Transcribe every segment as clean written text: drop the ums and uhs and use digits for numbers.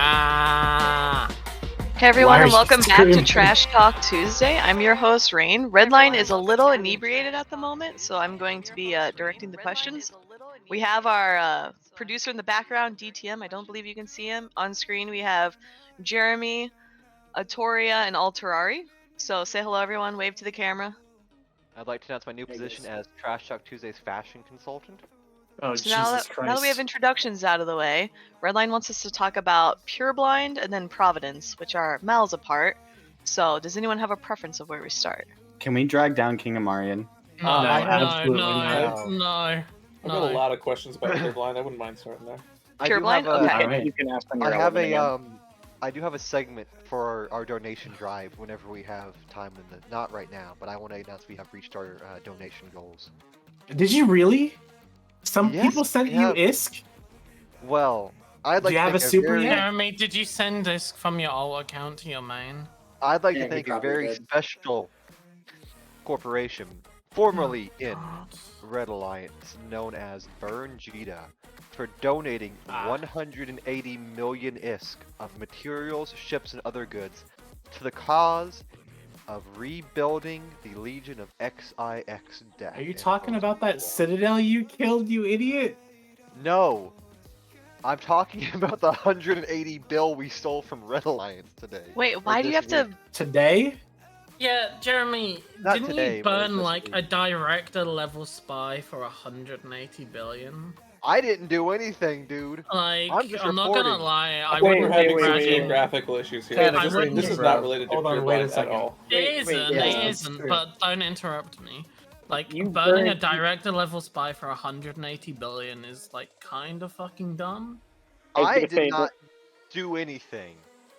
Ah. Hey everyone, Why and are welcome you back to screaming? Trash Talk Tuesday. I'm your host, Rain. Redline is a little inebriated at the moment, so I'm going to be directing the questions. We have our producer in the background, DTM. I don't believe you can see him. On screen, we have Jeremy, Atoria, and Alterari. So say hello, everyone. Wave to the camera. I'd like to announce my new position as Trash Talk Tuesday's fashion consultant. Oh, So now Jesus that Christ. we have introductions out of the way, Redline wants us to talk about Pureblind and then Providence, which are miles apart. So does anyone have a preference of where we start? Can we drag down King of Marion? No, absolutely no, not. no. I've got a lot of questions about Pureblind. I wouldn't mind starting there. Pureblind? All Okay. right. You can ask when I you're have relevant a again. I do have a segment for our donation drive whenever we have time in the not right now, but I want to announce we have reached our donation goals. Did you really? Some Yes, people sent we you have. ISK? Well, I'd like Do you to have thank a super very, yet? Jeremy, did you send this from your old account to your main? I'd like Yeah, to he thank a probably very did. special corporation, formerly in God. Red Alliance, known as Burn Jita, for donating 180 million ISK of materials, ships, and other goods to the cause of rebuilding the Legion of XIX Death. Are you in talking about that post-war. citadel you killed, you idiot? No, I'm talking about the 180 bill we stole from Red Alliance today. Wait, or why do you this have to? week. Today? Yeah, Jeremy, Not didn't today, you but burn this like week. a director level spy for 180 billion? I didn't do anything, dude. Like, I'm just I'm not gonna reporting. lie, I Wait, wouldn't We're be having some bragging. geographical issues here. Ted, I This, wouldn't- this is not related to Hold on, wait a Pureblind at second. all. It isn't, yeah, it that's isn't, true. but don't interrupt me. Like, You burning a burned- director level spy for 180 billion is like kind of fucking dumb. I was I gonna did say not do anything.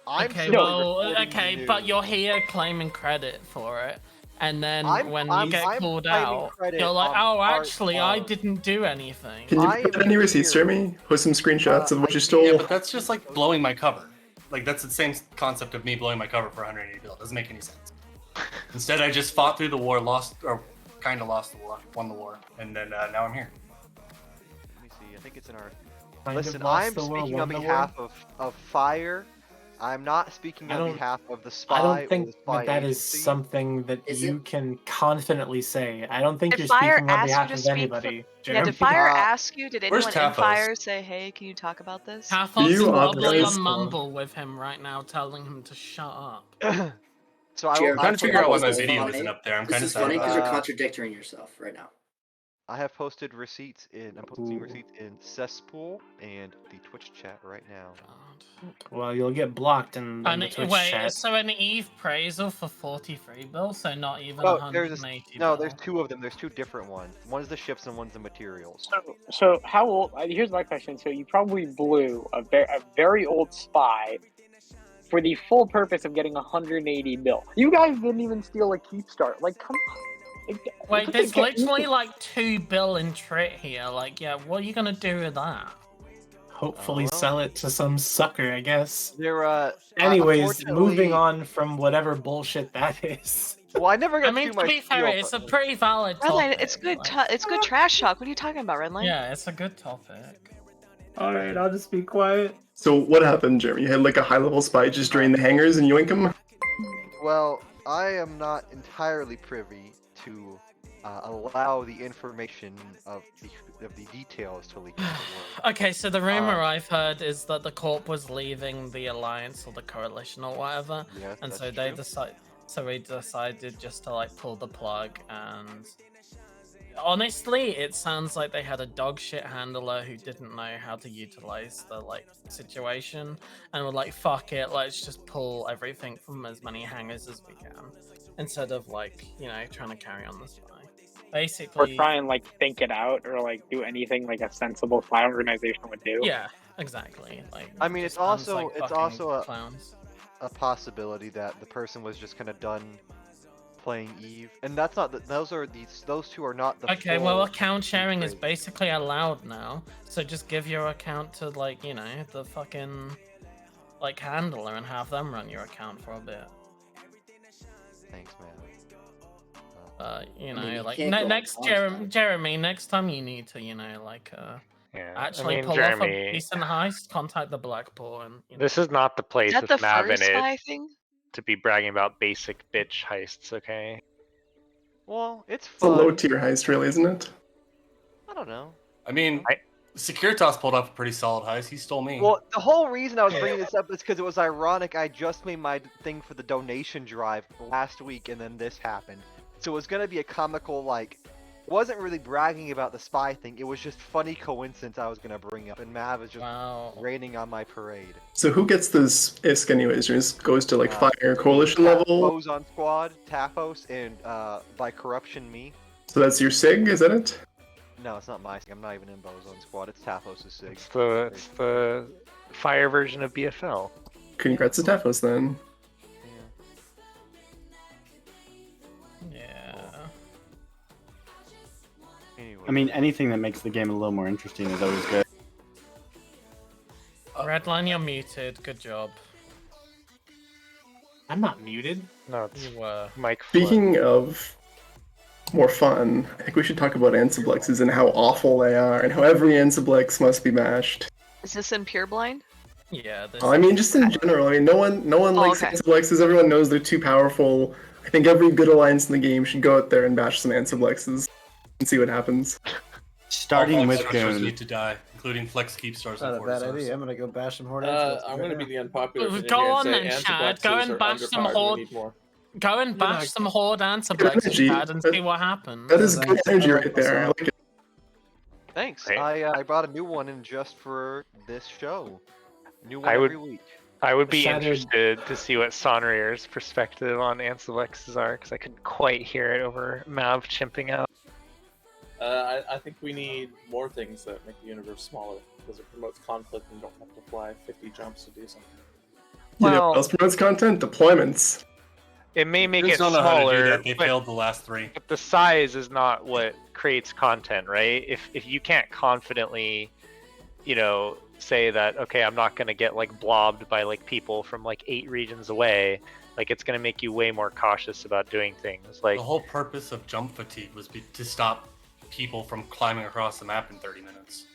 I'm Okay, simply well, reporting okay, the but news. you're here claiming credit for it, and then when you I'm get called claiming out, credit you're like, on oh, part actually, I of- didn't do anything. Can you I put am any receipts, here. Jeremy? Post some screenshots of what I you can't- stole. Yeah, but that's just like blowing my cover. Like that's the same concept of me blowing my cover for 180 bill. It doesn't make any sense. Instead, I just fought through the war, lost or kind of lost the war, won the war, and then now I'm here. Let me see. I think it's in our. Kind of Listen, lost I'm the war, speaking on won the war? behalf of Fire. I'm not speaking I on don't- behalf of the spy. I or don't think the spy that is agency. something that Is you it? can confidently say. I don't think Did you're Fire speaking on ask you behalf to of speak for- anybody. Yeah, Jeremy. did Fire Uh, ask you? Did where's anyone in Taphos? Fire say, "Hey, can you talk about this"? Halfos you is probably authorize- on Mumble with him right now, telling him to shut up. So I, Jeremy, I'm trying to figure out why my This is video funny. isn't up there. I'm This kind of is sad funny about because it. you're contradicting yourself right now. I have posted receipts in. I'm posting Ooh. receipts in Cesspool and the Twitch chat right now. God. Well, you'll get blocked in And the Twitch wait, chat. so an Eve appraisal for 43 bill, so not even Oh, 180 no, bill. there's two of them. There's two different ones. One's the ships and one's the materials. So how old? Here's my question. So you probably blew a very old spy for the full purpose of getting 180 bill. You guys didn't even steal a keep start. Like, come on. Wait, there's literally like 2 bill in Trit here. Like, yeah, what are you gonna do with that? Hopefully well. sell it to some sucker, I guess. They're Anyways, unfortunately- moving on from whatever bullshit that is. Well, I never got I mean, to to my be fair, spiel, it's a but- pretty valid Redline, topic. it's good. like- It's good trash talk. What are you talking about, Redline? Yeah, it's a good topic. Alright, I'll just be quiet. So what happened, Jeremy? You had like a high-level spy just drain the hangars and yoink them? Well, I am not entirely privy to allow the information of the details to leak into the world. Okay, so the rumor I've heard is that the Corp was leaving the Alliance or the Coalition or whatever, Yes, and that's so they true. we decided just to like pull the plug. And honestly, it sounds like they had a dog shit handler who didn't know how to utilize the like situation, and were like, "Fuck it, let's just pull everything from as many hangars as we can," instead of like trying to carry on the spy. Or Basically, try and like think it out, or like do anything like a sensible spy organization would do. yeah, exactly. Like, I mean, it it's sounds also- like it's fucking also a- clowns. A possibility that the person was just kind of done playing Eve, and that's not. Those two are not the. Okay, full well, account sharing is trade. basically allowed now. So just give your account to like the fucking like handler and have them run your account for a bit. Thanks, man. I mean, you Like can't go next on constant. Jeremy, next time you need to, Yeah. Actually I mean, pull off a Jeremy, decent heist, contact the Blackpool, and this is not the Is place that with the Mav in furry it spy thing? to be bragging about basic bitch heists, okay? Well, it's It's a low fun. tier heist, really, isn't it? I don't know. I mean, I- Securitas pulled off a pretty solid heist. He stole me. Well, the whole reason I was bringing this up is because it was ironic. I just made my thing for the donation drive last week, and then this happened. So it was gonna be a comical, like, wasn't really bragging about the spy thing. It was just funny coincidence I was gonna bring up, and Mav is just wow. raining on my parade. So who gets this ISK anyways? It just goes to like Uh, fire coalition level. Boson Squad, Taphos, and by corruption me. So that's your SIG, is that it? No, it's not my SIG. I'm not even in Boson Squad. It's Taphos' SIG. It's the fire version of BFL. Congrats to Tefos then. Yeah. Anyway. I mean, anything that makes the game a little more interesting is always good. Redline, you're muted. Good job. I'm not muted. No, it's You were. Mike Flood. Speaking of more fun, I think we should talk about Ansiblexes and how awful they are, and how every Ansiblex must be mashed. Is this in Pure Blind? Yeah. This I mean, just in general. I mean, no one likes okay. Ansiblexes. Everyone knows they're too powerful. I think every good alliance in the game should go out there and bash some Ansiblexes and see what happens. Starting All with flex stores Goon. need to die, including flex keep stars Not and a force bad stars. idea. I'm gonna go bash some horde. I'm going to be the unpopular opinion Go here on and then, say Chad. Go Ansiblexes and are bash some underpowered. We horde. need more. Go and You're bash not- some horde Ansiblexes, energy. Chad, and see what happens. That is Yeah, good thanks. energy I like right there. I myself. like it. Thanks. Right. I brought a new one in just for this show. New one I would- every week. I would be Shattered- interested to see what Sonrier's perspective on Ansiblexes are, because I couldn't quite hear it over Mav chimping out. I think we need more things that make the universe smaller because it promotes conflict and you don't have to fly 50 jumps to do something. You know Well- what else promotes content? Deployments. It may make Kids it don't know how to do smaller, that. They but failed the last three. but the size is not what creates content, right? If you can't confidently, say that, okay, I'm not gonna get like blobbed by like people from like 8 regions away, like it's gonna make you way more cautious about doing things. Like The whole purpose of jump fatigue was to stop people from climbing across the map in 30 minutes.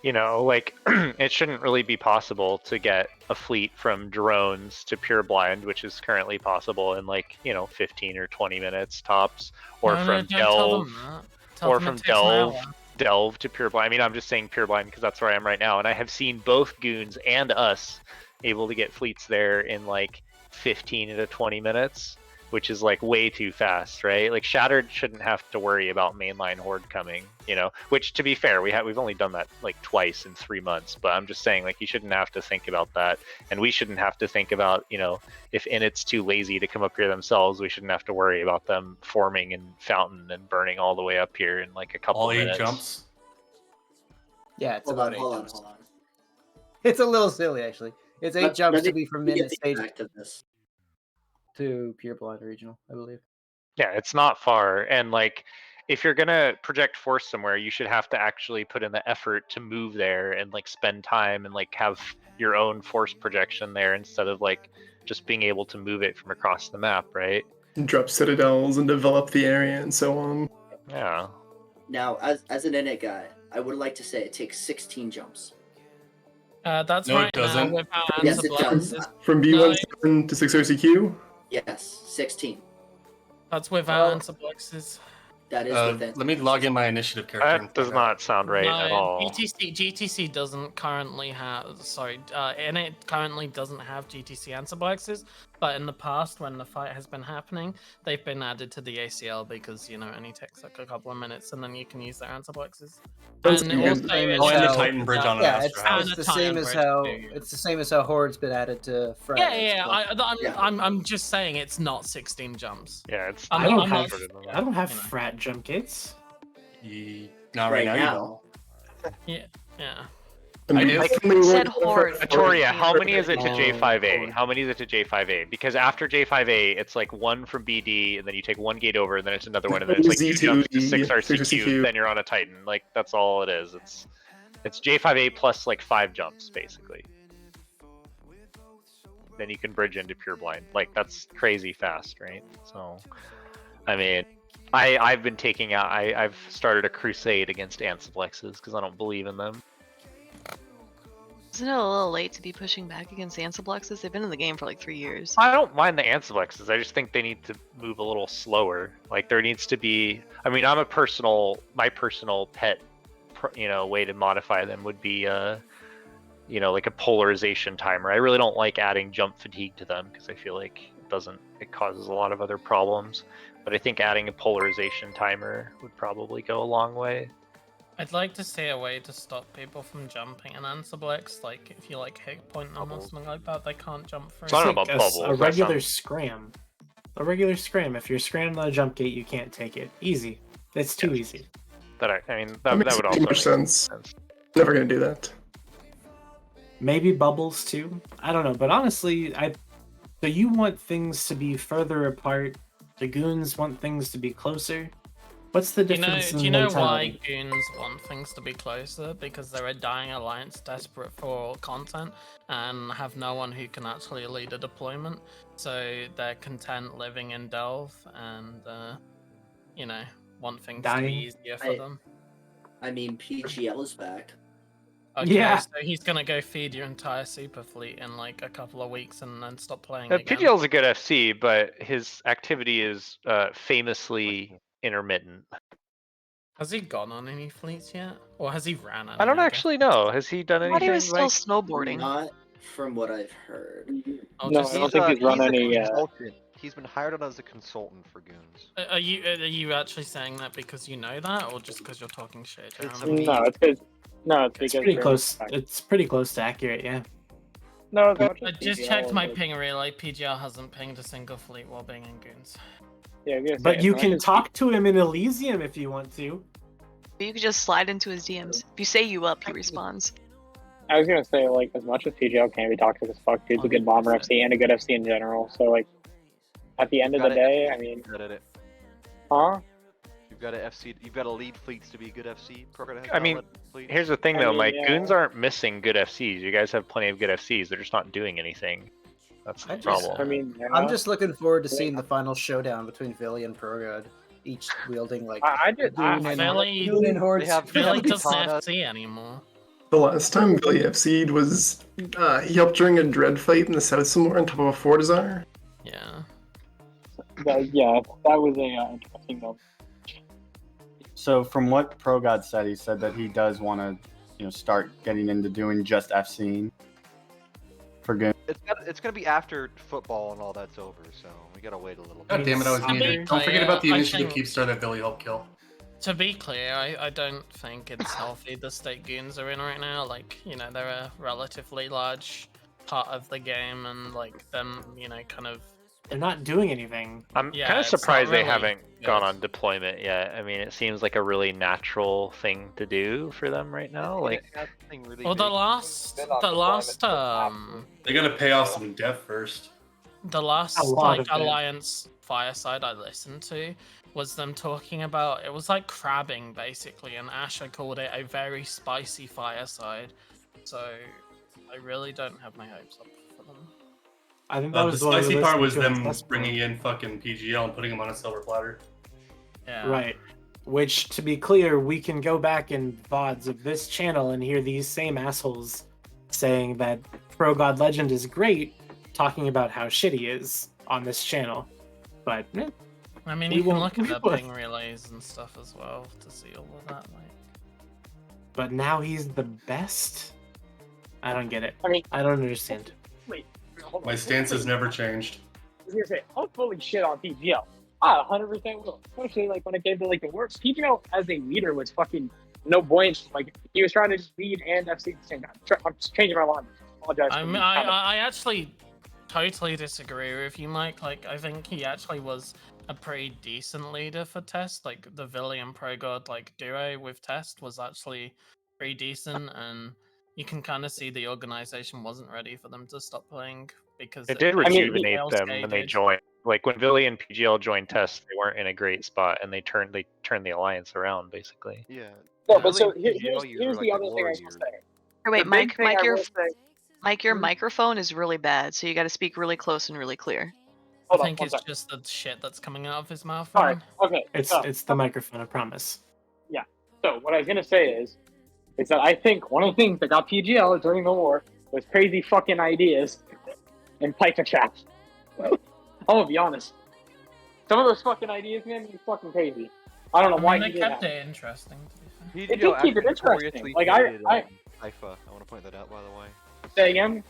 it shouldn't really be possible to get a fleet from drones to pure blind, which is currently possible in 15 or 20 minutes tops, or No, from don't tell them delve that. Tell or them from it takes an hour. delve to pure blind. I mean, I'm just saying pure blind because that's where I am right now, and I have seen both goons and us able to get fleets there in 15 to 20 minutes, which is way too fast, right? Like Shattered shouldn't have to worry about mainline horde coming, which, to be fair, we've only done that twice in 3 months, but I'm just saying you shouldn't have to think about that, and we shouldn't have to think about if Init's too lazy to come up here themselves, we shouldn't have to worry about them forming in Fountain and burning all the way up here in a couple All 8 minutes. jumps. Yeah, it's Hold about on, 8 hold on, jumps. hold on. It's a little silly, actually. It's 8 Let- jumps let to me be from get minute the stage impact of this. to Pure Blind Regional, I believe. Yeah, it's not far, and if you're gonna project force somewhere, you should have to actually put in the effort to move there and spend time and have your own force projection there instead of just being able to move it from across the map, right? Drop citadels and develop the area and so on. Yeah. Now, as an Init guy, I would like to say it takes 16 jumps. That's No, right it doesn't. now without Yes, it does. Ansiblexes. From B17 to 6RCQ? Yes, 16. That's without Well, Ansiblexes. That is within. Let me log in my initiative character. and That does find out. not sound right at all. GTC doesn't currently have. Sorry, Init currently doesn't have GTC Ansiblexes, but in the past, when the fight has been happening, they've been added to the ACL because it only takes a couple of minutes, and then you can use their Ansiblexes. That's And good. also, Same as Oh, and the how- Titan Bridge on Yeah, an it's, Astra. And it's a the same Titan as Bridge how too. it's the same as how Horde's been added to Friday. I'm just saying it's not 16 jumps. Yeah, it's I'm I don't I'm have. shorter than that. I don't have You know. frat jump kits. Not right, now. You don't. Yeah. And I do. definitely Said won't- horde. Victoria, how many is it to Oh, J5A? Lord. How many is it to J5A? Because after J5A, it's one from BD, and then you take one gate over, and then it's another one, and then it's 2 jumps to 6RCQ, 6RCQ. then you're on a Titan. That's all it is. It's J5A plus 5 jumps, basically. Then you can bridge into pure blind. That's crazy fast, right? So, I mean, I've been taking out. I've started a crusade against Ansiblexes because I don't believe in them. Isn't it a little late to be pushing back against Ansiblexes? They've been in the game for like 3 years. I don't mind the Ansiblexes. I just think they need to move a little slower. Like there needs to be. I mean, my personal pet, way to modify them would be like a polarization timer. I really don't like adding jump fatigue to them because I feel like it causes a lot of other problems. But I think adding a polarization timer would probably go a long way. I'd like to see a way to stop people from jumping an Ansiblex. Like if you like hit point them or something like that, they can't jump through. So I don't know about bubbles. A regular scram. A regular scram. If you're scrammed on a jump gate, you can't take it. Easy. It's too easy. That That makes would too also much make sense. Never gonna do that. Maybe bubbles too. I don't know, but honestly, so you want things to be further apart. The goons want things to be closer. What's the difference in Do you know mentality? why goons want things to be closer? Because they're a dying alliance desperate for content and have no one who can actually lead a deployment. So they're content living in Delve and, want things to be easier for them. I mean, PGL is back. Okay, Yeah. so he's gonna go feed your entire super fleet in like a couple of weeks and then stop playing again. PGL's a good FC, but his activity is famously intermittent. Has he gone on any fleets yet? Or has he ran any? I don't actually know. Has he done I anything? thought he was still like... snowboarding. Not from what I've heard. No, I don't think he's run any. Consultant. He's been hired on as a consultant for goons. Are you actually saying that because you know that, or just because you're talking shit? It's Jeremy? No, it's because. No, it's It's because. pretty close. It's pretty close to accurate, yeah. No, I just checked my ping relay. PGL hasn't pinged a single fleet while being in goons. Yeah, But you can talk to him in Elysium if you want to. You could just slide into his DMs. If you say you up, he responds. I was gonna say, like, as much as PGL can be toxic as fuck, dude's a good bomber FC and a good FC in general. So, like, at the end of the day, I mean, huh? You've got to FC. You've got to lead fleets to be good FC. I mean, here's the thing though, Mike. Goons aren't missing good FCs. You guys have plenty of good FCs. They're just not doing anything. That's the problem. I mean, I'm just looking forward to seeing the final showdown between Villy and Progrod, each wielding like. Philly doesn't FC anymore. The last time Billy FC'd was he helped during a dread fight in the South somewhere on top of a Fortizar. Yeah. Yeah, that was a interesting moment. So from what ProGod said, he said that he does want to, start getting into doing just FCing for good. It's gonna be after football and all that's over, so we gotta wait a little bit. God damn it, I was muted. Don't forget about the initiative Keepstar that Billy helped kill. To be clear, I don't think it's healthy the state goons are in right now. Like, they're a relatively large part of the game, and like them, kind of. They're not doing anything. I'm kind of surprised they haven't gone on deployment yet. I mean, it seems like a really natural thing to do for them right now. Like, well, the last, they gotta pay off some debt first. The last Alliance Fireside I listened to was them talking about, it was like crabbing basically, and Asher called it a very spicy fireside. So I really don't have my hopes up for them. I think that was the what spicy part was them test bringing in fucking PGL and putting him on a silver platter. Yeah. Right. Which, to be clear, we can go back in VODs of this channel and hear these same assholes saying that Pro God Legend is great, talking about how shit he is on this channel. But I mean, you can look at the ping relays and stuff as well to see all of that. But now he's the best? I don't get it. I mean, I don't understand. Wait. My stance has never changed. I was gonna say, I'll fully shit on PGL. I 100% will. Especially like when it came to like the works. PGL as a leader was fucking no buoyant. Like he was trying to just lead and FC at the same time. I'm just changing my line. Apologize. I actually totally disagree with you, Mike. Like I think he actually was a pretty decent leader for Test. Like the Villy and ProGod duo with Test was actually pretty decent, and you can kind of see the organization wasn't ready for them to stop playing because it did rejuvenate them when they joined. Like when Villy and PGL joined Test, they weren't in a great spot, and they turned the alliance around basically. Yeah. No, but so here's the other thing I was gonna say. Oh, wait, Mike, your microphone is really bad, so you got to speak really close and really clear. Hold on, think one it's second. just the shit that's coming out of his mouth. All right. Ryan. Okay. It's So, it's the microphone, I promise. yeah. So what I was gonna say is that I think one of the things that got PGL during the war was crazy fucking ideas and Python chat. I'm gonna be honest. Some of those fucking ideas, man, are fucking crazy. I don't know I why mean, he they did kept that. it interesting. To be fair. He It did keep it interesting. Like I Pyfa. I want to point that out, by the way. say again.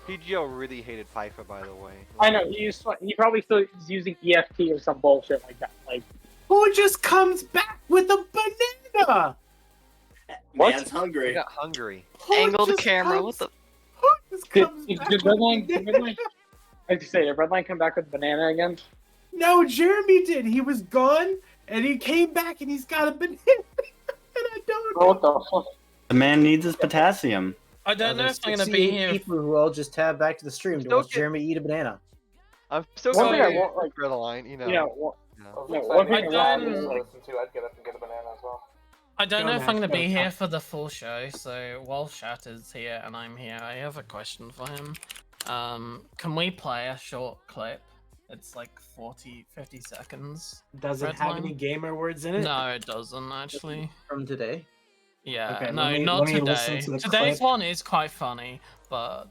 PGO really hated Pyfa, by the way. I know he probably still is using EFT or some bullshit like that. Like Who just comes back with a banana? What? Man's I hungry. got hungry. Who Angle the just camera. comes- What the? Who just comes back did with Redline? a Did banana? Redline? I have to say, did Redline come back with banana again? No, Jeremy did. He was gone, and he came back, and he's got a banana. And I don't know. What the fuck? The man needs his potassium. I don't know There's if I'm gonna be 68 here. people who all just tab back to the stream to Still watch get- Jeremy eat a banana. I'm still One going thing I to want, like, for the line, you know. Yeah. I was No, excited one to thing listen I to want- listen to, I'd get up and get a banana as well. I don't Go, know if I'm Max, going to go. be here for the full show, so while Shat is here and I'm here, I have a question for him. Can we play a short clip? It's like 50 seconds. Does it have Redline? any gamer words in it? No, it doesn't actually. From today. Yeah, Okay, no, let me not listen today. to the Today's clip. one is quite funny, but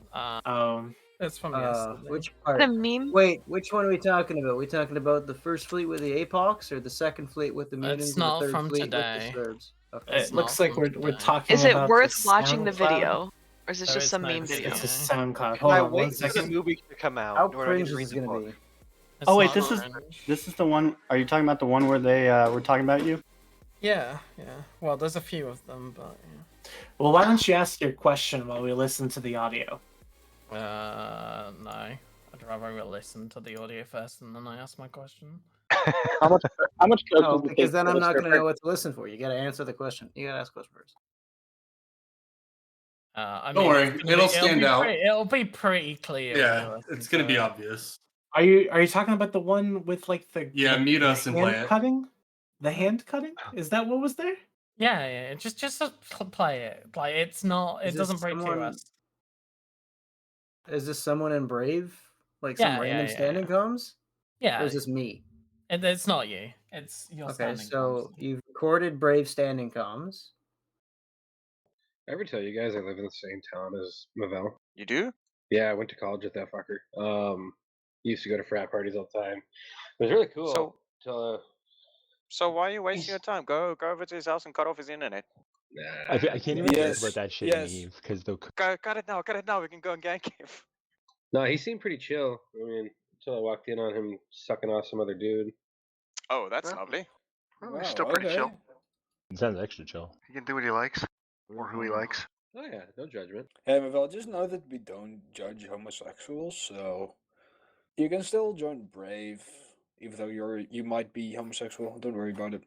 it's from yesterday. Which What part? a meme. Wait, which one are we talking about? We talking about the first fleet with the Apox or the second fleet with the mutants? It's and not the third from fleet today. with the Serbs? Okay. It's It looks not like from we're today. talking Is it about worth the watching the SoundCloud. video, or is it There just is some no meme video. video? It's a SoundCloud. Can Hold I on wait one for the second. movie to come out? How or do I need cringe to is read this the gonna book? be? It's Oh wait, not this is cringe. the one. Are you talking about the one where they were talking about you? Yeah. Well, there's a few of them, but Well, why don't you ask your question while we listen to the audio? yeah. No. I'd rather we listen to the audio first and then I ask my question. How much coke No, does it because take then for I'm a not gonna stripper? know what to listen for. You gotta answer the question. You gotta ask the question first. I Don't mean, worry, it's gonna it'll be- stand out. It'll be pretty clear. if you Yeah, listen it's gonna to be it. obvious. Are you talking about the one with like the Yeah, the, mute the us and play hand it. cutting? The hand cutting? Is that what was there? Yeah. Just play it. Like it's not. Is It this doesn't break to someone- us. Is this someone in Brave? Like Yeah, some random yeah. standing comms? Yeah. Or is this me? It's not you. It's your Okay, standing. so you've recorded Brave standing comms. Ever tell you guys I live in the same town as Mavel? You do? Yeah, I went to college with that fucker. Used to go to frat parties all the time. It was really cool. So- till, So why are you wasting your time? Go over to his house and cut off his internet. nah, I can't even Yes, talk about that shit yes. in Eve because they'll. Go, cut it now. Cut it now. We can go and gank him. no, he seemed pretty chill. I mean, until I walked in on him sucking off some other dude. Oh, that's Huh? lovely. Well, he's still pretty chill. It sounds extra chill. He can do what he likes, or who he likes. Oh yeah, no judgment. Hey, Mavel, just know that we don't judge homosexuals, so you can still join Brave, even though you might be homosexual. Don't worry about it.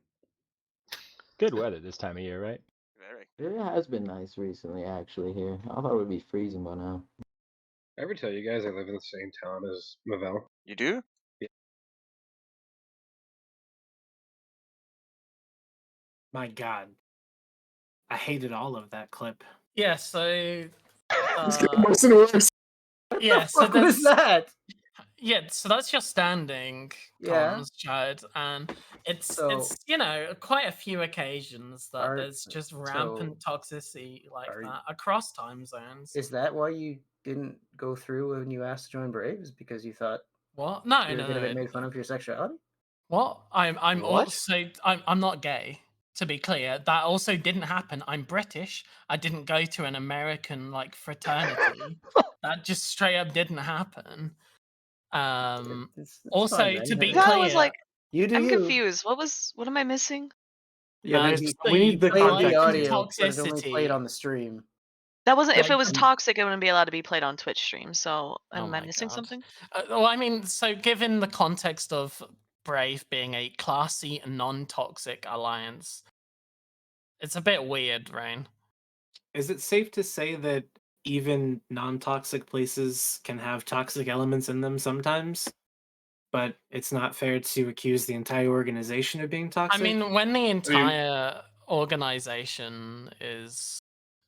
Good weather this time of year, right? Very. It has been nice recently, actually, here. I thought it would be freezing by now. Ever tell you guys I live in the same town as Mavel? You do? My God. I hated all of that clip. Yeah. So. It's getting worse and worse. Yeah. So What was that? Yeah, so that's your standing Yeah. comms, Chad, and it's So- it's quite a few occasions that Are- there's just rampant toxicity like are- that across time zones. Is that why you didn't go through when you asked to join Brave? Is because you thought What? No, you were no, gonna no. get made fun of your sexuality? What? I'm What? also I'm not gay. To be clear, that also didn't happen. I'm British. I didn't go to an American like fraternity. That just straight up didn't happen. It's Also, fine, man. to be That clear, was like. You do I'm you. confused. What am I missing? Yeah, Uh, there's, just we need the the Played context. the audio, blatant but it only played toxicity. on the stream. That wasn't. If Like, it was toxic, it wouldn't be allowed to be played on Twitch stream. So Oh am I my missing God. something? Well, I mean, so given the context of Brave being a classy, non-toxic alliance, it's a bit weird, Rain. Is it safe to say that even non-toxic places can have toxic elements in them sometimes? But it's not fair to accuse the entire organization of being toxic? I mean, when the entire organization is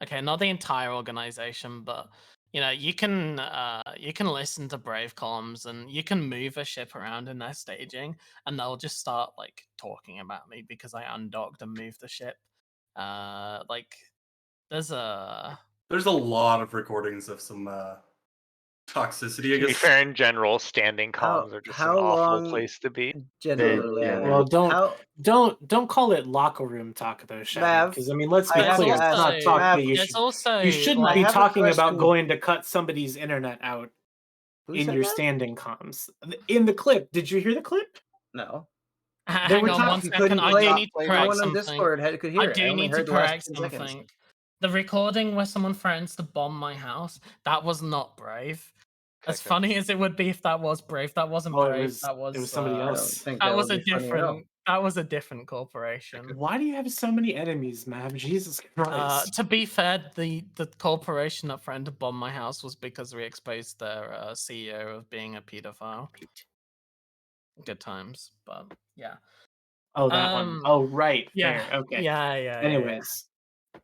okay, not the entire organization, but you can listen to Brave comms and you can move a ship around in their staging, and they'll just start like talking about me because I undocked and moved the ship. Like there's a lot of recordings of some toxicity. I To be guess. fair, in general, standing How- comms are just how an awful long- place to be. Generally, yeah. Well, How- don't call it locker room talk though, Shattered. Because I mean, let's be I have clear, to it's not ask, talk Mav, that you there's should. also, You shouldn't like- be I have a talking about question. going to cut somebody's internet out Who in said your that? standing comms. In the clip, did you hear the clip? No. They Hang were on talking- one You second. couldn't I play do it. need to No correct one on something. Discord could hear I it. I do only need to heard the last correct 10 seconds. something. The recording where someone threatens to bomb my house, that was not Brave. As funny as it would be if that was Brave, that wasn't Oh, it Brave. was- that was it was somebody uh, else. think That that was would a be funny at all. different. That was a different corporation. Why do you have so many enemies, Mav? Jesus Christ. To be fair, the corporation that threatened to bomb my house was because we exposed their CEO of being a pedophile. Good times, but yeah. Oh, that one. Oh, right. Yeah. Fair. Okay. Yeah. Anyways.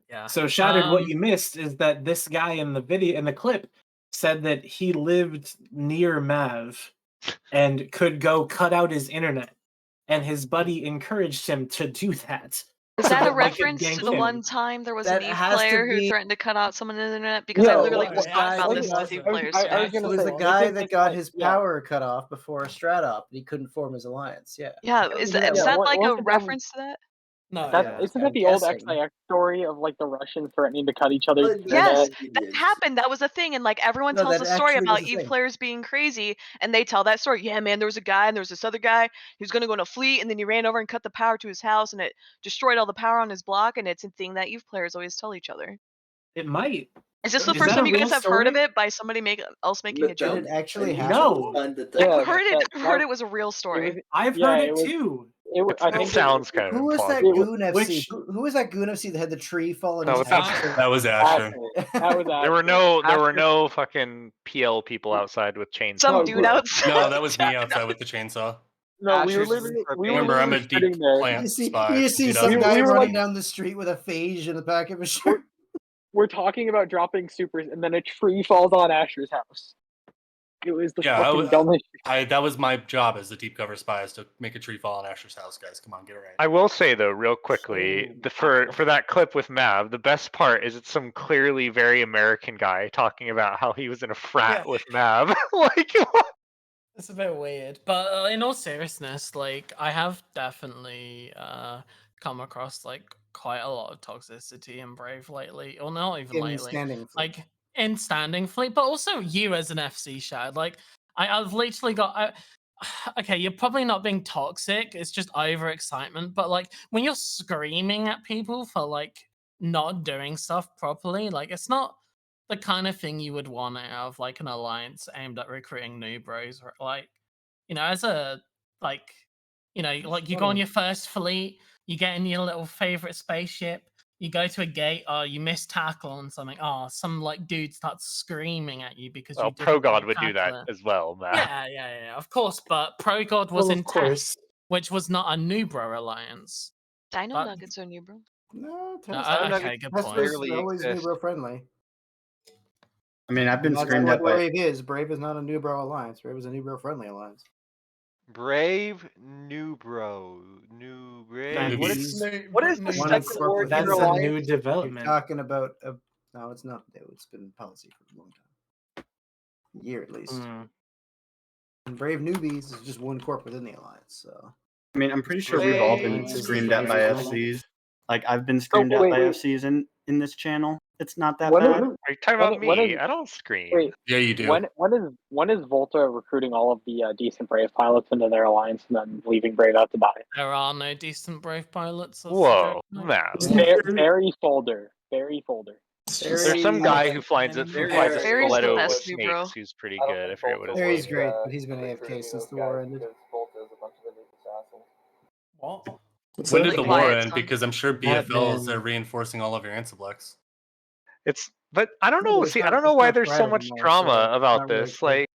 Yeah. So Shattered, what you missed is that this guy in the clip said that he lived near Mav and could go cut out his internet, and his buddy encouraged him to do that. Is so that a they could reference gank to the him. one time there was That an Eve has to player who be- threatened to cut out someone's internet? Because I literally it was was talking about this the to Eve guy- players I today. was gonna It was say, the guy wasn't that it got like- his yeah. power cut off before a strat op, and he couldn't form his alliance. Yeah. Yeah, is that like a reference to that? No, Isn't that the old XIX story of like the Russians threatening to cut each other's Yes, internet? that happened. That was a thing, and like everyone No, tells that the story actually was about a Eve thing. players being crazy, and they tell that story. Yeah, man, there was a guy, and there was this other guy who's gonna go in a fleet, and then he ran over and cut the power to his house, and it destroyed all the power on his block. And it's a thing that Eve players always tell each other. It might. Is this the Is first that time a you guys real have heard of story? it by somebody else making a joke? Did it actually No. happen? I've heard it was a real story. I've Yeah, heard it it was- too. It sounds kind of Who was that implausible. goon FC? Who was that goon FC that had the tree fall? That was Asher. That was Asher. That was There were no fucking PL people outside with chainsaws. Some dude outside. No, that was me outside with the chainsaw. No, we were Asher's literally Remember, I'm a deep plant You see spy. some guy We were running like- down the street with a phage in the back of his shirt. We're talking about dropping supers, and then a tree falls on Asher's house. It was the Yeah, fucking dumbest. that was my job as the deep cover spy, is to make a tree fall on Asher's house, guys. Come on, get it right. I will say though, real quickly, for that clip with Mav, the best part is it's some clearly very American guy talking about how he was in a frat with Mav. Like, It's a bit weird, but in all seriousness, like I have definitely come across like quite a lot of toxicity in Brave lately, or not even In lately, standing fleet. like in standing fleet, but also you as an FC Shad. Like I've literally got. Okay, you're probably not being toxic. It's just overexcitement. But like when you're screaming at people for like not doing stuff properly, like it's not the kind of thing you would want out of like an alliance aimed at recruiting new bros. Like, as a like, like you go on your first fleet, you get in your little favorite spaceship, you go to a gate, you miss tackle and something. Some like dude starts screaming at you because well, you didn't ProGod like would do that tackle it. as well, Mav. Yeah, of course. But ProGod was Well, of in course. test, which was not a Nubro alliance. Dino But- Nuggets are new, bro. No, okay, good Test point. was Clearly always exist. Nubro friendly. I mean, I've been That's screamed what at by Brave is. Brave is not a Nubro alliance. Brave is a Nubro friendly alliance. Brave new bro. New brave. What is the One second corporate- word That's Hero a Alliance? new You're development. talking about no, it's not. It's been policy for a long time, a year at least. Mm. And Brave Newbies is just one corp within the alliance. So I mean, I'm pretty sure we've all been Brave screamed at by Newbies. FCs. Like, I've been screamed at wait, by wait. FCs in this channel. It's not that When is- bad. Are you talking When- about me? when is- I don't scream. Wait, Yeah, you do. when is Volta recruiting all of the decent Brave pilots into their alliance and then leaving Brave out to die? There are no decent Brave pilots. that's the Whoa, joke. Mav. Barry Folder. There's some guy who flies a Barry's the stiletto with best, new bro. snakes who's pretty good. I forget what his Barry's name is. great, but he's been AFK since the war ended. What? When did the Like war Wyatt's end? son. Because I'm sure That BFLs man. are reinforcing all of your Ansiblex. But I don't No, know. it's See, I not- don't know it's why not there's so Friday much anymore, drama so it's about not really this. cool. Like,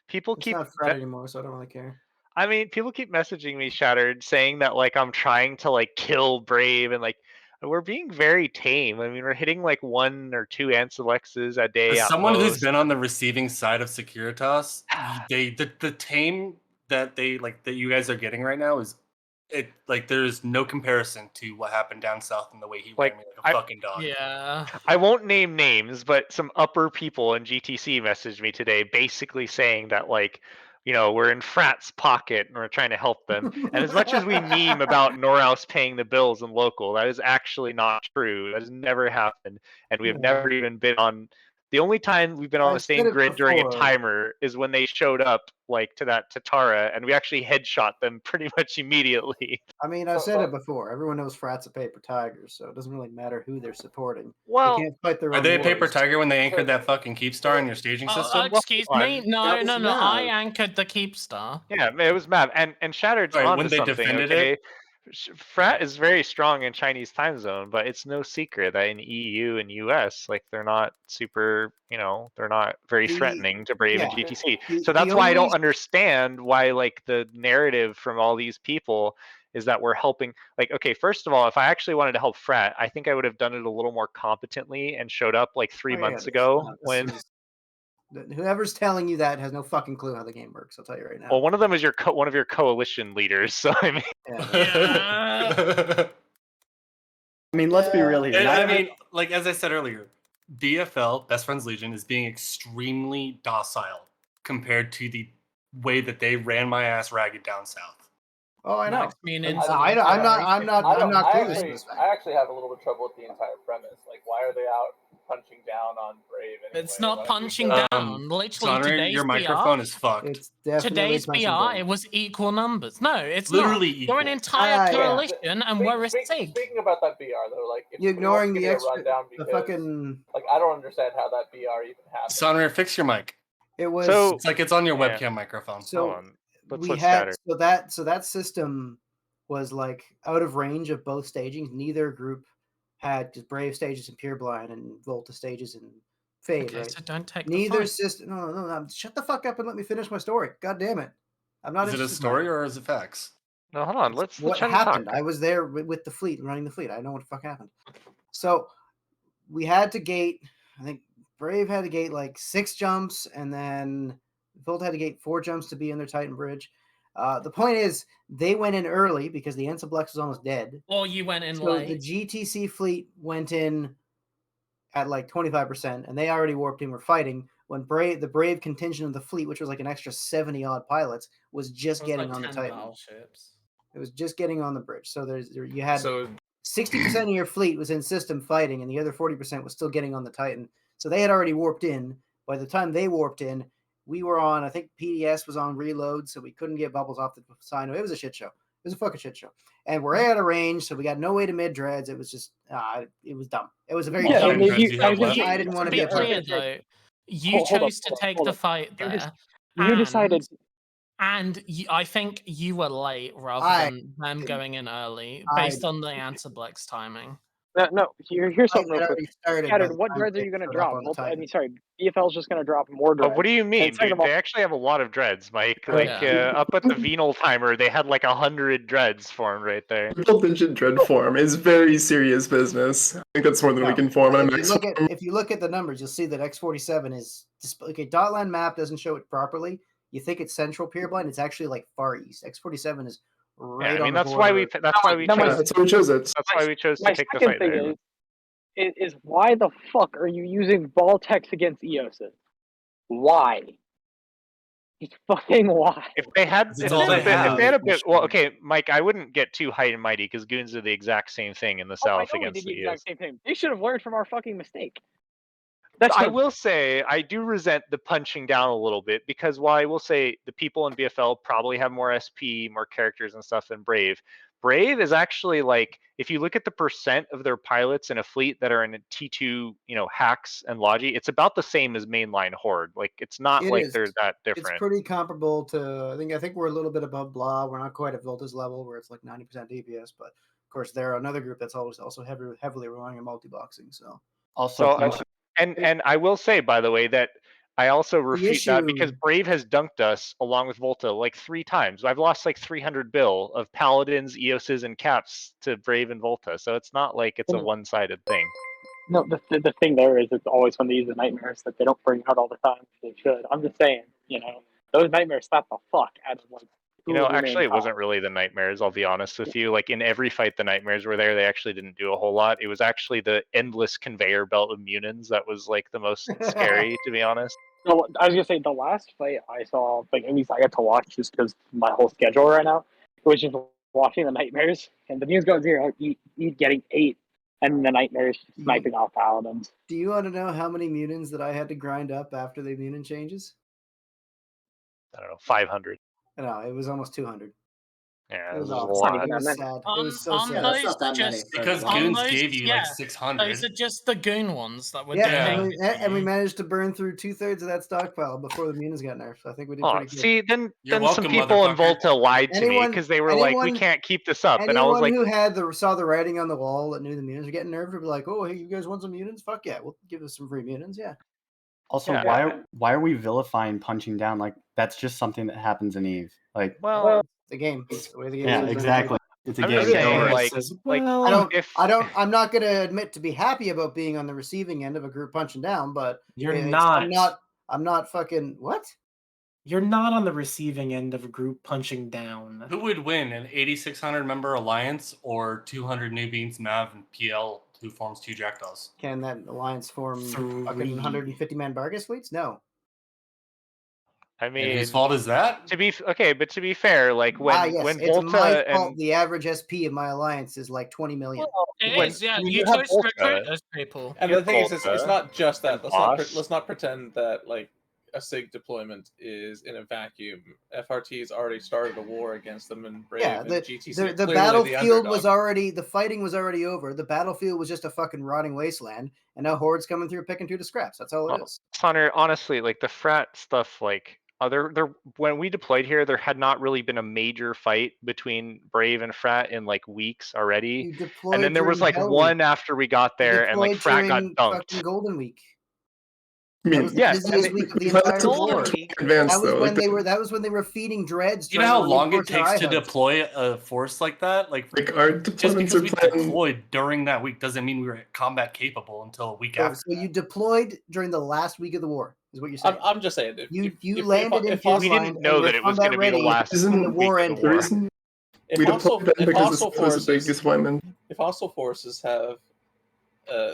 people It's keep. not Friday anymore, so I don't really care. I mean, people keep messaging me, Shattered, saying that like I'm trying to like kill Brave, and like We're being very tame. I mean, we're hitting like 1 or 2 Ansiblexes a day As at someone who's most. been on the receiving side of Securitas, the tame that that you guys are getting right now is there's no comparison to what happened down south and the way he ran me like a fucking dog. Yeah. I won't name names, but some upper people in GTC messaged me today basically saying that we're in Frat's pocket and we're trying to help them. And as much as we meme about Norhouse paying the bills in local, that is actually not true. That has never happened. And we have Yeah. never even been on. The only time we've been on I the said same it grid during a before. timer is when they showed up to that Tatara, and we actually headshot them pretty much immediately. I mean, I've said it before. Everyone knows Frat's a paper tiger, so it doesn't really matter who they're supporting. Well, they can't fight their Are own they a paper wars. tiger when they anchored that fucking keep star in your staging system? Excuse me. No. I Mav. anchored the keep star. Yeah, it was Mav, and Shattered's Sorry, onto when they something. defended Okay, it? Frat is very strong in Chinese time zone, but it's no secret that in EU and US, they're not super, they're not very threatening to Brave and GTC. So that's why I don't understand why the narrative from all these people is that we're helping. Okay, first of all, if I actually wanted to help Frat, I think I would have done it a little more competently and showed up 3 months ago when. Whoever's telling you that has no fucking clue how the game works. I'll tell you right now. Well, one of them is one of your coalition leaders. So I mean, I mean, let's be real here. I mean, as I said earlier, BFL, Best Friends Legion, is being extremely docile compared to the way that they ran my ass ragged down south. Oh, I know. I'm not clueless in this fact. I actually have a little bit of trouble with the entire premise. Why are they out punching down on Brave anyway? It's not punching down. Literally, Sonner, today's your BR, microphone is fucked. It's definitely today's punching BR, down. it was equal numbers. No, it's Literally not. equal. You're an entire coalition, and we're a SIG. Speaking about that BR though, if You're ignoring the extra, rundown the because fucking. I don't understand how that BR even happened. Sonner, fix your mic. It was. It's it's on your webcam microphone. So Let's we let had Shatter. so that system was out of range of both stagings. Neither group had just Brave stages and Pure Blind and Volta stages and Fade. Okay, right? so don't take Neither the fight. system. No. Shut the fuck up and let me finish my story. God damn it! I'm not. Is it a interested in story that. or is it facts? No, hold on. Let's What let happened? talk. I was there with the fleet, running the fleet. I know what the fuck happened. So we had to gate. I think Brave had to gate 6 jumps, and then Volt had to gate 4 jumps to be in their Titan bridge. The point is, they went in early because the Ansiblexes was almost dead. Or you went in So late. the GTC fleet went in at 25%, and they already warped in. Were fighting when the Brave contingent of the fleet, which was an extra 70 odd pilots, was just getting on the 10 Titan. battleships. It was just getting on the bridge. So you had 60% of your fleet was in system fighting, and the other 40% was still getting on the Titan. So they had already warped in. By the time they warped in, we were on, I think PDS was on reload, so we couldn't get bubbles off the sign. It was a shit show. It was a fucking shit show. And we're out of range, so we got no way to mid dreads. It was just, it was dumb. It was a very dumb. I didn't want to be a part of it. Though, you chose to take the fight there. You decided. And I think you were late rather than them going in early, based on the Ansiblex timing. No. Here's something real quick. Started what dreads are you going to drop? BFL's just going to drop more dreads. What do you mean, dude? They actually have a lot of dreads, Mike. Up at the Venal timer, they had 100 dreads formed right there. Double-digit dread form is very serious business. I think that's more than we can form on a max form. If you look at the numbers, you'll see that X47 is Dotland map doesn't show it properly. You think it's central Pure Blind? It's actually far east. X47 is right. Yeah, I mean on the border. that's why we chose it. That's why we chose to take the fight there. Is why the fuck are you using Baltex against EOSes? Why? Just fucking why? If they had, a bit, well, okay, Mike, I wouldn't get too high and mighty because goons are the exact same thing in the south against the EOS. Same thing. They should have learned from our fucking mistake. I will say I do resent the punching down a little bit because while I will say the people in BFL probably have more SP, more characters and stuff than Brave. Brave is actually if you look at the percent of their pilots in a fleet that are in T2, hacks and Logi, it's about the same as mainline Horde. It's not they're that different. It's pretty comparable to I think we're a little bit above Blah. We're not quite at Volta's level where it's 90% DPS, but of course they're another group that's also heavily relying on multi-boxing. So and I will say, by the way, that I also refute that because issue- Brave has dunked us along with Volta like 3 times. I've lost like 300 bill of Paladins, Eoses, and Caps to Brave and Volta, so it's not like it's a one-sided thing. No, the thing there is it's always when they use the nightmares that they don't bring out all the time. They should. I'm just saying, those nightmares slap the fuck out of like. You know, actually, it wasn't really the nightmares. I'll be honest with you. Like in every fight, the nightmares were there. They actually didn't do a whole lot. It was actually the endless conveyor belt of Munins that was like the most scary, to be honest. No, I was gonna say the last fight I saw, like at least I got to watch just because my whole schedule right now, it was just watching the nightmares and the news goes here, eat getting 8, and the nightmares sniping off paladins. Do you want to know how many Munins that I had to grind up after the Munin changes? I don't know, 500. No, it was almost 200. Yeah, It was this is a awful. lot. It was sad. It was so On sad. those just because on goons those, gave you yeah, like 600. Those are just the goon ones that were Yeah, doing. and we managed to burn through 2/3 of that stockpile before the Munins got nerfed. So I think we did Oh, pretty good. see, then You're some welcome, people in motherfucker. Volta lied to me Anyone- because they were like, "We anyone- can't keep this up," and I was like, Anyone who saw the writing on the wall that knew the Munins were getting nerfed would be like, "Oh, hey, you guys want some Munins? Fuck yeah, we'll give us some free Munins." Yeah. Also, Yeah. why are we vilifying punching down? Like that's just something that happens in Eve. Like, well, the game. It's the way the game yeah, is. exactly. It's a I'm game. just saying, Alright, like, says, like well, I'm not going to admit to be happy about being on the receiving end of a group punching down, but You're I'm not. not fucking what? You're not on the receiving end of a group punching down. Who would win, an 8,600 member alliance or 200 new beans Mav and PL who forms 2 jackdaws? Can that alliance form 3. fucking 150 man Bargus fleets? No. I mean, whose fault is that? To be but to be fair, like when yes, when it's Volta my fault. and The average SP of my alliance is like 20 million. Well, it is, yeah. I mean, You you have chose to recruit Volta. those people. And You the thing is, Volta it's not just that. and Boss. Let's not pretend that like a SIG deployment is in a vacuum. FRT's already started a war against them, and Brave Yeah, and the GTC are the clearly battlefield the was underdog. already the fighting was already over. The battlefield was just a fucking rotting wasteland, and now Horde's coming through picking through the scraps. That's all it Well, is. Connor, honestly, like the frat stuff, like there when we deployed here, there had not really been a major fight between Brave and Frat in like weeks already, You deployed and then there was during like Hell one Week. after we got You there, and like deployed Frat got during dunked. fucking Golden Week. I That mean, was the Yeah, busiest week of the we've had entire to war. advance That was though. when Like, they were. That was when they were feeding dreads. Do you know trying how to long it reinforce their takes to iHubs. deploy a force like that? Like our just deployments because are we planned. deployed during that week doesn't mean we were combat capable until a week So, after. so you deployed during the last week of the war, is what you're saying. I'm just saying. You landed in if Fuse We line didn't and know were that it was combat going to be the ready last when the week war of ended. the The war. reason If we hostile, deployed then if because hostile it was a big forces, deployment. if hostile forces have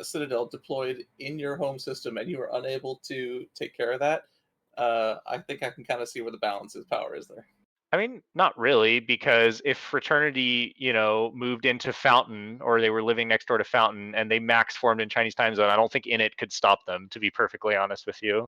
Citadel deployed in your home system and you are unable to take care of that, I think I can kind of see where the balance of power is there. I mean, not really, because if Fraternity, moved into Fountain, or they were living next door to Fountain, and they max formed in Chinese time zone, I don't think Init could stop them, to be perfectly honest with you.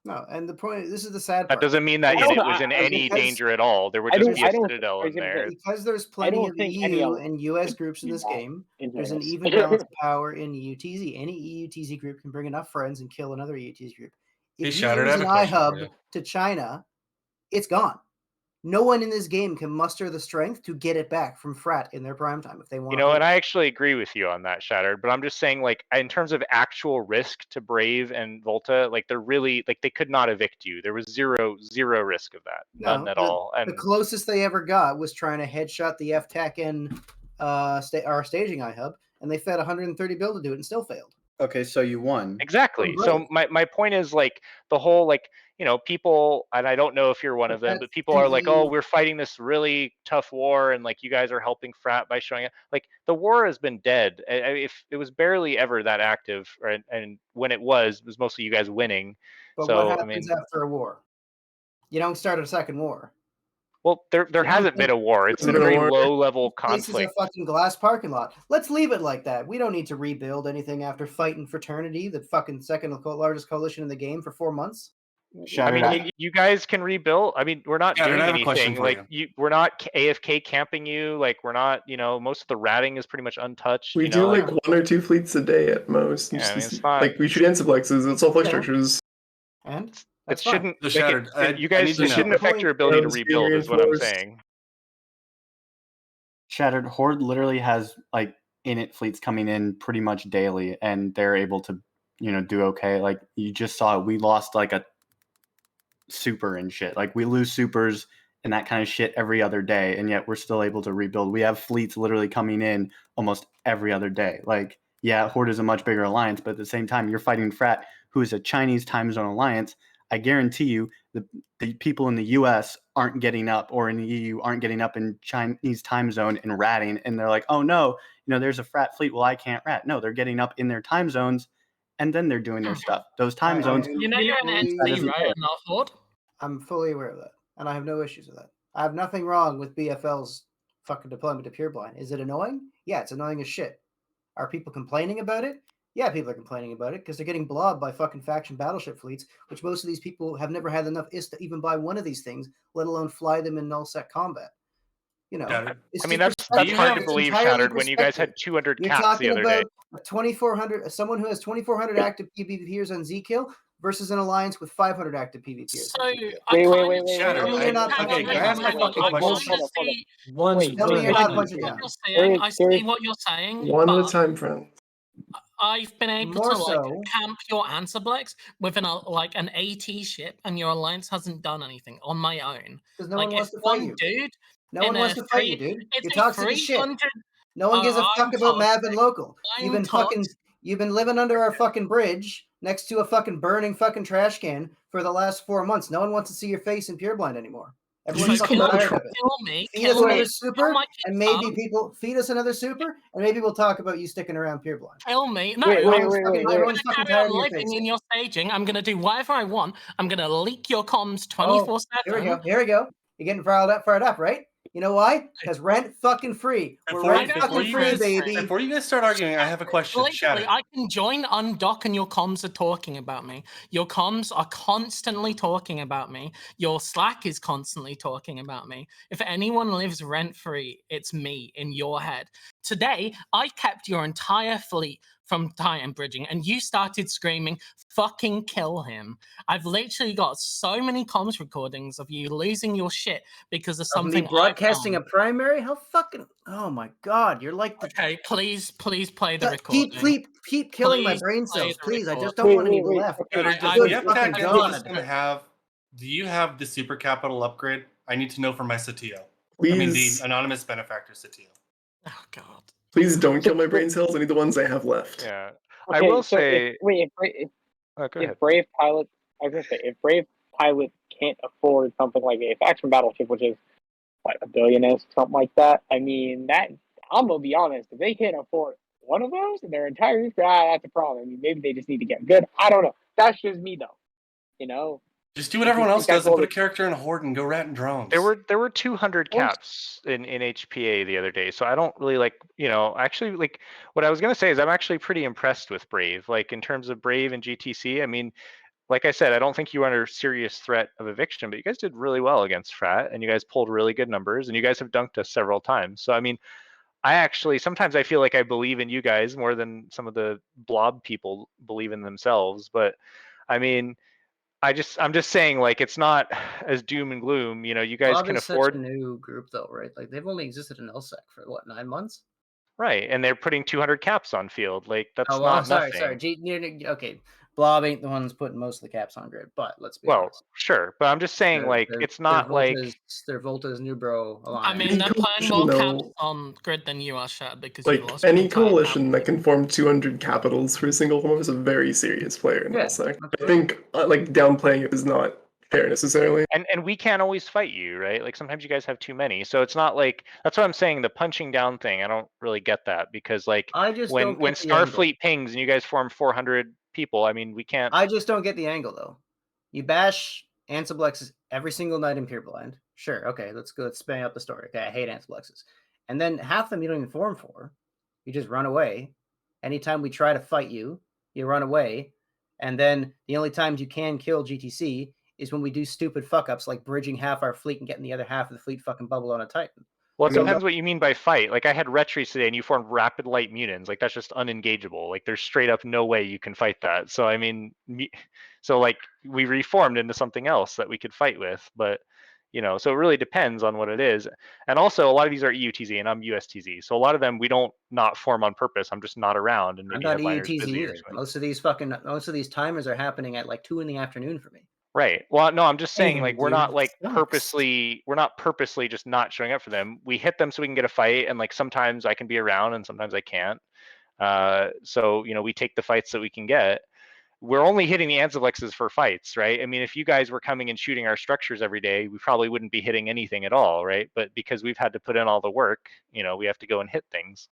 No, and the point. This is the sad That part. doesn't mean that Init was in any because- danger at all. There would I just don't- be a I don't- Citadel I was in gonna there. say- Because there's I plenty don't of think EU any and US would groups in be this that game. There's an dangerous. even balance of power in EUTZ. Any EUTZ group can bring enough friends and kill another EUTZ group. Hey, If you Shattered, I lose have an a question for you. iHub to China, it's gone. No one in this game can muster the strength to get it back from Frat in their prime time if they want to. And I actually agree with you on that, Shattered, but I'm just saying, like, in terms of actual risk to Brave and Volta, like, they're really, like, they could not evict you. There was zero risk of that. None at all. The And closest they ever got was trying to headshot the FTAC in our staging iHub, and they fed 130 bill to do it and still failed. Okay, so you won. exactly. From So Brave. my point is, like, the whole, like, people, and I don't know if you're one of them, but people an are like, oh, EU. we're fighting this really tough war, and like you guys are helping Frat by showing it. Like, the war has been dead. If it was barely ever that active, and when it was mostly you guys winning. But So what I happens mean, after a war? You don't start a second war. well, there You don't hasn't been think- a war. It's been a There's very no war. low level This is a conflict. fucking glass parking lot. Let's leave it like that. We don't need to rebuild anything after fighting Fraternity, the fucking second largest coalition in the game, for 4 months. I mean, you guys can rebuild. I mean, we're not Shattered, doing I have a question anything. for Like, we're not AFK camping you. Like, we're not. Most of the ratting is pretty much untouched. We do like 1 or 2 fleets a day at most. Yeah, I mean, Just- it's not- like we shoot Ansiblexes. It's all flight Yeah. structures. And It that's fine. shouldn't. So like, Shattered, you I guys, need to it shouldn't know. affect your ability to Those being rebuild. Is what I'm reinforced. saying. Shattered Horde literally has like Init fleets coming in pretty much daily, and they're able to do okay. Like you just saw it. We lost like a super and shit. Like we lose supers and that kind of shit every other day, and yet we're still able to rebuild. We have fleets literally coming in almost every other day. Like, yeah, Horde is a much bigger alliance, but at the same time, you're fighting Frat, who is a Chinese time zone alliance. I guarantee you the people in the US aren't getting up, or in the EU aren't getting up in Chinese time zone and ratting, and they're like, oh no, there's a Frat fleet. Well, I can't rat. No, they're getting up in their time zones and then they're doing their stuff. Those time zones. You know you're an NC, right? And not Horde? I'm fully aware of that, and I have no issues with that. I have nothing wrong with BFL's fucking deployment to Pureblind. Is it annoying? Yeah, it's annoying as shit. Are people complaining about it? Yeah, people are complaining about it because they're getting blobbed by fucking faction battleship fleets, which most of these people have never had enough is to even buy one of these things, let alone fly them in null sec combat. I mean, that's hard to believe, Shattered, when you guys had 200 You're caps talking the other day. about 2,400, someone who has 2,400 active PvPers on Zkill versus an alliance with 500 active PvPers. So wait. You're not okay, punching can I ask my fucking question? Tell me you're not punching down. I see what you're saying. One at a but time, friend. I've been able More to so. camp your Ansiblex with an AT ship, and your alliance hasn't done anything on my own. Because no one wants to one fight you. dude. No one wants to fight you, dude. It's You're a toxic as shit. 300. No one gives a fuck about Mav and local. I'm You've been living under our fucking bridge next to a fucking burning fucking trash can for the last 4 months. No one wants to see your face in Pureblind anymore. Everyone's fucking tired of it. Feed us another super, and feed us another super, and maybe we'll talk about you sticking around Pureblind. Tell me. No, Everyone's I'm fucking carry tired on of your living face. in your staging. I'm going to do whatever I want. I'm going to leak your comms 24/7. Here we go. You're getting fired up, right? You know why? Because rent fucking free. We're rent fucking free, baby. Before you guys start arguing, I have a question. Literally, I can join Undock and your comms are talking about me. Your comms are constantly talking about me. Your Slack is constantly talking about me. If anyone lives rent-free, it's me in your head. Today, I kept your entire fleet from Titan bridging, and you started screaming, fucking kill him. I've literally got so many comms recordings of you losing your shit because of something me broadcasting a primary? How fucking... Oh my god, you're like the... Okay, please play the recording. Keep killing my Please brain play cells, the please. I recording. just don't want any left. Do you have the super capital upgrade? I need to know for my Satio. Please. I mean the anonymous benefactor Satio. Oh god. Please don't kill my brain cells. I need the ones I have left. Yeah. Okay, I will so say. If Brave Pilot, I was gonna say, if Brave Pilot can't afford something like a faction battleship, which is like $1 billion, something like that. I mean, that I'm gonna be honest. If they can't afford one of those in their entire that's a problem. I mean, maybe they just need to get good. I don't know. That's just me, though. Just do what everyone else does and put a character in a horde and go rat and drones. There were 200 caps in HPA the other day, so I don't really actually what I was gonna say is I'm actually pretty impressed with Brave. Like in terms of Brave and GTC, I mean, like I said, I don't think you were under serious threat of eviction, but you guys did really well against Frat, and you guys pulled really good numbers, and you guys have dunked us several times. So I mean, sometimes I feel like I believe in you guys more than some of the blob people believe in themselves. But I mean, I'm just saying, like, it's not as doom and gloom. You guys Blob can is afford. such a new group, though, right? Like they've only existed in LSEC for what, 9 months? Right, and they're putting 200 caps on field. Like that's sorry. nothing. Okay, Blob ain't the ones putting most of the caps on grid, but let's be honest. Sure, but I'm just saying, it's not like their Volta's new bro alliance. I mean, they're playing more caps on grid than you are, Shad, because you lost any coalition that can form 200 capitals for a single home is a very serious player in LSEC. I think downplaying it is not fair necessarily. And we can't always fight you, right? Like sometimes you guys have too many, so it's not like that's what I'm saying. The punching down thing, I don't really get that because when Starfleet pings and you guys form 400 people, I mean we can't. I just don't get the angle though. You bash Ansiblexes every single night in Pureblind. Sure, okay, let's span out the story. Okay, I hate Ansiblexes, and then half of them you don't even form for. You just run away. Anytime we try to fight you, you run away, and then the only times you can kill GTC is when we do stupid fuck ups like bridging half our fleet and getting the other half of the fleet fucking bubble on a Titan. Well, it depends what you mean by fight. Like I had Retries today and you formed rapid light mutants. Like that's just unengageable. Like there's straight up no way you can fight that. So I mean, we reformed into something else that we could fight with. But So it really depends on what it is. And also, a lot of these are EUTZ, and I'm USTZ. So a lot of them we don't not form on purpose. I'm just not around, and I'm maybe not headliner's EUTZ busy or either. something. Most of these timers are happening at like 2 p.m. for me. Right. Well, no, I'm just saying, Damn, like, we're dude, not like sucks. we're not purposely just not showing up for them. We hit them so we can get a fight, and like sometimes I can be around and sometimes I can't. So we take the fights that we can get. We're only hitting the Ansiblexes for fights, right? I mean, if you guys were coming and shooting our structures every day, we probably wouldn't be hitting anything at all, right? But because we've had to put in all the work, we have to go and hit things.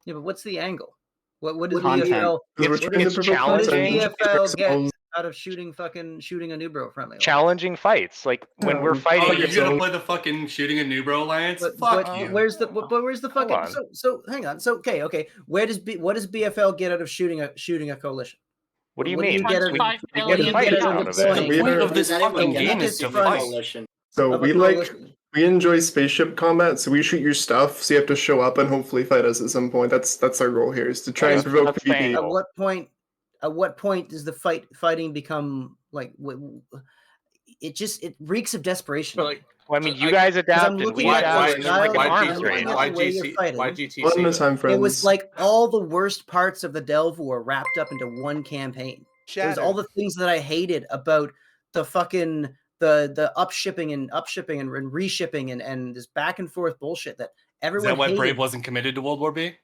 Yeah, but what's the angle? What does Content. BFL? It's challenging. BFL get out of shooting a new bro friendly? Challenging fights, like when we're fighting. Oh, you're gonna play the fucking shooting a new bro alliance? Fuck you. Where's the fucking? on. So hang on. So okay. What does BFL get out of shooting a coalition? What do you What mean? do you get out of We what do get you fights get out out of of deploying? it. The point of this Does anyone fucking get game out is to of shooting a fight. coalition? So Of a we coalition. we enjoy spaceship combat, so we shoot your stuff, so you have to show up and hopefully fight us at some point. That's our goal here, is to try and provoke PvP. At what point does the fighting become like it reeks of desperation? But, like, Well, I mean, you guys adapt I'm and looking we at adapt. the and style, it's like an I'm arms looking race. at the way you're fighting. One at a time, friends. It was like all the worst parts of the Delve War wrapped up into one campaign. It was all the things that I hated about the fucking the upshipping and reshipping and this back and forth bullshit that Is everyone that why hated. Brave wasn't committed to World War B?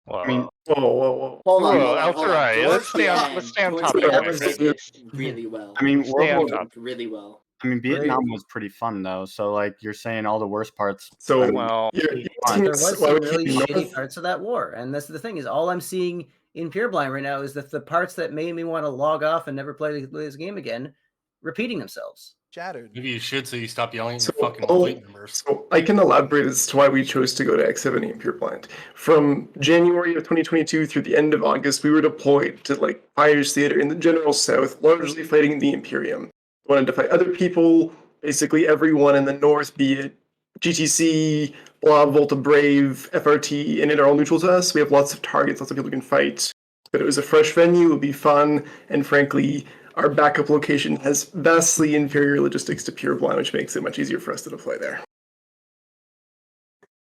Well, I mean, whoa. Hold on, Whoa, hold on. Alturai, let's stay on Towards topic. the my end, friend. Brave did really well. I mean, Stay on World War, top. Really well. I mean, Vietnam was pretty fun though. So like you're saying all the worst parts. So I mean, well, you're fun. There was why some would really you shitty north? parts of that war, and that's the thing is all I'm seeing in Pureblind right now is that the parts that made me want to log off and never play this game again, repeating themselves. Shattered. Maybe you should, so you stop yelling at your So, fucking fleet members. so I can elaborate as to why we chose to go to X70 in Pureblind. From January of 2022 through the end of August, we were deployed to like Fire's Theater in the general south, largely fighting the Imperium. We wanted to fight other people, basically everyone in the north, be it GTC, Blob, Volta, Brave, FRT, and it are all neutral to us. We have lots of targets, lots of people we can fight. But it was a fresh venue, it would be fun, and frankly, our backup location has vastly inferior logistics to Pureblind, which makes it much easier for us to deploy there.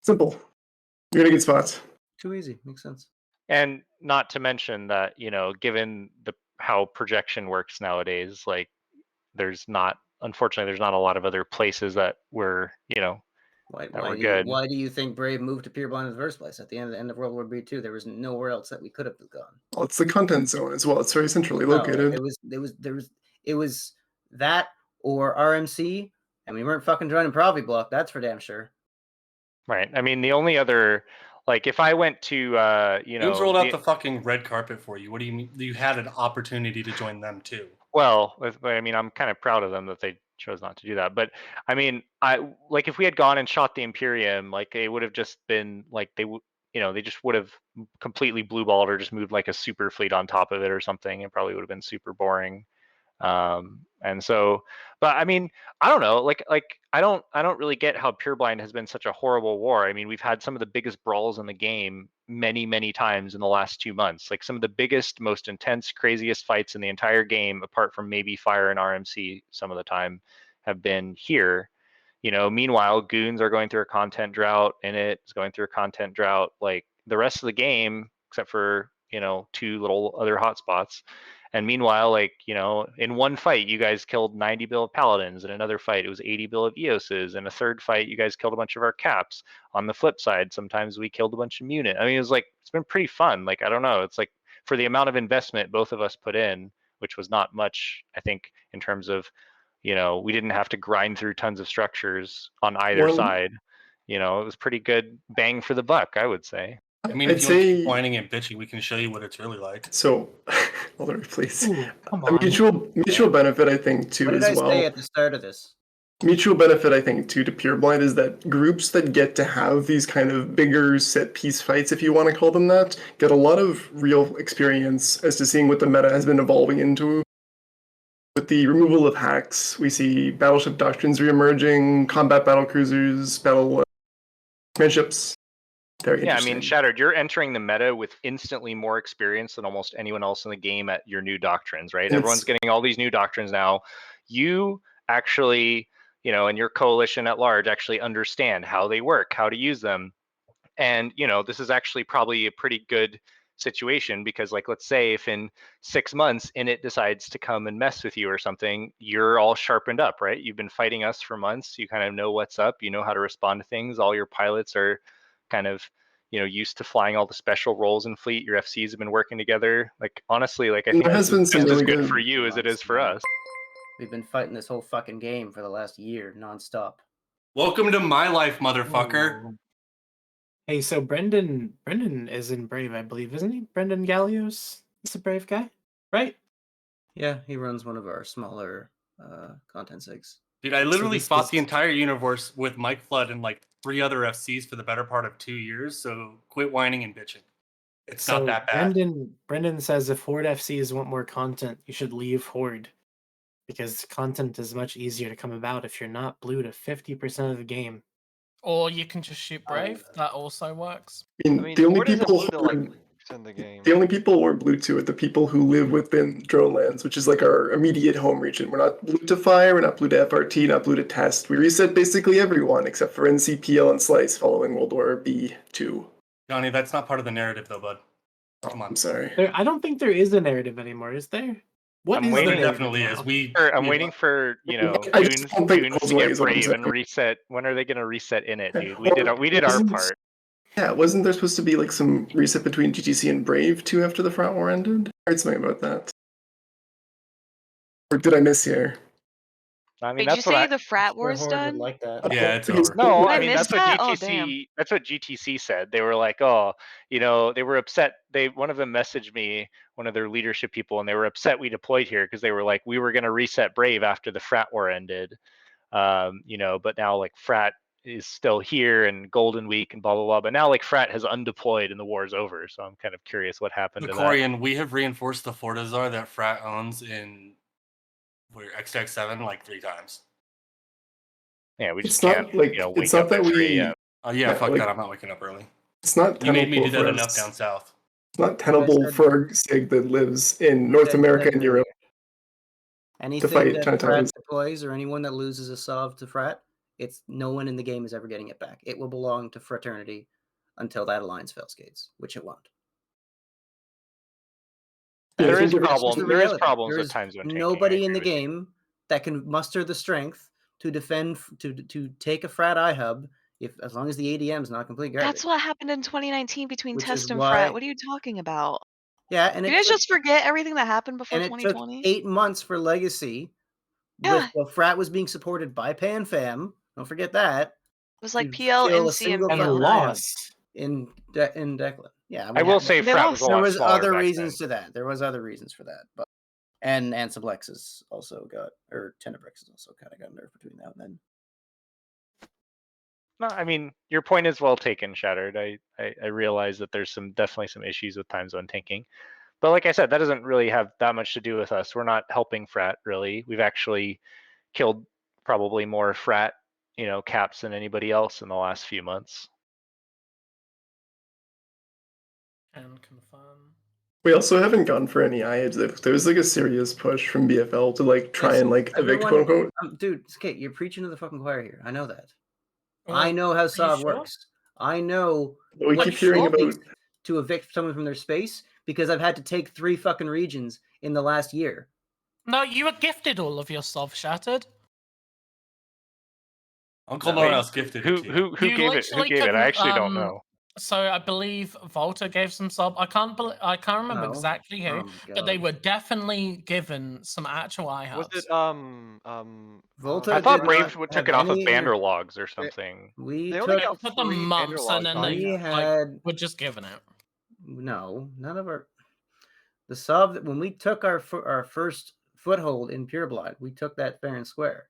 Simple. You're in a good spot. Too easy. Makes sense. And not to mention that, given how projection works nowadays, like unfortunately, there's not a lot of other places that were, good. Why do you think Brave moved to Pureblind in the first place? At the end of World War II, there was nowhere else that we could have gone. Well, it's the content zone as well. It's very centrally No, located. it was that or RMC, and we weren't fucking joining Provi Block. That's for damn sure. Right. I mean, the only other, like, if I went to, Who's rolled out the fucking red carpet for you? What do you mean? You had an opportunity to join them too. Well, I mean, I'm kind of proud of them that they chose not to do that. But I mean, if we had gone and shot the Imperium, like it would have just been like they just would have completely blue balled or just moved like a super fleet on top of it or something. It probably would have been super boring. And so, but I mean, I don't know, like I don't really get how Pureblind has been such a horrible war. I mean, we've had some of the biggest brawls in the game many times in the last 2 months, like some of the biggest, most intense, craziest fights in the entire game, apart from maybe Fire and RMC some of the time, have been here. Meanwhile, Goons are going through a content drought, and it's going through a content drought like the rest of the game, except for 2 little other hotspots. And meanwhile, in one fight, you guys killed 90 bill of Paladins. In another fight, it was 80 bill of Eoses. In a third fight, you guys killed a bunch of our Caps. On the flip side, sometimes we killed a bunch of Munit. I mean, it's been pretty fun. Like, I don't know. It's like, for the amount of investment both of us put in, which was not much, I think, in terms of, we didn't have to grind through tons of structures on either side. It was pretty good bang for the buck, I would say. I mean, if you want to keep whining and bitching, we can show you what it's really like. So, hold on, please. Come A on. mutual benefit, I think, too, What did as I well. say at the start of this? Mutual benefit, I think, too, to Pureblind is that groups that get to have these kind of bigger set piece fights, if you want to call them that, get a lot of real experience as to seeing what the meta has been evolving into. With the removal of hacks, we see battleship doctrines reemerging, combat battle cruisers, battle ships. Very Yeah, I interesting. mean, Shattered, you're entering the meta with instantly more experience than almost anyone else in the game at your new doctrines, right? And Everyone's getting all these new doctrines now. You actually and your coalition at large actually understand how they work, how to use them. And this is actually probably a pretty good situation, because like, let's say if in 6 months Init decides to come and mess with you or something, you're all sharpened up, right? You've been fighting us for months, you kind of know what's up, you know how to respond to things, all your pilots are kind of used to flying all the special roles in fleet, your FCs have been working together. Like, honestly, like, I think There this has been is some just as really good good for you as it is for us. We've been fighting this whole fucking game for the last year nonstop. Welcome to my life, motherfucker. Hey, so Brendan is in Brave, I believe, isn't he? Brendan Gallios is a Brave guy, right? Yeah, he runs one of our smaller content sigs. Dude, I literally this fought is- the entire universe with Mike Flood and like 3 other FCs for the better part of 2 years, so quit whining and bitching. It's So not that bad. Brendan says if Horde FCs want more content, you should leave Horde, because content is much easier to come about if you're not blue to 50% of the game. Or you can just shoot Brave. That also works. I mean, the only Horde isn't people blue to, who like, are- in the game. the only people we're blue to are the people who live within drone lands, which is like our immediate home region. We're not blue to fire, we're not blue to FRT, not blue to test. We reset basically everyone except for NCPL and Slice following World War B2. Johnny, that's not part of the narrative though, bud. Come on. I'm sorry. I don't think there is a narrative anymore, is there? What I'm is waiting. the There narrative definitely now? is. I'm waiting for I just don't think goons goes to away get is what I'm brave and saying. reset. When are they gonna reset in it, dude? Well, We did our wasn't- part. Yeah, wasn't there supposed to be like some reset between GTC and Brave too after the front war ended? I heard something about that. Or did I miss here? I mean, Wait, did you that's what say I. the frat Sure, war's Horde would done? like that. Yeah, it's I think over. No, Did I I mean miss that's what that? Oh, damn. GTC. That's what GTC said. They were like, oh, they were upset. One of them messaged me, one of their leadership people, and they were upset we deployed here because they were like, we were gonna reset Brave after the frat war ended, but now like frat is still here and Golden Week and blah blah blah. But now like frat has undeployed and the war is over. So I'm kind of curious what happened to that. Corian, we have reinforced the Fortizar that Frat owns in XTX7 like 3 times. Yeah, we It's just not can't, like wake it's not up that at 3 we. a.m. Yeah, fuck like, that. I'm not waking up early. It's not You made me tenable do that for enough us. down south. It's not tenable said- for a SIG that lives in North said America that and Europe Anything fight that China Frat Towers. deploys or anyone that loses a sov to Frat, it's no one in the game is ever getting it back. It will belong to Fraternity until that alliance fails gates, which it won't. There That's is just problem. the There is reality. problems There with is time zone taking. I nobody in the agree with you. game that can muster the strength to defend to take a Frat iHub as long as the ADM is not complete garbage. That's what happened in 2019 between Which Test is and why- Frat. What are you talking about? Yeah, and You it guys took, just forget everything that happened before and it took 2020? 8 months for Legacy. Yeah. While Frat was being supported by PanFam. Don't forget that. It was like to PL, kill a NC, single and fucking PL. iHub lost. in Declan. Yeah, I will say They Frat was lost. a there lot was smaller other back reasons then. to that. There was other reasons for that, but and Ansiblexes also got, or Tenebrexes also kind of got nerfed between now and then. No, I mean your point is well taken, Shattered. I realize that there's definitely some issues with time zone tanking, but like I said, that doesn't really have that much to do with us. We're not helping Frat really. We've actually killed probably more Frat, caps than anybody else in the last few months. And confirm. We also haven't gone for any IAs. There was like a serious push from BFL to like try and like evict quote unquote. Dude, okay, you're preaching to the fucking choir here. I know that. Well, I know how are you Sov sure? works. I know We what keep hearing it takes about to evict someone from their space because I've had to take 3 fucking regions in the last year. No, you were gifted all of your stuff, Shattered. Uncle Wait, Norris gifted it to you. Who You gave it? Who literally gave it? I couldn't, actually don't know. So I believe Volta gave some sub. I can't remember No. exactly who, Oh my but they God. were definitely given some actual iHubs. Was it Volta I thought did Brave not took have it off of any Banderlogs or something. We They only took got Took them 3 months, and Banderlog then they we iHubs. had were just given it. no, none of our the sub when we took our first foothold in Pure Blood, we took that fair and square.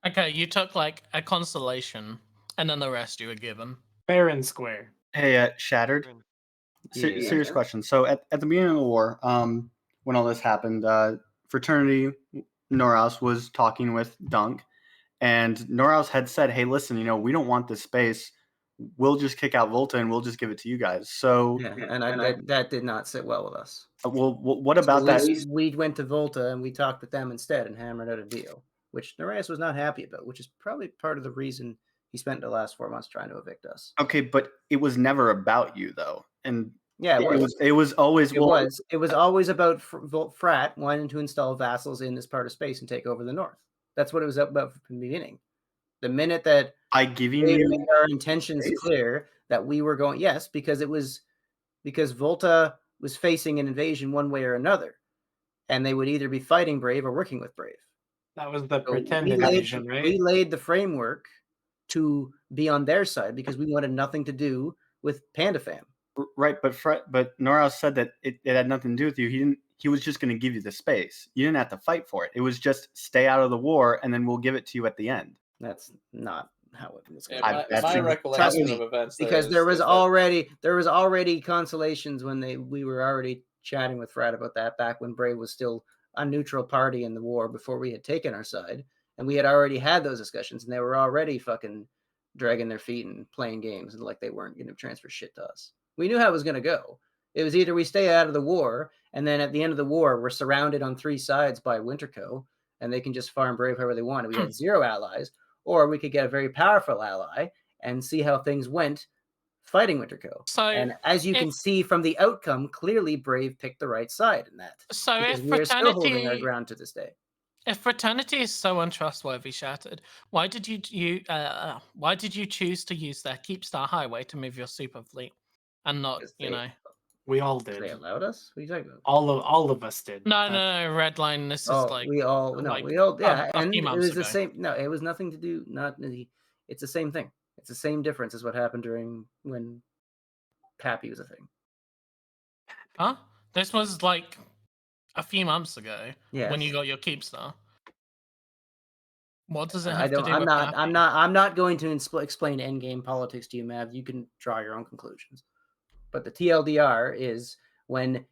Okay, you took like a constellation, and then the rest you were given. Fair and square. Hey, Shattered. Yeah. Serious question. So at the beginning of the war, when all this happened, Fraternity Noraus was talking with Dunk, and Noraus had said, "Hey, listen, we don't want this space. We'll just kick out Volta and we'll just give it to you guys." So Yeah, and that did not sit well with us. well, what about that? We went to Volta and we talked with them instead and hammered out a deal. which Nereus was not happy about, which is probably part of the reason he spent the last 4 months trying to evict us. Okay, but it was never about you though, and Yeah, it was always It was always about Frat wanting to install vassals in this part of space and take over the north. That's what it was about from the beginning. The minute that by giving we you made our intentions space? clear that we were going, yes, because Volta was facing an invasion one way or another, and they would either be fighting Brave or working with Brave. That was the So pretend invasion, right? we laid the framework to be on their side because we wanted nothing to do with PandaFam. Right, but Noraus said that it had nothing to do with you. He was just going to give you the space. You didn't have to fight for it. It was just stay out of the war, and then we'll give it to you at the end. That's not how it was. Yeah, my recollection of events because there was already consolations when we were already chatting with Fred about that back when Brave was still a neutral party in the war before we had taken our side, and we had already had those discussions, and they were already fucking dragging their feet and playing games and like they weren't going to transfer shit to us. We knew how it was going to go. It was either we stay out of the war, and then at the end of the war, we're surrounded on 3 sides by Winterco, and they can just farm Brave however they want. We had 0 allies, or we could get a very powerful ally and see how things went fighting Winterco. So, and as you can see from the outcome, clearly Brave picked the right side in that. So because if we are still holding our Fraternity, ground to this day. if Fraternity is so untrustworthy, Shattered, why did you choose to use their Keepstar Highway to move your super fleet, and not We all did. They allowed us. What are you talking about? All of us did. No, Redline. This is like we all a and few it months was the ago. same. No, it was nothing to do. It's the same thing. It's the same difference as what happened during when Pappy was a thing. Huh? This was like a few months ago when you Yes. got your Keepstar. What does it I have to don't. do I'm with not. Pappy? I'm not going to explain endgame politics to you, Mav. You can draw your own conclusions. But the TLDR is when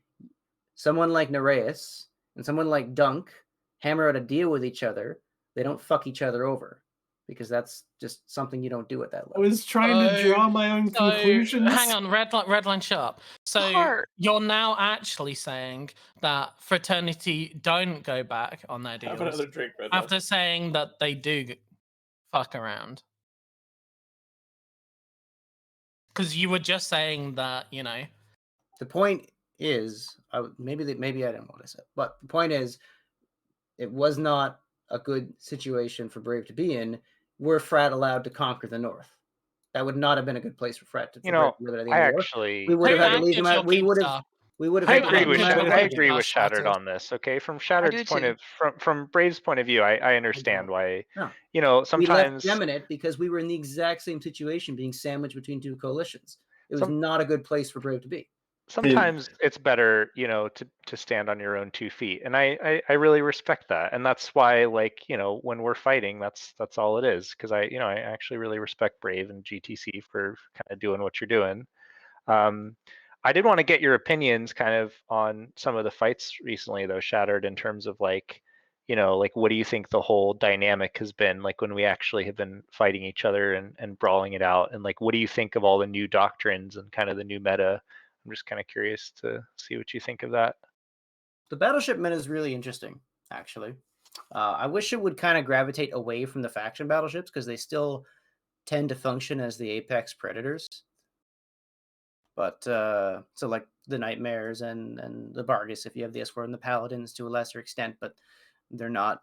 someone like Nereus and someone like Dunk hammer out a deal with each other, they don't fuck each other over because that's just something you don't do at that I level. was trying to draw my own conclusions. Hang on, Redline, shut up. So you're now actually saying that Fraternity don't go back on their deals Have another drink, Redline. after saying that they do fuck around? Because you were just saying that, The point is, maybe I don't know what I said, but the point is, it was not a good situation for Brave to be in. Were Frat allowed to conquer the North? That would not have been a good place for Frat to live at the end of the war. We would have had to leave him out. We would have I had to agree leave with him out. I agree with Shattered on this. Okay, from Shattered's point too. of from Brave's point of view, I understand why. No. You know, We left sometimes Geminate because we were in the exact same situation, being sandwiched between 2 coalitions. It was not a good place for Brave to be. sometimes it's better, to stand on your own 2 feet, and I really respect that, and that's why, like, when we're fighting, that's all it is, because I actually really respect Brave and GTC for kind of doing what you're doing. I did want to get your opinions kind of on some of the fights recently, though, Shattered, in terms of like what do you think the whole dynamic has been like when we actually have been fighting each other and brawling it out, and like what do you think of all the new doctrines and kind of the new meta? I'm just kind of curious to see what you think of that. The battleship meta is really interesting, actually. I wish it would kind of gravitate away from the faction battleships because they still tend to function as the apex predators. But so like the Nightmares and the Vargas, if you have the S4 and the Paladins to a lesser extent, but they're not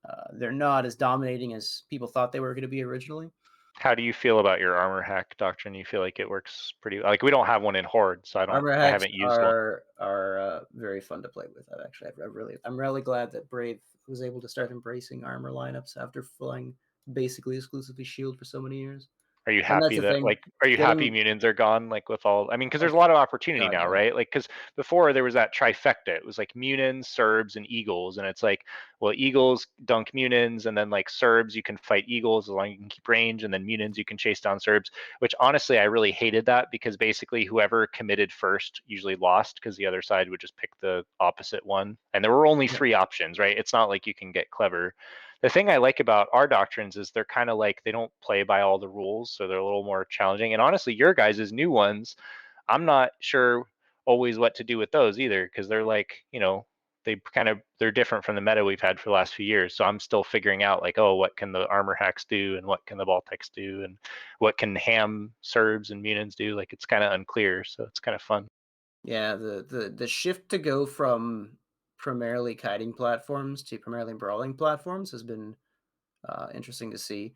as dominating as people thought they were going to be originally. How do you feel about your armor hack doctrine? You feel like it works pretty like we don't have one in Horde, so Armor I hacks haven't used one. are very fun to play with. I'm really glad that Brave was able to start embracing armor lineups after flying basically exclusively shield for so many years. Are you And that's happy the that thing, are you happy getting- Munions are gone? Like with all, I mean, because there's a lot of opportunity God, now, yeah. right? Like because before there was that trifecta. It was like Munions, Serbs, and Eagles, and it's like, well, Eagles dunk Munions, and then like Serbs you can fight Eagles as long as you can keep range, and then Munions you can chase down Serbs. Which honestly I really hated that because basically whoever committed first usually lost because the other side would just pick the opposite one, and there were only 3 options, right? It's not like you can get clever. The thing I like about our doctrines is they're kind of like they don't play by all the rules, so they're a little more challenging. And honestly, your guys' new ones, I'm not sure always what to do with those either, because they're like, they're different from the meta we've had for the last few years. So I'm still figuring out like, oh, what can the armor hacks do, and what can the Baltics do, and what can ham Serbs and Munins do? Like it's kind of unclear, so it's kind of fun. Yeah, the shift to go from primarily kiting platforms to primarily brawling platforms has been interesting to see.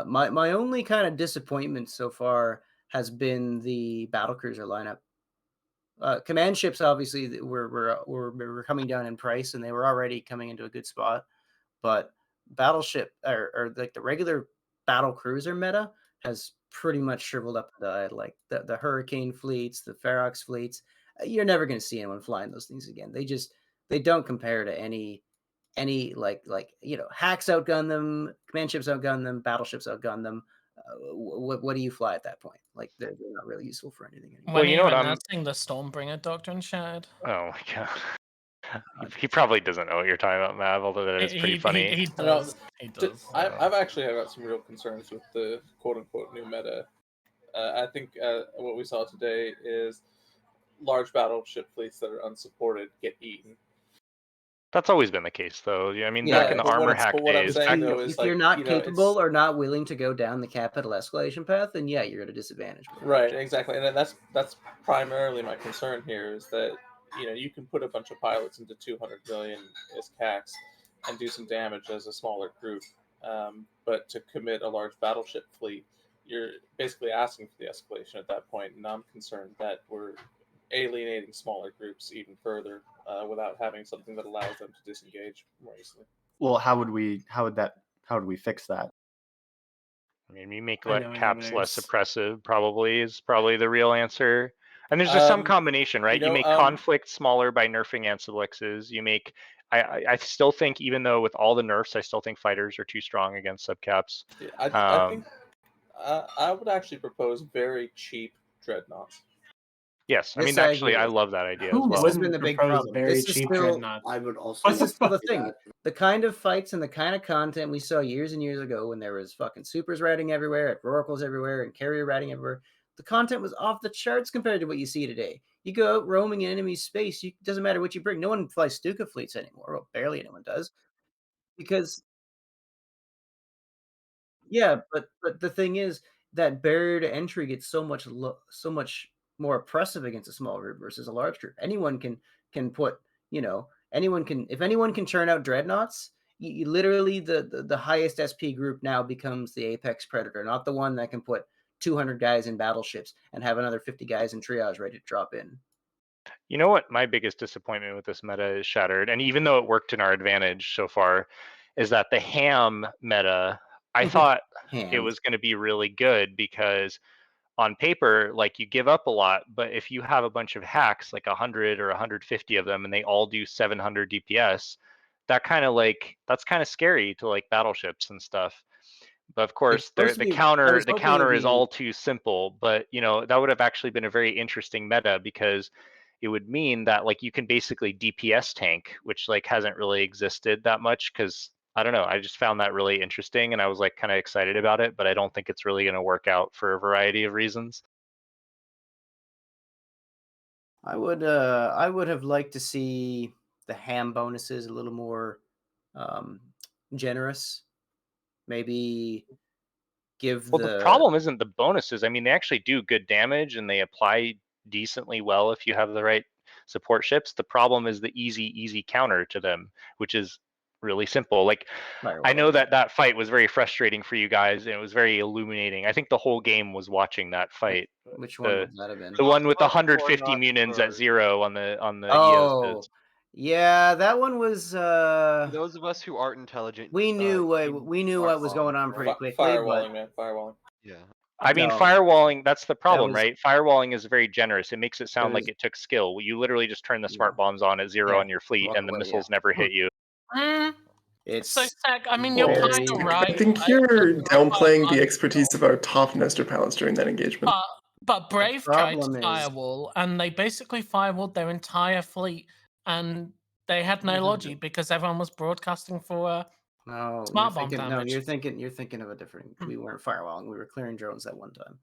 My only kind of disappointment so far has been the battlecruiser lineup. Command ships obviously were coming down in price, and they were already coming into a good spot. But battleship or like the regular battle cruiser meta has pretty much shriveled up and died. Like the Hurricane fleets, the Ferox fleets, you're never going to see anyone flying those things again. They don't compare to any like hacks outgun them, command ships outgun them, battleships outgun them. What do you fly at that point? Like they're not really useful for anything anymore. When are you announcing the Stormbringer doctrine, Shad? Oh my god. He probably doesn't know what you're talking about, Mav, although that is pretty funny. He does. He does. I've actually got some real concerns with the quote-unquote new meta. I think what we saw today is large battleship fleets that are unsupported get eaten. That's always been the case, though. I mean, back in the armor hack days, if you're not capable or not willing to go down the capital escalation path, then yeah, you're at a disadvantage. Right, exactly, and that's primarily my concern here is that you can put a bunch of pilots into 200 million ISK hacks and do some damage as a smaller group, but to commit a large battleship fleet, you're basically asking for the escalation at that point, and I'm concerned that we're alienating smaller groups even further without having something that allows them to disengage more easily. Well, how would we fix that? I mean, you make I know caps less Eliminates. oppressive is probably the real answer. And there's just some combination, right? You make conflict smaller by nerfing Ansiblexes. You make I still think, even though with all the nerfs, I still think fighters are too strong against subcaps. I think I would actually propose very cheap dreadnoughts. Yes, I This mean, I actually, agree I with. love that idea as Who well. This has been the big problem. This is still, I would also. this is still the do thing. that. The kind of fights and the kind of content we saw years and years ago when there was fucking supers riding everywhere, oracles everywhere, and carrier riding everywhere. The content was off the charts compared to what you see today. You go out roaming in enemy space, it doesn't matter what you bring. No one flies Stuka fleets anymore. Well, barely anyone does. Because yeah, but the thing is that barrier to entry gets so much more oppressive against a small group versus a large group. Anyone can put, anyone can, if anyone can churn out dreadnoughts, you literally the highest SP group now becomes the apex predator, not the one that can put 200 guys in battleships and have another 50 guys in triage ready to drop in. You know what my biggest disappointment with this meta is, Shattered, and even though it worked in our advantage so far, is that the ham meta, I thought it was going to be really good because on paper, like you give up a lot, but if you have a bunch of hacks, like 100 or 150 of them, and they all do 700 DPS, that's kind of scary to like battleships and stuff. But of course, the counter is all too simple. But that would have actually been a very interesting meta because it would mean that like you can basically DPS tank, which like hasn't really existed that much because I don't know. I just found that really interesting and I was like kind of excited about it, but I don't think it's really going to work out for a variety of reasons. I would have liked to see the ham bonuses a little more generous. Maybe give the problem isn't the bonuses. I mean, they actually do good damage and they apply decently well if you have the right support ships. The problem is the easy counter to them, which is really simple. Like I know that fight was very frustrating for you guys and it was very illuminating. I think the whole game was watching that fight. Which one would that have been? The one with the 150 Munins at 0 on the EOS bids. Yeah, that one was For those of us who aren't intelligent, we knew what was going on pretty quickly. Firewalling, man, firewalling. Yeah. I mean, firewalling, that's the problem, right? Firewalling is very generous. It makes it sound like it took skill. You literally just turn the smart bombs on at 0 on your fleet and the missiles never hit you. So, Zach, I mean, you're kind of right. I think you're downplaying the expertise of our top Nestor pilots during that engagement. But Brave tried to firewall, and they basically firewalled their entire fleet, and they had no logic because everyone was broadcasting for smart bomb damage. No, you're thinking of a different. We weren't firewalling. We were clearing drones at one time.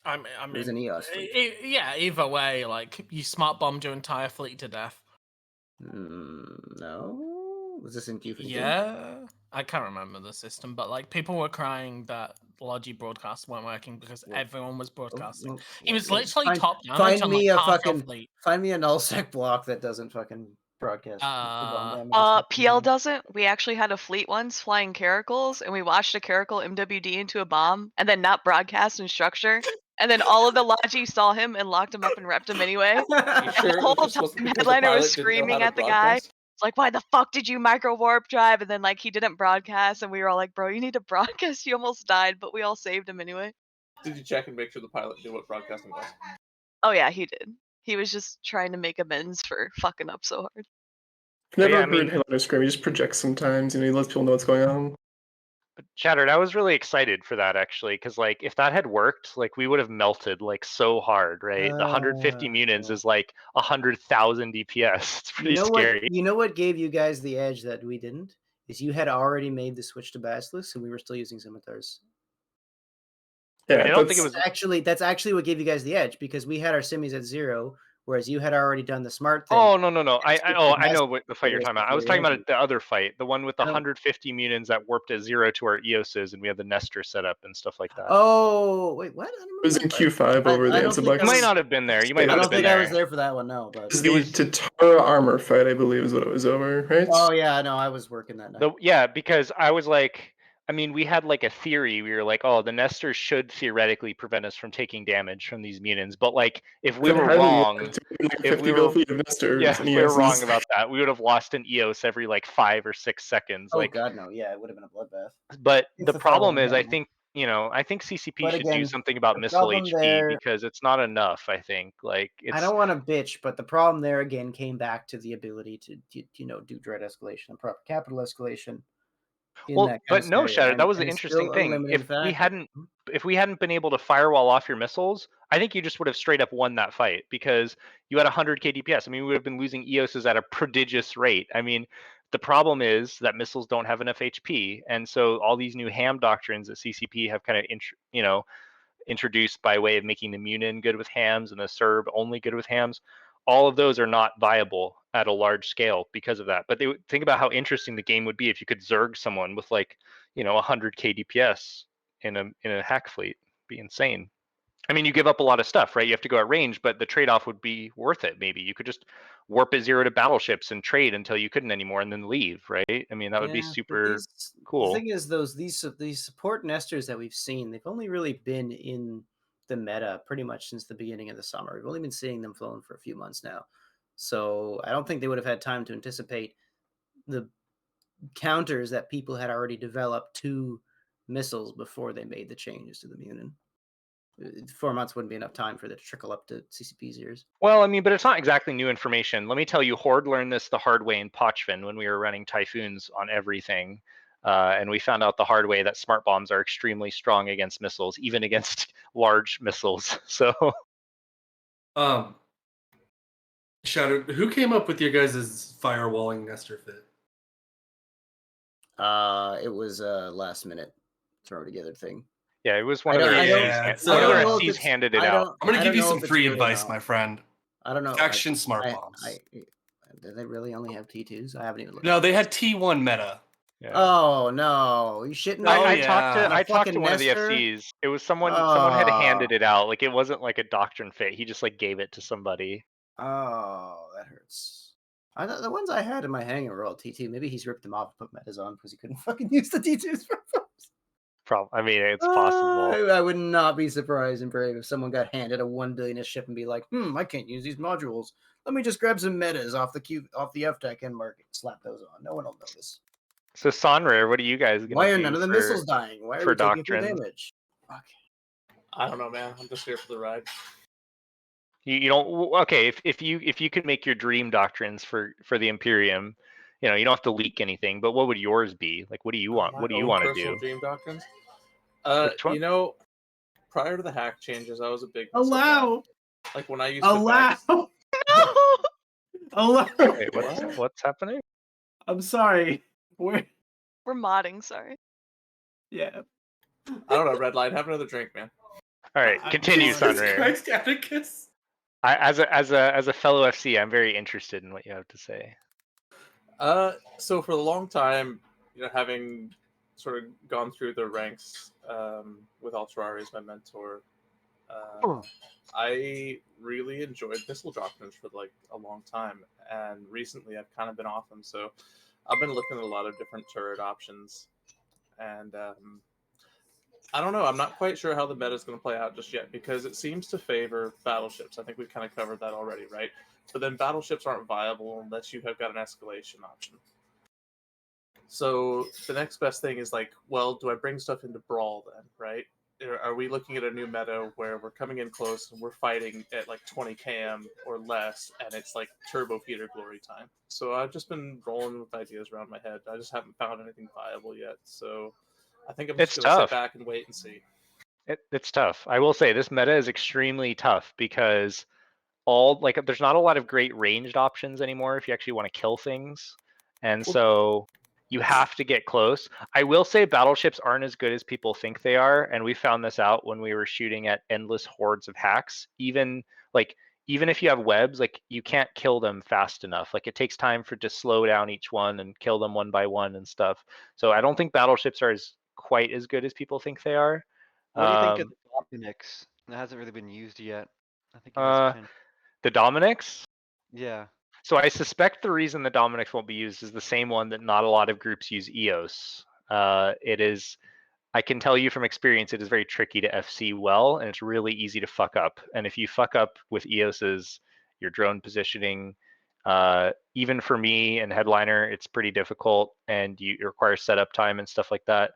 I mean, it was an EOS fleet. Yeah, either way, like you smart bombed your entire fleet to death. No, was this in Q for the game? Yeah, I can't remember the system, but like people were crying that Logi broadcasts weren't working because everyone was broadcasting. It was literally top damage on like half your fleet. Find me a nullsec block that doesn't fucking broadcast bomb damage. PL doesn't. We actually had a fleet once flying caracals, and we watched a caracal MWD into a bomb, and then not broadcast in structure. And then all of the Logi saw him and locked him up and repped him anyway. You sure The whole this wasn't time because the Headliner was pilot didn't know how screaming to at the guy. broadcast? It's like, why the fuck did you micro warp drive? And then like he didn't broadcast, and we were all like, bro, you need to broadcast. You almost died, but we all saved him anyway. Did you check and make sure the pilot knew what broadcasting was? Oh yeah, he did. He was just trying to make amends for fucking up so hard. I've never heard Headliner scream. He just projects sometimes. He lets people know what's going on. But Shattered, I was really excited for that actually, because like if that had worked, like we would have melted like so hard, right? The 150 munins is like 100,000 DPS. It's pretty scary. You know what gave you guys the edge that we didn't? Is you had already made the switch to Basilisks and we were still using Scimitars. Yeah, I don't think it was that's actually what gave you guys the edge, because we had our semis at 0, whereas you had already done the smart thing. Oh no! I know what the fight you're talking about. I was talking about the other fight, the one with the 150 munins that warped at 0 to our EOSs, and we had the Nestor set up and stuff like that. Oh wait, what? It was in Q5 over the Ansiblexes. You might not have been there. You might I not don't have been think there. I was there for that one. No, but It was the Tatara armor fight, I believe, is what it was over, right? Oh yeah, no, I was working that night. Yeah, because I was like, I mean, we had like a theory. We were like, oh, the Nestor should theoretically prevent us from taking damage from these munins. But like, if we were wrong, if we were wrong about that, we would have lost an EOS every like 5 or 6 seconds. Oh like, god, no, yeah, it would have been a bloodbath. But If the the problem fire is, went I think CCP But should do again, something about the missile problem HP there- because it's not enough. I think like it's. I don't want to bitch, but the problem there again came back to the ability to do dread escalation and proper capital escalation. Well, but no, Shatter, that was the interesting thing. If we hadn't been able to firewall off your missiles, I think you just would have straight up won that fight because you had 100k DPS. I mean, we would have been losing EOSs at a prodigious rate. I mean, the problem is that missiles don't have enough HP, and so all these new ham doctrines that CCP have kind of introduced by way of making the Munin good with hams and the Serb only good with hams, all of those are not viable at a large scale because of that. But they think about how interesting the game would be if you could Zerg someone with like 100k DPS in a hack fleet. It'd be insane. I mean, you give up a lot of stuff, right? You have to go at range, but the trade-off would be worth it. Maybe you could just warp at 0 to battleships and trade until you couldn't anymore, and then leave, right? I mean, that would be super cool. The thing is, these support Nestors that we've seen, they've only really been in the meta pretty much since the beginning of the summer. We've only been seeing them flown for a few months now, so I don't think they would have had time to anticipate the counters that people had already developed to missiles before they made the changes to the Munin. 4 months wouldn't be enough time for that to trickle up to CCP's ears. Well, I mean, but it's not exactly new information. Let me tell you, Horde learned this the hard way in Pochven when we were running Typhoons on everything. And we found out the hard way that smart bombs are extremely strong against missiles, even against large missiles. So, Shadow, who came up with your guys' firewalling Nestor fit? It was a last minute throw together thing. Yeah, it was one of their FCs handed it out. I'm gonna give you some free advice, my friend. I don't know. Faction smart bombs. Did they really only have T2s? I haven't even looked. No, they had T1 meta. Yeah. Oh no, you shitting me? I talked to one of the FCs. It was someone had handed it out. Like it wasn't like a doctrine fit. He just like gave it to somebody. Oh, that hurts. I thought the ones I had in my hangar were all T2. Maybe he's ripped them off and put metas on because he couldn't fucking use the T2s for I mean, it's possible. I would not be surprised and brave if someone got handed a 1 billionist ship and be like, I can't use these modules. Let me just grab some metas off the FTech end market and slap those on. No one will notice. So Sonra, what are you guys gonna do? Why are none of the missiles dying? Why are we taking full damage? Fuck. I don't know, man. I'm just here for the ride. You don't. Okay, if you could make your dream doctrines for the Imperium, you don't have to leak anything. But what would yours be? Like, what do you want? What do you want to do? Dream doctrines. Prior to the hack changes, I was a big allow. Like when I used allow. To allow. Wait, what's happening? I'm sorry. We're modding. Sorry. Yeah. I don't know. Red light. Have another drink, man. All right, continue, Sonra. Christ, Atticus. As a fellow FC, I'm very interested in what you have to say. So for a long time, having sort of gone through the ranks with Alterari as my mentor, I really enjoyed missile doctrines for like a long time, and recently I've kind of been off them. So I've been looking at a lot of different turret options, and I don't know. I'm not quite sure how the meta is going to play out just yet because it seems to favor battleships. I think we've kind of covered that already, right? But then battleships aren't viable unless you have got an escalation option. So the next best thing is like, well, do I bring stuff into Brawl then, right? Are we looking at a new meta where we're coming in close and we're fighting at like 20 km or less, and it's like turbo feeder glory time? So I've just been rolling with ideas around my head. I just haven't found anything viable yet. So I think I'm just It's going to sit tough. back and wait and see. It's tough. I will say this meta is extremely tough because there's not a lot of great ranged options anymore if you actually want to kill things, and so you have to get close. I will say battleships aren't as good as people think they are, and we found this out when we were shooting at endless hordes of hacks. Even if you have webs, like you can't kill them fast enough. Like it takes time for to slow down each one and kill them one by one and stuff. So I don't think battleships are quite as good as people think they are. What do you think of the Dominics? That hasn't really been used yet. I think it has potential. The Dominics? Yeah. So I suspect the reason the Dominics won't be used is the same one that not a lot of groups use EOS. It is, I can tell you from experience, it is very tricky to FC well, and it's really easy to fuck up. And if you fuck up with EOS's, your drone positioning, even for me and Headliner, it's pretty difficult, and it requires setup time and stuff like that.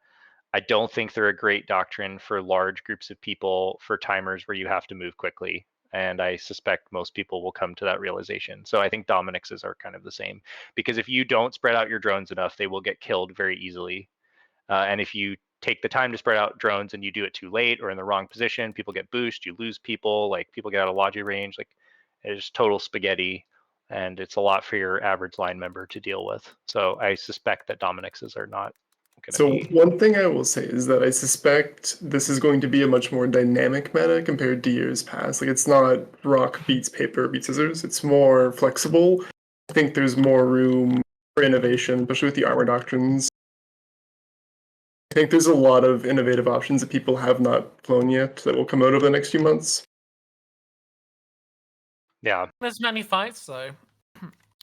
I don't think they're a great doctrine for large groups of people for timers where you have to move quickly. And I suspect most people will come to that realization. So I think Dominixes are kind of the same, because if you don't spread out your drones enough, they will get killed very easily. And if you take the time to spread out drones and you do it too late or in the wrong position, people get boosted, you lose people, like people get out of logi range, like it's total spaghetti. And it's a lot for your average line member to deal with. So I suspect that Dominixes are not So one thing I will say is that I suspect this is going to be a much more dynamic meta compared to years past. Like it's not rock beats paper beats scissors. It's more flexible. I think there's more room for innovation, especially with the armor doctrines. I think there's a lot of innovative options that people have not flown yet that will come out over the next few months. Yeah. There's many fights though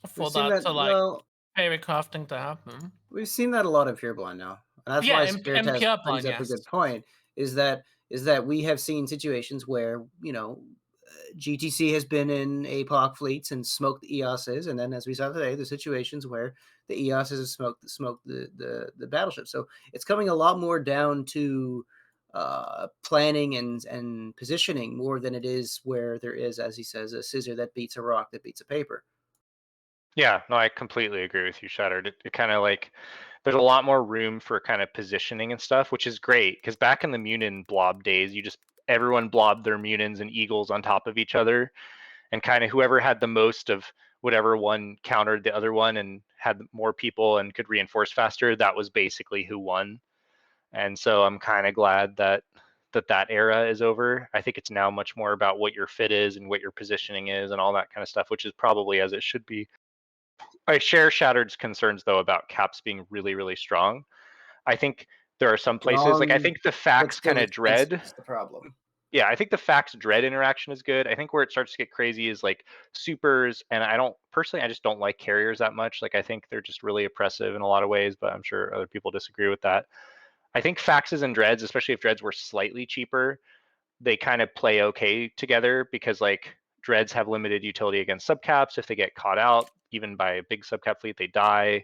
for We've seen that that, to like well, favorite crafting to happen. We've seen that a lot in Pureblind now, and that's Yeah, why in Spiritaz Pureblind, brings up a yes. good point. Is that we have seen situations where GTC has been in APOC fleets and smoked the EOSs, and then as we saw today, the situations where the EOSs have smoked the battleship. So it's coming a lot more down to planning and positioning more than it is where there is, as he says, a scissor that beats a rock that beats a paper. Yeah, no, I completely agree with you, Shattered. It kind of like there's a lot more room for kind of positioning and stuff, which is great because back in the Munin blob days, everyone blobbed their Munins and Eagles on top of each other, and kind of whoever had the most of whatever one countered the other one and had more people and could reinforce faster, that was basically who won. And so I'm kind of glad that era is over. I think it's now much more about what your fit is and what your positioning is and all that kind of stuff, which is probably as it should be. I share Shattered's concerns though about caps being really, really strong. I think there are some places like I think the Fax kind of dread. That's the problem. Yeah, I think the Fax dread interaction is good. I think where it starts to get crazy is like supers, and I just don't like carriers that much. Like I think they're just really oppressive in a lot of ways, but I'm sure other people disagree with that. I think Faxes and dreads, especially if dreads were slightly cheaper, they kind of play okay together because like dreads have limited utility against subcaps. If they get caught out, even by a big subcap fleet, they die.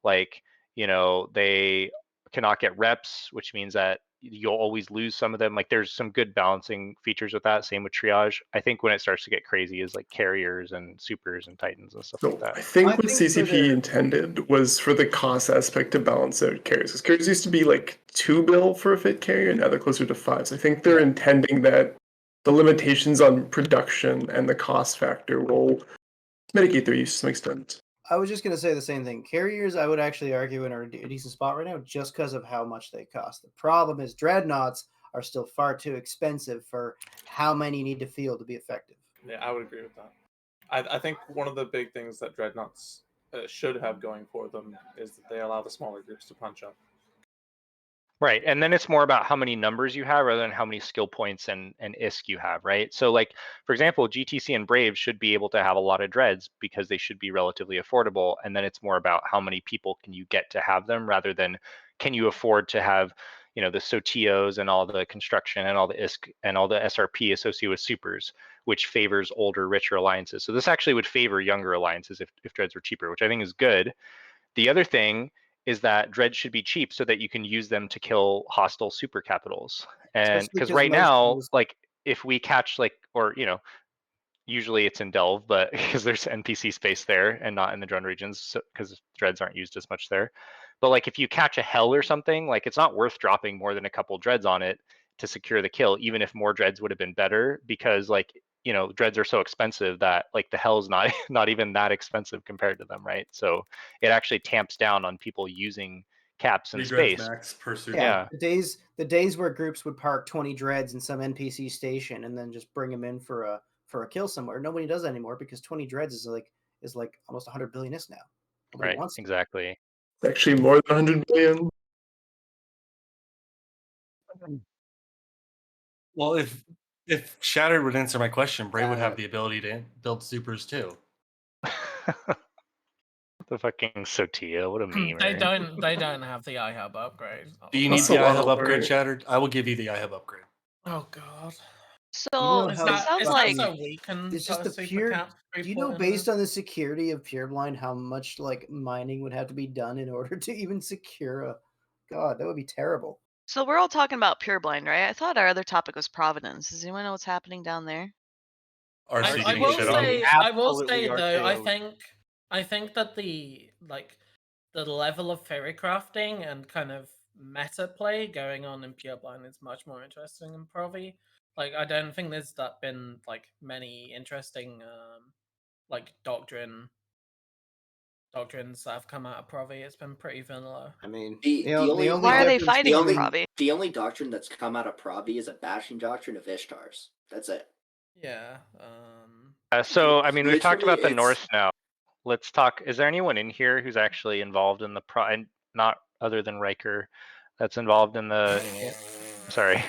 Like, they cannot get reps, which means that you'll always lose some of them. Like there's some good balancing features with that. Same with triage. I think when it starts to get crazy is like carriers and supers and titans and stuff like that. I think what CCP intended was for the cost aspect to balance out carriers. Because carriers used to be like 2 bill for a fit carrier, and now they're closer to 5. So I think they're intending that the limitations on production and the cost factor will mitigate their use to some extent. I was just going to say the same thing. Carriers, I would actually argue, are in a decent spot right now just because of how much they cost. The problem is dreadnoughts are still far too expensive for how many you need to field to be effective. Yeah, I would agree with that. I think one of the big things that dreadnoughts should have going for them is that they allow the smaller groups to punch up. Right, and then it's more about how many numbers you have rather than how many skill points and ISK you have, right? So like, for example, GTC and Brave should be able to have a lot of dreads because they should be relatively affordable, and then it's more about how many people can you get to have them rather than can you afford to have, you know, the Sotios and all the construction and all the ISK and all the SRP associated with supers, which favors older, richer alliances. So this actually would favor younger alliances if dreads were cheaper, which I think is good. The other thing is that dreads should be cheap so that you can use them to kill hostile super capitals. And Especially because 'cause right most now, those- like if we catch like, or you know, usually it's in Delve, but because there's NPC space there and not in the drone regions, because so, dreads aren't used as much there. But like if you catch a hell or something, like it's not worth dropping more than a couple dreads on it to secure the kill, even if more dreads would have been better, because like, you know, dreads are so expensive that like the hell's not not even that expensive compared to them, right? So it actually tamps down on people using caps in 3 dreads space. max per super. Yeah. The days where groups would park 20 dreads in some NPC station and then just bring them in for a kill somewhere. Nobody does that anymore because 20 dreads is like almost 100 billion ISK now. Nobody Right, wants it. exactly. Actually, more than 100 billion. Well, if Shattered would answer my question, Bray would Uh, have the ability to build supers too. The fucking Sotia, what a meme. They right? don't have the iHub upgrade. Do you need the iHub upgrade, Shattered? I will give you the iHub upgrade. Oh god. So You know Is how that sounds is like that so we can it's put just a the super pure. cap Do you know, report in based there? on the security of Pureblind, how much like mining would have to be done in order to even secure a? God, that would be terrible. so we're all talking about Pureblind, right? I thought our other topic was Providence. Does anyone know what's happening down there? RC I getting will shit on. say, Absolutely though, RKO'd. I think that the level of fairy crafting and kind of meta play going on in Pureblind is much more interesting than Provi. Like, I don't think there's been like many interesting like doctrines that have come out of Provi. It's been pretty vanilla. I mean, The only Why are they fighting the for only, Provi? the only doctrine that's come out of Pravi is a bashing doctrine of Ishtar's. That's it. Yeah. So, I mean, we've talked Literally, about the it's- North now. Let's talk. Is there anyone in here who's actually involved in the and not other than Riker, that's involved in the? Sorry,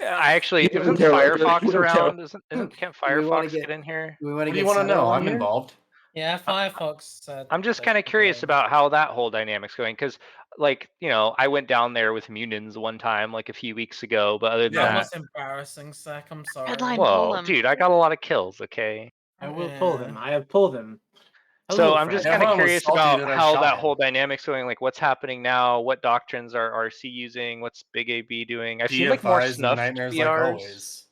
I actually You isn't don't count, Riker. Firefox You don't around? count. Can't Do we wanna Firefox get in here? Do we want to What do you get want to Sato know? on I'm here? involved. Yeah, Firefox said. I'm just they kind of could curious go. about how that whole dynamic's going, because, like, you know, I went down there with Munins one time, like a few weeks ago, but other than That that, was embarrassing, Sec. I'm sorry. Headline, pull well, them. dude, I got a lot of kills. Okay. I will pull them. I have pulled them. So Hello, I'm just friend. kind of Everyone was curious salty about that I how shot that him. whole dynamic's going. Like, what's happening now? What doctrines are RC using? What's Big AB doing? I've seen like more DFIs and snuffed nightmares like BRs. always.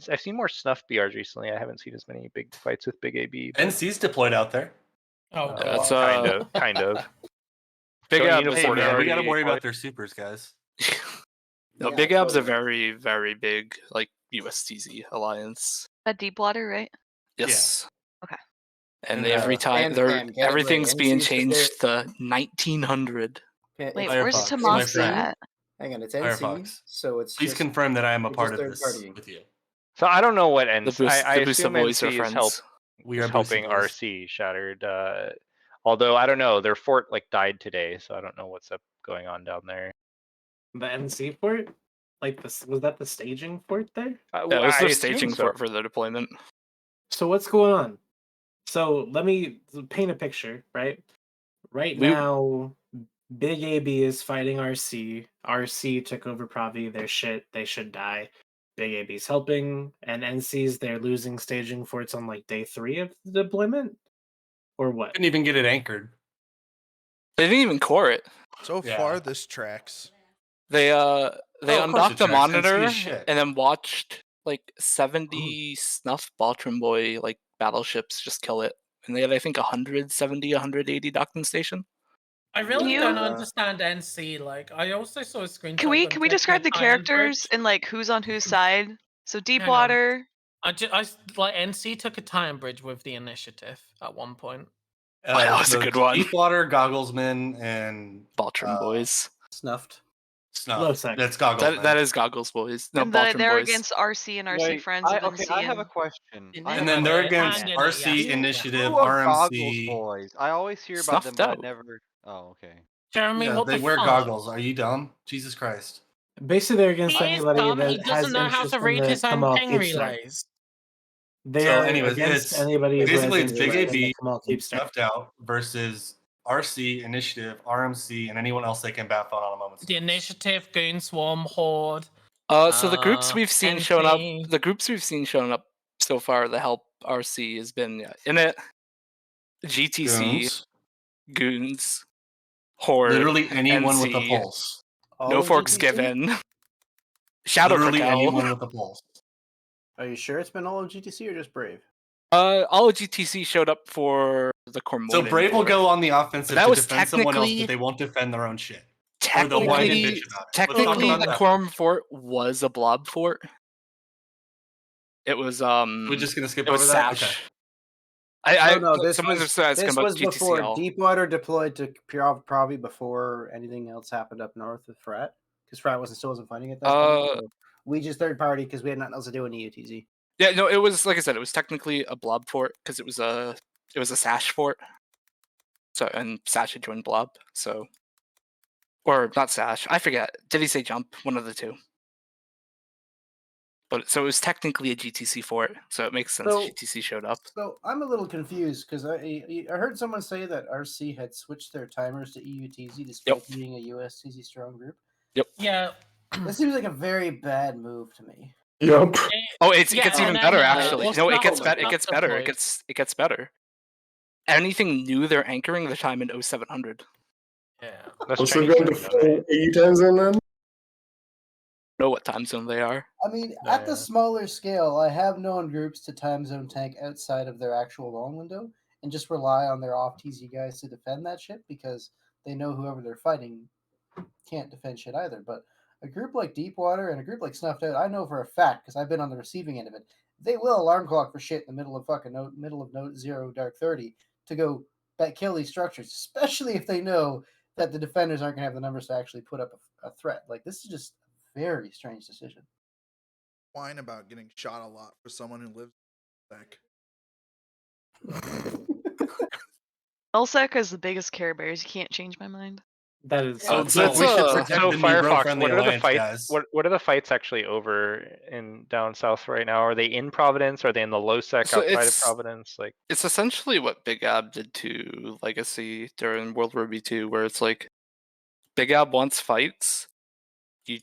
I've seen more snuffed BRs recently. I haven't seen as many big fights with Big AB. But, NC's deployed out there. Oh, That's God. kind of. Big Don't Ab need is them a for Man, we got to very worry about their supers, guys. no. Yeah, Big Ab's a totally. very very big like USTZ alliance. At Deepwater, right? Yes. Okay. And And, they every time Fam, get it right. everything's being NC's changed to 1900. Wait, It's- where's Firefox, Tamasa my friend. at? Hang on, it's NC, Firefox. so it's Please just confirm that I am a we're part just of third this party. with you. So I don't know what The NC. I Booster assume Boys are NC is friends. We is are helping Boosty Boys. RC Shattered. Although I don't know, their fort like died today, so I don't know what's up going on down there. The NC fort? Like this was that the staging fort there? Yeah, it was I their assume staging so. for their deployment. So what's going on? So let me paint a picture, right? Right We- now, Big AB is fighting RC. RC took over Pravi. They're shit. They should die. Big AB's helping, and NC's they're losing staging forts on like day 3 of the deployment, or what? Couldn't even get it anchored. They didn't even core it. So Yeah. far, this tracks. They of course undocked it the tracks. NC monitor is shit. and then watched like 70 snuff Baltrim Boy like battleships just kill it. And they had I think 170, 180 docking station. I really you- don't understand NC. Like, I also saw a screenshot. Can we describe the characters and like who's on whose side? So Deepwater. I like NC took a time bridge with the initiative at one point. That was a so good one. Deepwater, Gogglesman, and Baltrim Boys. Snuffed. Low Snuff. sec. That's goggles. man. That is Goggles Boys. No, And Baltrum they're Boys. against RC and RC Wait, friends have been okay, seeing. I have a question. And then they're against Handed it, RC yes. Initiative, Who are Goggles RMC. Boys? I always hear about them, Snuffed but I out. never. Oh, okay. Jeremy, Yeah, what they the wear fuck? goggles. Are you dumb? Jesus Christ. Basically, they're against He is anybody dumb. that He has doesn't know how interest to in read the his own Kamal ping Keep Start. relays. They're anyways, against it's anybody who has basically it's Big interest in the AB Kamal Keep Start. snuffed out versus RC Initiative, RMC, and anyone else they can bat phone on a moment's The Initiative, Goon Swarm, Horde. So the groups we've seen showing up so far to help RC has been Init, GTC, Goons, Horde, Literally anyone with a NC, pulse. No Forks Given, Shadow Literally Cartel. anyone with a pulse. Are you sure it's been all of GTC or just Brave? All of GTC showed up for the Cormoran. So Brave will War. go on the offensive That to was defend someone else, technically- but they won't defend their own shit. Or they'll whine and bitch about it. Let's talk Technically, about the that. Corm Fort was a blob fort. It was We're just gonna skip it was over that? Sash. Okay. No, this someone was, said it's this gonna was be before GTCL. Deepwater deployed to probably before anything else happened up north with Frat, because Frat still wasn't fighting at that point. So we just third party because we had nothing else to do in the UTZ. Yeah, no, it was like I said, it was technically a blob fort because it was a Sash fort. So and Sash had joined blob, so or not Sash, I forget. Did he say jump? One of the two. But so it was technically a GTC fort, so it makes sense So- GTC showed up. So I'm a little confused because I heard someone say that RC had switched their timers to EUTZ despite being a USTZ strong group. Yep. Yeah. This seems like a very bad move to me. Yep. Oh, it Yeah, gets even and better then, actually. what's No, it not- gets what's better. It not gets better. It deployed? gets better. Anything new they're anchoring the time in 0700. Yeah. That's Also Chinese going to time zone, full 80 times in then? Know what time zone they are. I mean, at the smaller scale, I have known groups to time zone tank outside of their actual long window and just rely on their off TZ guys to defend that shit because they know whoever they're fighting can't defend shit either. But a group like Deepwater and a group like Snuffed Out, I know for a fact because I've been on the receiving end of it. They will alarm clock for shit in the middle of note 0 dark 30 to go kill these structures, especially if they know that the defenders aren't gonna have the numbers to actually put up a threat. Like this is just a very strange decision. Whine about getting shot a lot for someone who lives back. LSEC is the biggest Care Bears. You can't change my mind. That is So That's we should protect So the Negro Firefox, friendly what are the alliance, fights? guys. What are the fights actually over in down south right now? Are they in Providence? Are they in the low sec So outside of it's- Providence? Like It's essentially what Big Ab did to Legacy during World War B2, where it's like Big Ab wants fights. You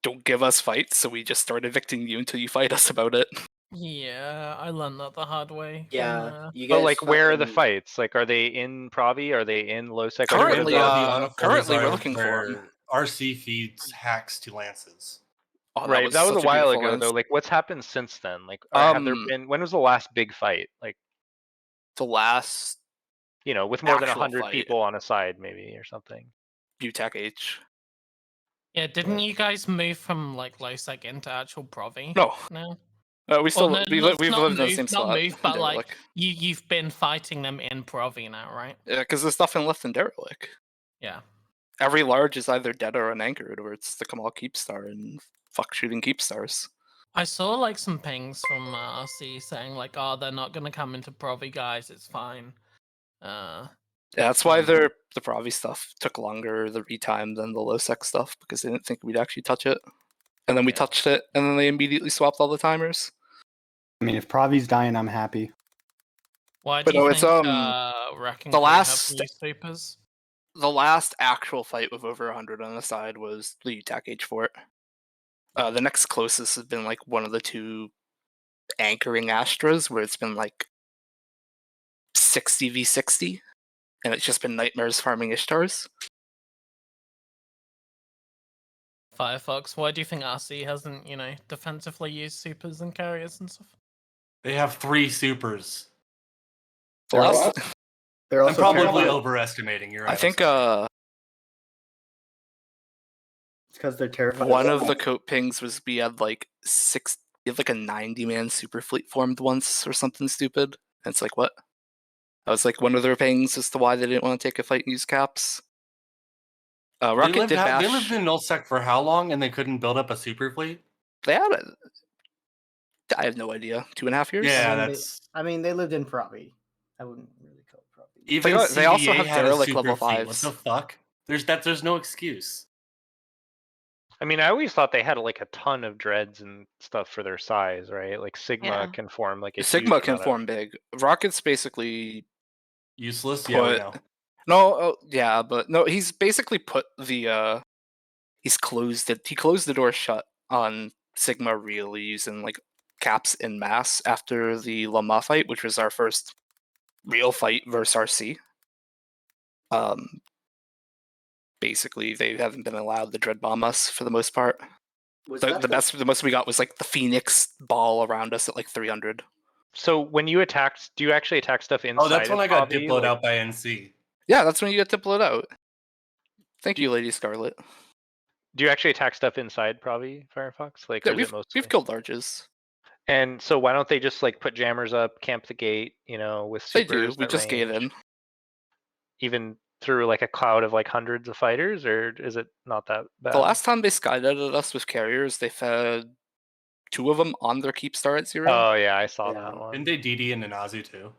don't give us fights, so we just start evicting you until you fight us about it. Yeah, I learned that the hard way. Yeah, you but guys. like where are the fucking- fights? Like are they in Provi? Are they in low sec? They're in Currently, Provi on a full currently we're reserve looking for where 'em. RC feeds hacks to lances. Oh, Right, that was such a while beautiful ago though. lance. Like what's happened since then? Like have there Um, been when was the last big fight? Like The last with more than actual 100 fight. people on a side maybe or something. UTAC H. Yeah, didn't you guys move from like low sec into actual Provi? No. No. We still Well, no, we've not lived in the moved, same not spot. moved, but like Derelict. you've been fighting them in Provi now, right? Yeah, because there's nothing left in Derelict. Yeah. Every large is either dead or unanchored, or it's the Kamal Keepstar and fuck shooting Keepstars. I saw like some pings from RC saying like, "Oh, they're not gonna come into Provi, guys. It's fine." Yeah, that's why the Pravi stuff took longer the retime than the low sec stuff because they didn't think we'd actually touch it, and then we touched it, and then they immediately swapped all the timers. I mean, if Pravi's dying, I'm happy. Why But do you no, think it's Wrecking the Crew have last new supers? the last actual fight with over 100 on the side was the UTAC H Fort. The next closest has been like one of the two anchoring Astras, where it's been like 60 v 60, and it's just been nightmares farming Ishtars. Firefox, why do you think RC hasn't, defensively used supers and carriers and stuff? They have 3 supers. They're Last- also I'm probably terrified. overestimating. You're right. I think It's because they're terrified. one of the coat pings was we had like a 90-man super fleet formed once or something stupid. And it's like, what? I was like, one of their pings as to why they didn't want to take a fight and use caps. Rocket did bash. They lived in Nullsec for how long, and they couldn't build up a super fleet? They had I have no idea. 2.5 years. I mean, they lived in Proppy. I wouldn't really call it Proppy. Even they also CBA have had a derelict super level fleet. What 5s. the fuck? There's no excuse. I mean, I always thought they had like a ton of dreads and stuff for their size, right? Like Sigma can form like a Sigma huge can amount form big. Rocket's basically useless. Yeah, we know. No, yeah, but no, he's basically put the he's closed it. He closed the door shut on Sigma really using like caps in mass after the Lama fight, which was our first real fight versus RC. Basically, they haven't been allowed to dread bomb us for the most part. The most we got was like the Phoenix ball around us at like 300. So when you attacked, do you actually attack stuff inside? Oh, that's when I got Proppy? diploed Like, out by NC. Yeah, that's when you get diploed out. Thank you, Lady Scarlet. Do you actually attack stuff inside Proppy, Firefox? Like, Yeah, or is it mostly... we've killed larges. And so why don't they just like put jammers up, camp the gate, you know, with supers? They do. We just gave in. Even through like a cloud of like hundreds of fighters, or is it not that bad? The last time they skydived us with carriers, they fed 2 of them on their keep star at 0. Oh yeah, I saw that one. Didn't they DD into Nazu too?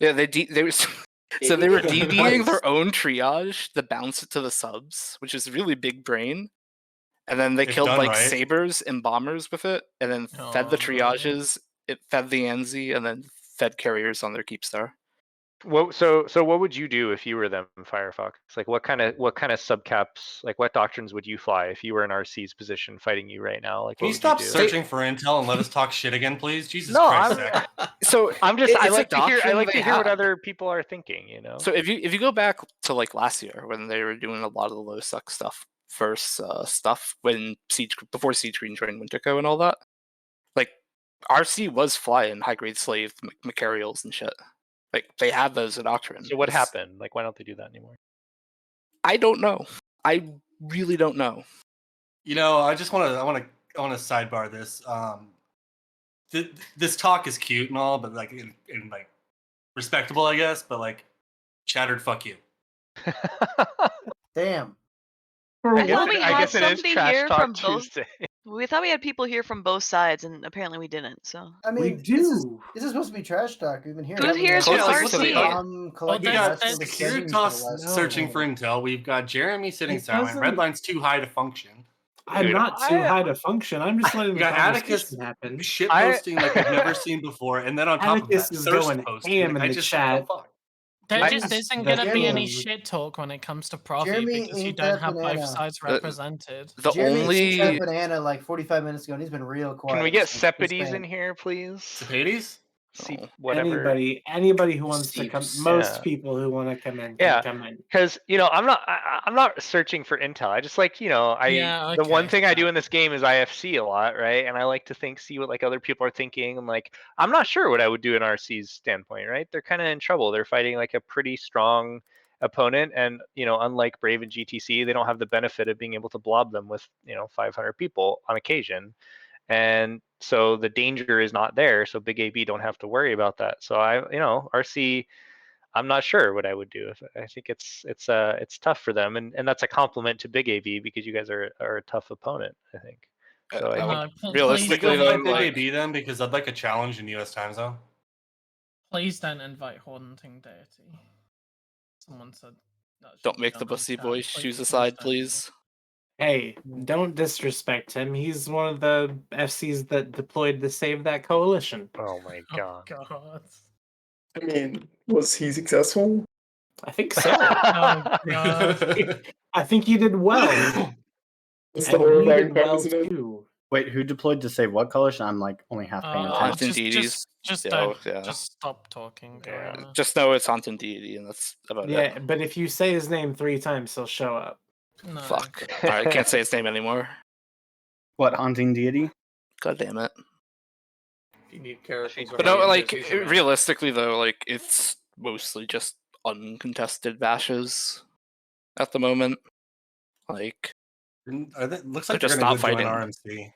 Yeah, they were so they were DDing their own triage to bounce it to the subs, which is really big brain. And then they If killed done like right. sabers and bombers with it, and then fed the triages. It fed the Anzi, and then fed carriers on their keep star. So what would you do if you were them, Firefox? Like what kind of subcaps, like what doctrines would you fly if you were in RC's position fighting you right now? Like Can what you would stop you do? searching for intel and let us talk shit again, please? Jesus No, Christ, I'm- Zach. So I'm just I it's a like to hear doctrine they what had. other people are thinking, you know. So if you go back to like last year when they were doing a lot of the low suck stuff versus stuff when before Siege Green joined Winterco and all that, like RC was flying high grade slave Macarials and shit. Like they have those in doctrine. So what happened? Like why don't they do that anymore? I don't know. I really don't know. You know, I want to sidebar this. This talk is cute and all, but like in like respectable, I guess. But like, shattered, fuck you. Damn. I thought we I had guess it is somebody Trash here Talk from both. Tuesday. We thought we had people here from both sides, and apparently we didn't. So I mean, this is supposed to be trash talk. We've been here. Who's here from RC? We got Securitas searching for intel. We've got Jeremy sitting It silent. doesn't- Redline's too high to function. I'm not too high to function. I'm just letting We the got Atticus conversation happen. shit posting like we've never seen before, and then on top Atticus of that, is thirst going posting. ham Like, in I the just chat. what the fuck? There I just just- isn't the going to be any game- shit talk when it comes to Profi Jeremy because you ate don't that have banana. both sides represented. Jeremy ate that banana like 45 minutes ago, and he's been real quiet. Can we get since Sepides then. in here, please? Sepides? See whatever. Anybody who wants to come. Most Yeah. people who want to come in Yeah, can come in. because I'm not searching for intel. I just like Yeah, the one okay, thing I do in this game is IFC a lot, right? And I like to see what like other people are thinking. And like I'm not sure what I would do in RC's standpoint, right? They're kind of in trouble. They're fighting like a pretty strong opponent, and unlike Brave and GTC, they don't have the benefit of being able to blob them with 500 people on occasion. And so the danger is not there, so Big AB don't have to worry about that. So RC, I'm not sure what I would do. I think it's tough for them, and that's a compliment to Big AB because you guys are a tough opponent, I think. So realistically, though, Big AB them because I'd like a challenge in US time zone. Please don't invite Haunting Deity. Someone said that should Don't be make done the in bussy chat. boy Please- choose a please side, don't. please. Hey, don't disrespect him. He's one of the FCs that deployed to save that coalition. Oh my god. God. I mean, was he successful? I think so. Oh god. I think he did well. It's And the horror we bag did well isn't it? too. Wait, who deployed to save what coalition? I'm like only half paying attention. Just Yeah, don't. yeah. Just stop talking. Gorilla. Just know it's Haunting Deity, and that's about Yeah, it. but if you say his name 3 times, he'll show up. No. Fuck. Alright, I can't say his name anymore. What, Haunting Deity? God damn it. If you need characters, But no, like realistically though, like it's mostly just uncontested bashes at the moment. Like Looks they're like just they're gonna not go join fighting. RMC.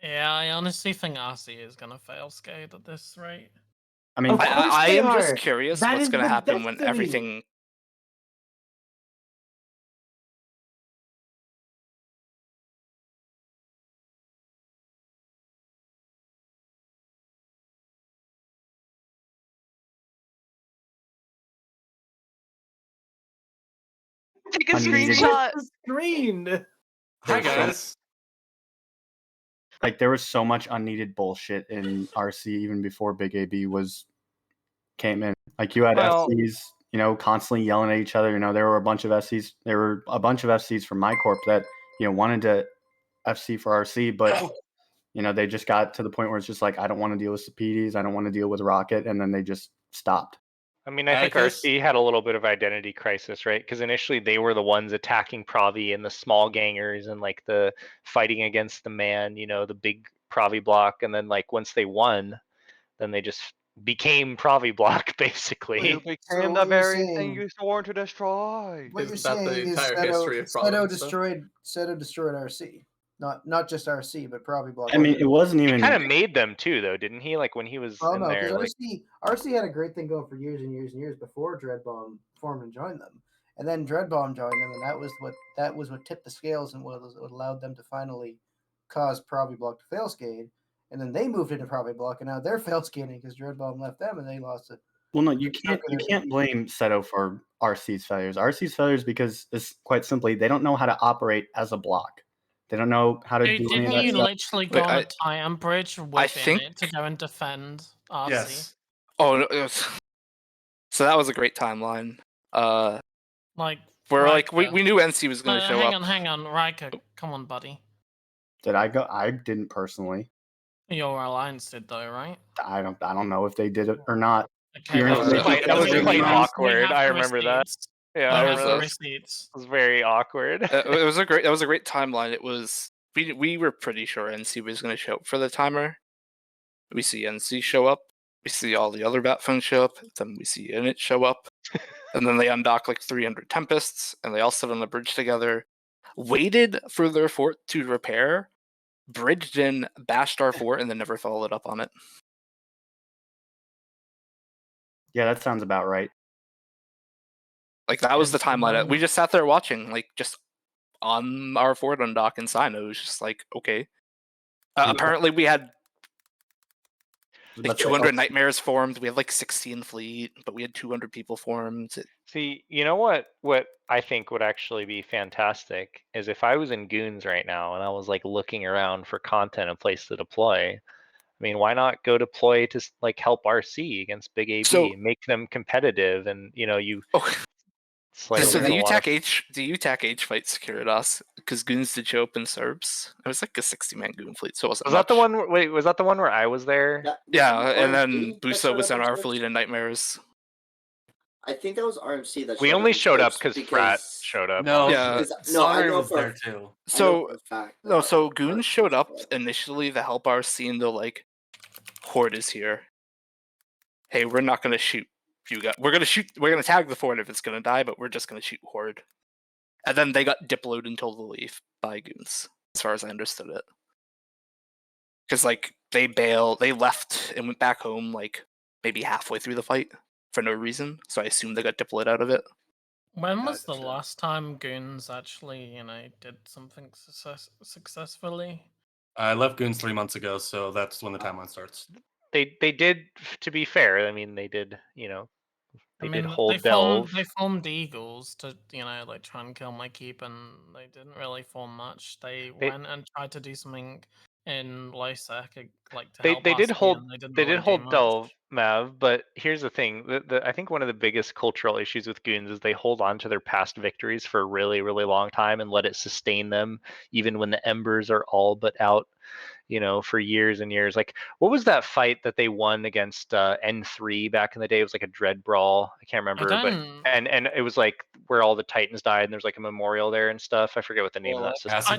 Yeah, I honestly think RC is gonna fail Skate at this rate. I mean, I am just curious That what's is gonna the happen when destiny. everything Take a unneeded- screenshot. Screen. Hi There's so- guys. Like there was so much unneeded bullshit in RC even before Big AB came in. Like you had Well- FCs, you know, constantly yelling at each other. You know, there were a bunch of FCs. There were a bunch of FCs from my corp that wanted to FC for RC, but you know they just got to the point where it's just like I don't want to deal with Speedies, I don't want to deal with Rocket, and then they just stopped. I mean, I think Atticus? RC had a little bit of identity crisis, right? Because initially they were the ones attacking Pravi and the small gangers and like the fighting against the man, you know, the big Pravi block. And then like once they won, then they just became Pravi block basically. You became the very thing you sworn to destroy. What you're Is that the saying is entire history of Seto Providence stuff? destroyed RC. Not just RC, but probably block. I mean, it wasn't He even. kind of made them too, though, didn't he? Like when he was Oh in no, there, because like RC had a great thing going for years and years and years before Dreadbomb formed and joined them, and then Dreadbomb joined them, and that was what tipped the scales and what allowed them to finally cause Provi Block to fail skate, and then they moved into Provi Block, and now they're fail skating because Dreadbomb left them and they lost it. Well, no, you can't blame Seto for RC's failures. RC's failures because it's quite simply they don't know how to operate as a block. They don't know how to do any of Didn't that you stuff. literally go on a Titan bridge within it to go and defend RC? Yes. Oh, no, so that was a great timeline. Like Where Riker. like we knew NC was going to show up. Hang on, Riker. Come on, buddy. Did I go? I didn't personally. Your alliance did though, right? I don't know if they did it or not. Okay, Your that was information- quite awkward. have I the remember that. receipts. Yeah, We I have the remember receipts. It was very awkward. That was a great timeline. It was we were pretty sure NC was going to show up for the timer. We see NC show up. We see all the other Batphones show up. Then we see Init show up. And then they undock like 300 Tempests, and they all sit on the bridge together. Waited for their fort to repair, bridged in, bashed our fort, and then never followed up on it. Yeah, that sounds about right. Like that was the timeline. We just sat there watching, like just on our fort undock and sign. It was just like, okay. Apparently we had like 200 nightmares formed. We had like 16 fleet, but we had 200 people formed. See, you know what I think would actually be fantastic is if I was in Goons right now and I was like looking around for content and place to deploy. I mean, why not go deploy to like help RC against Big AB, make them competitive, and you know you. It's like So there's the a lot of- UTAC H fight secured us because Goons did show up in Serbs. It was like a 60-man Goon fleet, so it wasn't Was that the much. one? Wait, was that the one where I was there? Yeah, and then RMC that Busa showed was up in in our Serbs? fleet in Nightmares. I think that was RMC that. We only showed up because Frat showed up. No, honestly. yeah, I know was for- there too. So so Goons showed up initially to help our scene. To like, Horde is here. Hey, we're not gonna shoot you guys. We're gonna tag the fort if it's gonna die, but we're just gonna shoot Horde. And then they got diploed until the leaf by Goons, as far as I understood it. Because like they left and went back home like maybe halfway through the fight for no reason. So I assume they got diploed out of it. When was the last time Goons actually, did something successfully? I left Goons 3 months ago, so that's when the timeline starts. They did, to be fair. I mean, they did. You know, they did they hold Delve. formed Eagles to, like try and kill my keep, and they didn't really form much. They went and tried to do something in low sec, like to help They did RC, hold and they didn't they really did do hold much. Delve, Mav, but here's the thing. I think one of the biggest cultural issues with Goons is they hold on to their past victories for a really, really long time and let it sustain them even when the embers are all but out, for years and years. Like, what was that fight that they won against N3 back in the day? It was like a dread brawl. I can't remember, but and it was like where all the Titans died and there's like a memorial there and stuff. I forget what the name of that system.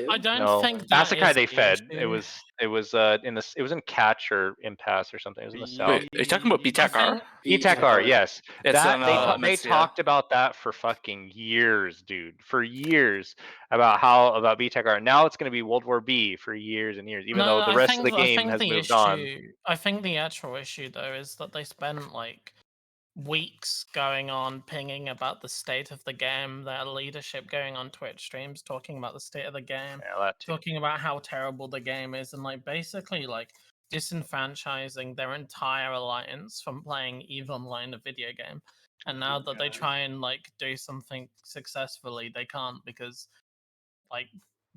I don't think that Asakai is they the fed. issue. It was in Catch or Impasse or something. It was in the south. Wait, are you talking about BTAC-R? BTAC-R, yes. It's That on, they talked about that for fucking years, dude. For years about BTAC-R. Now it's going to be World War B for years and years, even though the rest of the game has moved on. I think the actual issue though is that they spent like weeks going on pinging about the state of the game, their leadership going on Twitch streams talking about the state of the game, talking about how terrible the game is, and like basically like disenfranchising their entire alliance from playing EVE Online, a video game. And now that they try and like do something successfully, they can't because like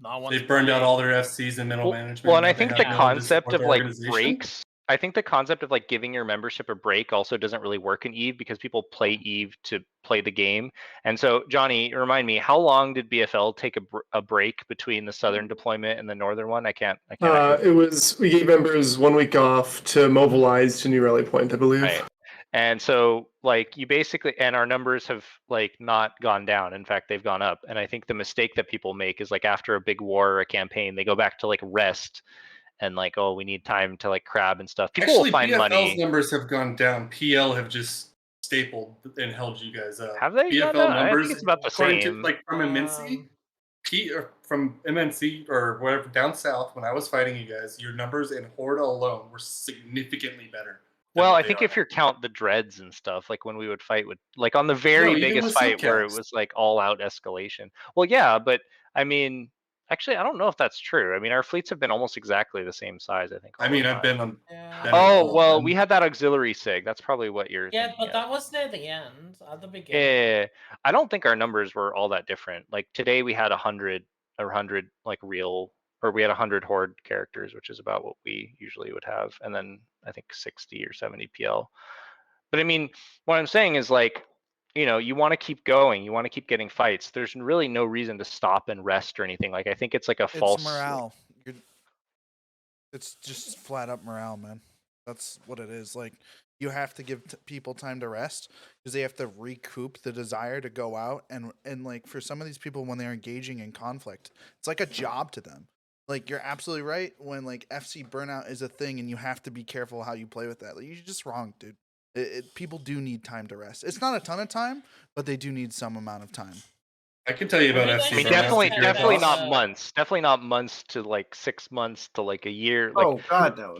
no one's They've burned out playing. all their FCs and middle management. Well, and now I they think have the no one to concept support of their like organization. breaks, I think the concept of like giving your membership a break also doesn't really work in Eve because people play Eve to play the game. And so, Johnny, remind me, how long did BFL take a break between the southern deployment and the northern one? I can't. It was, we gave members 1 week off to mobilize to New Rally Point, I believe. Right. And so like you basically, and our numbers have like not gone down. In fact, they've gone up. And I think the mistake that people make is like after a big war or a campaign, they go back to like rest and like, oh, we need time to like crab and stuff. People Actually, will find BFL's money. numbers have gone down. PL have just stapled and held you guys up. Have they gone BFL down? I numbers, think it's about the according to same. like from MNC, from MNC or whatever down south when I was fighting you guys, your numbers in Horda alone were significantly better. Well, I think if you count the dreads and stuff, like when we would fight with, like on the very No, even biggest with fight where it subcaps. was like all out escalation. Well, yeah, but I mean, actually, I don't know if that's true. I mean, our fleets have been almost exactly the same size, I think. I mean, all the I've time. been on. Oh, well, we had that auxiliary SIG. That's probably what you're Yeah, thinking but of. that was near the end. At the beginning. Yeah, I don't think our numbers were all that different. Like today we had 100 like real, or we had 100 horde characters, which is about what we usually would have, and then I think 60 or 70 PL. But I mean, what I'm saying is like, you know, you want to keep going, you want to keep getting fights. There's really no reason to stop and rest or anything. Like I think it's like a false. It's morale. It's just flat up morale, man. That's what it is. Like you have to give people time to rest because they have to recoup the desire to go out and like for some of these people when they're engaging in conflict, it's like a job to them. Like you're absolutely right when like FC burnout is a thing and you have to be careful how you play with that. Like, you're just wrong, dude. People do need time to rest. It's not a ton of time, but they do need some amount of time. I can tell you about FC. I mean, definitely not months. Definitely not months to like 6 months to like a year. Like, Oh God, no.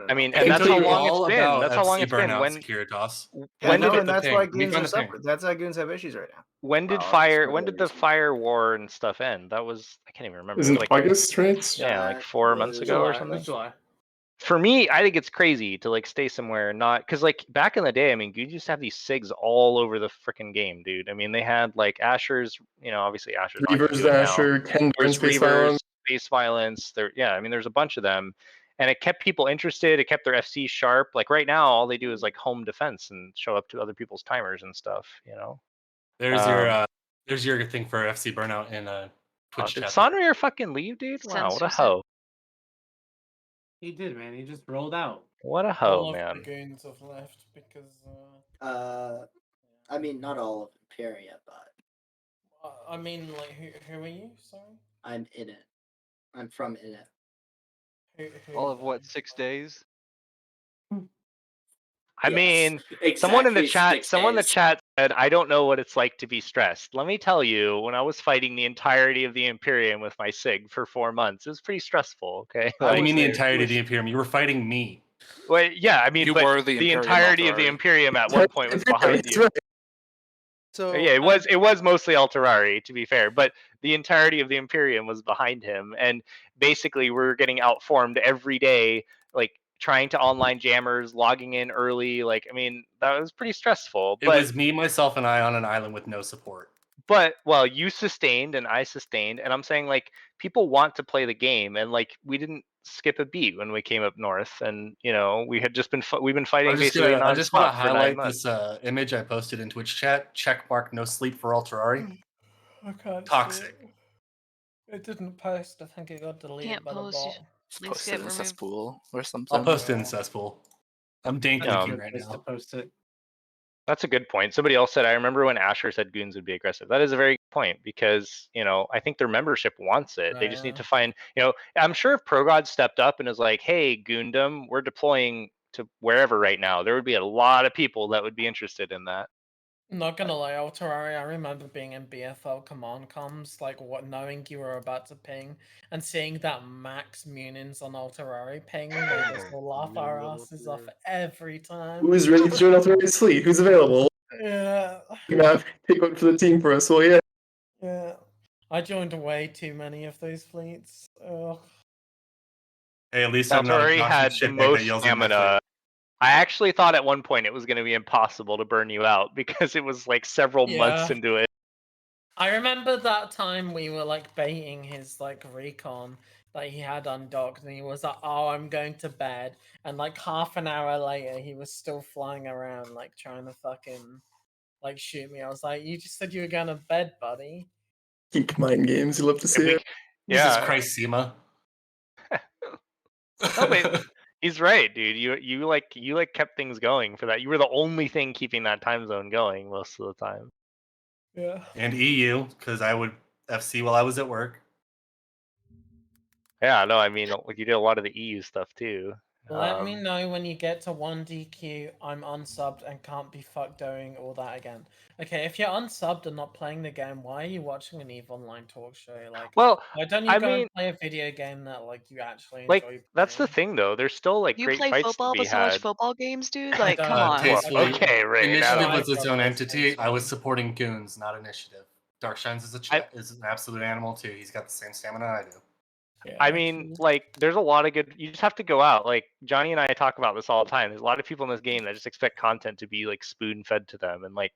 I mean, I and can that's tell how you long all it's been. about That's how long FC it's been. burnout, When Securitas. Yeah, no, did and the that's ping. why Let me goons find are the ping. suffering. That's why goons have issues right now. when did Well, fire? for When other did the reasons. fire war and stuff end? That was, I can't even remember. Isn't Like August, right? yeah, like 4 months ago or something. July. For me, I think it's crazy to like stay somewhere and not, because like back in the day, I mean, you just have these SIGs all over the freaking game, dude. I mean, they had like Asher's, you know, obviously Asher's not gonna Reavers, do it now. Asher, Ken There's Space Reavers, Violence. Space Violence. There, yeah, I mean, there's a bunch of them, and it kept people interested. It kept their FC sharp. Like right now, all they do is like home defense and show up to other people's timers and stuff. You know. There's your thing for FC burnout in Twitch Did chat. Sonrier fucking leave, dude? Wow, what a hoe. He did, man. He just rolled out. What a hoe, All of man. the goons have left because. I mean, not all of Imperia, but I mean, like, who are you? Sorry. I'm in it. I'm from in it. All of what, 6 days? I mean, someone in the chat said, I don't know what it's like to be stressed. Let me tell you, when I was fighting the entirety of the Imperium with my SIG for 4 months, it was pretty stressful, okay? I mean the entirety of the Imperium. You were fighting me. Well, yeah, I mean, You but were the Imperium entirety of the Alterari. Imperium at one point was behind That's you. right. So Yeah, it was mostly Alterari, to be fair, but the entirety of the Imperium was behind him, and basically we were getting outformed every day, like trying to online jammers, logging in early. Like, I mean, that was pretty stressful. It But was me, myself, and I on an island with no support. but well, you sustained and I sustained, and I'm saying like people want to play the game, and like we didn't skip a beat when we came up north, and you know we had just been we've been fighting basically I just want nonstop to for 9 highlight months. this image I posted in Twitch chat. Checkmark no sleep for Alterari. I can't. Toxic. It didn't post. I think it got deleted by the bot. Just post it in cesspool or something. I'll post it in cesspool. I'm dank leaking right now. To post it. That's a good point. Somebody else said, I remember when Asher said goons would be aggressive. That is a very good point because, you know, I think their membership wants it. They just need to find, you know, I'm sure if ProGod stepped up and was like, hey, Goondom, we're deploying to wherever right now, there would be a lot of people that would be interested in that. Not gonna lie, Alterari, I remember being in BFL command comms, like knowing you were about to ping, and seeing that max Munins on Alterari ping made us all laugh our asses off every time. Who's ready to join Alterari's fleet? Who's available? Yeah. Take one for the team for us. Well, yeah. Yeah. I joined way too many of those fleets. Ugh. Hey, at least I'm not a Alterari had shitbag the most that yells at my stamina. I actually thought at one point it was going to be impossible to burn you out because it was like several months Yeah. into it. I remember that time we were like baiting his like recon that he had undocked, and he was like, "Oh, I'm going to bed," and like half an hour later, he was still flying around like trying to fucking like shoot me. I was like, "You just said you were going to bed, buddy." Geek mind games. You love to see it. Jesus Yeah. Christ, Seema. No, but he's right, dude. You like kept things going for that. You were the only thing keeping that time zone going most of the time. Yeah. And EU, because I would FC while I was at work. Yeah, no, I mean, like you did a lot of the EU stuff too. Let me know when you get to 1 DQ. I'm unsubbed and can't be fucked doing all that again. Okay, if you're unsubbed and not playing the game, why are you watching an EVE Online talk show? Like, Well, why don't you I go mean, and play a video game that like you actually like enjoy that's the playing? thing though. There's still like You great play fights to football be but still watch had. football games, dude? I Like, come don't. on. Well, Tastefully, okay, Ray. Initiative Now, was its own Plays entity. I was tastefully. supporting Goons, not Initiative. Darkshines is is an absolute animal too. He's got the same stamina I do. I mean, like, there's a lot of good. You just have to go out. Like Johnny and I talk about this all the time. There's a lot of people in this game that just expect content to be like spoon fed to them, and like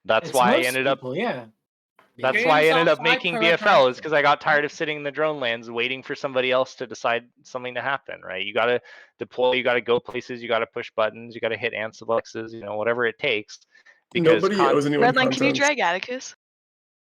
that's It's why I most ended up. people, yeah. That's why I Games ended are up making hyper BFL is aggressive. because I got tired of sitting in the drone lands waiting for somebody else to decide something to happen. Right? You got to deploy. You got to go places. You got to push buttons. You got to hit Ansiblexes. You know, whatever it takes. Because Nobody owes anyone Redline, can you content. drag Atticus?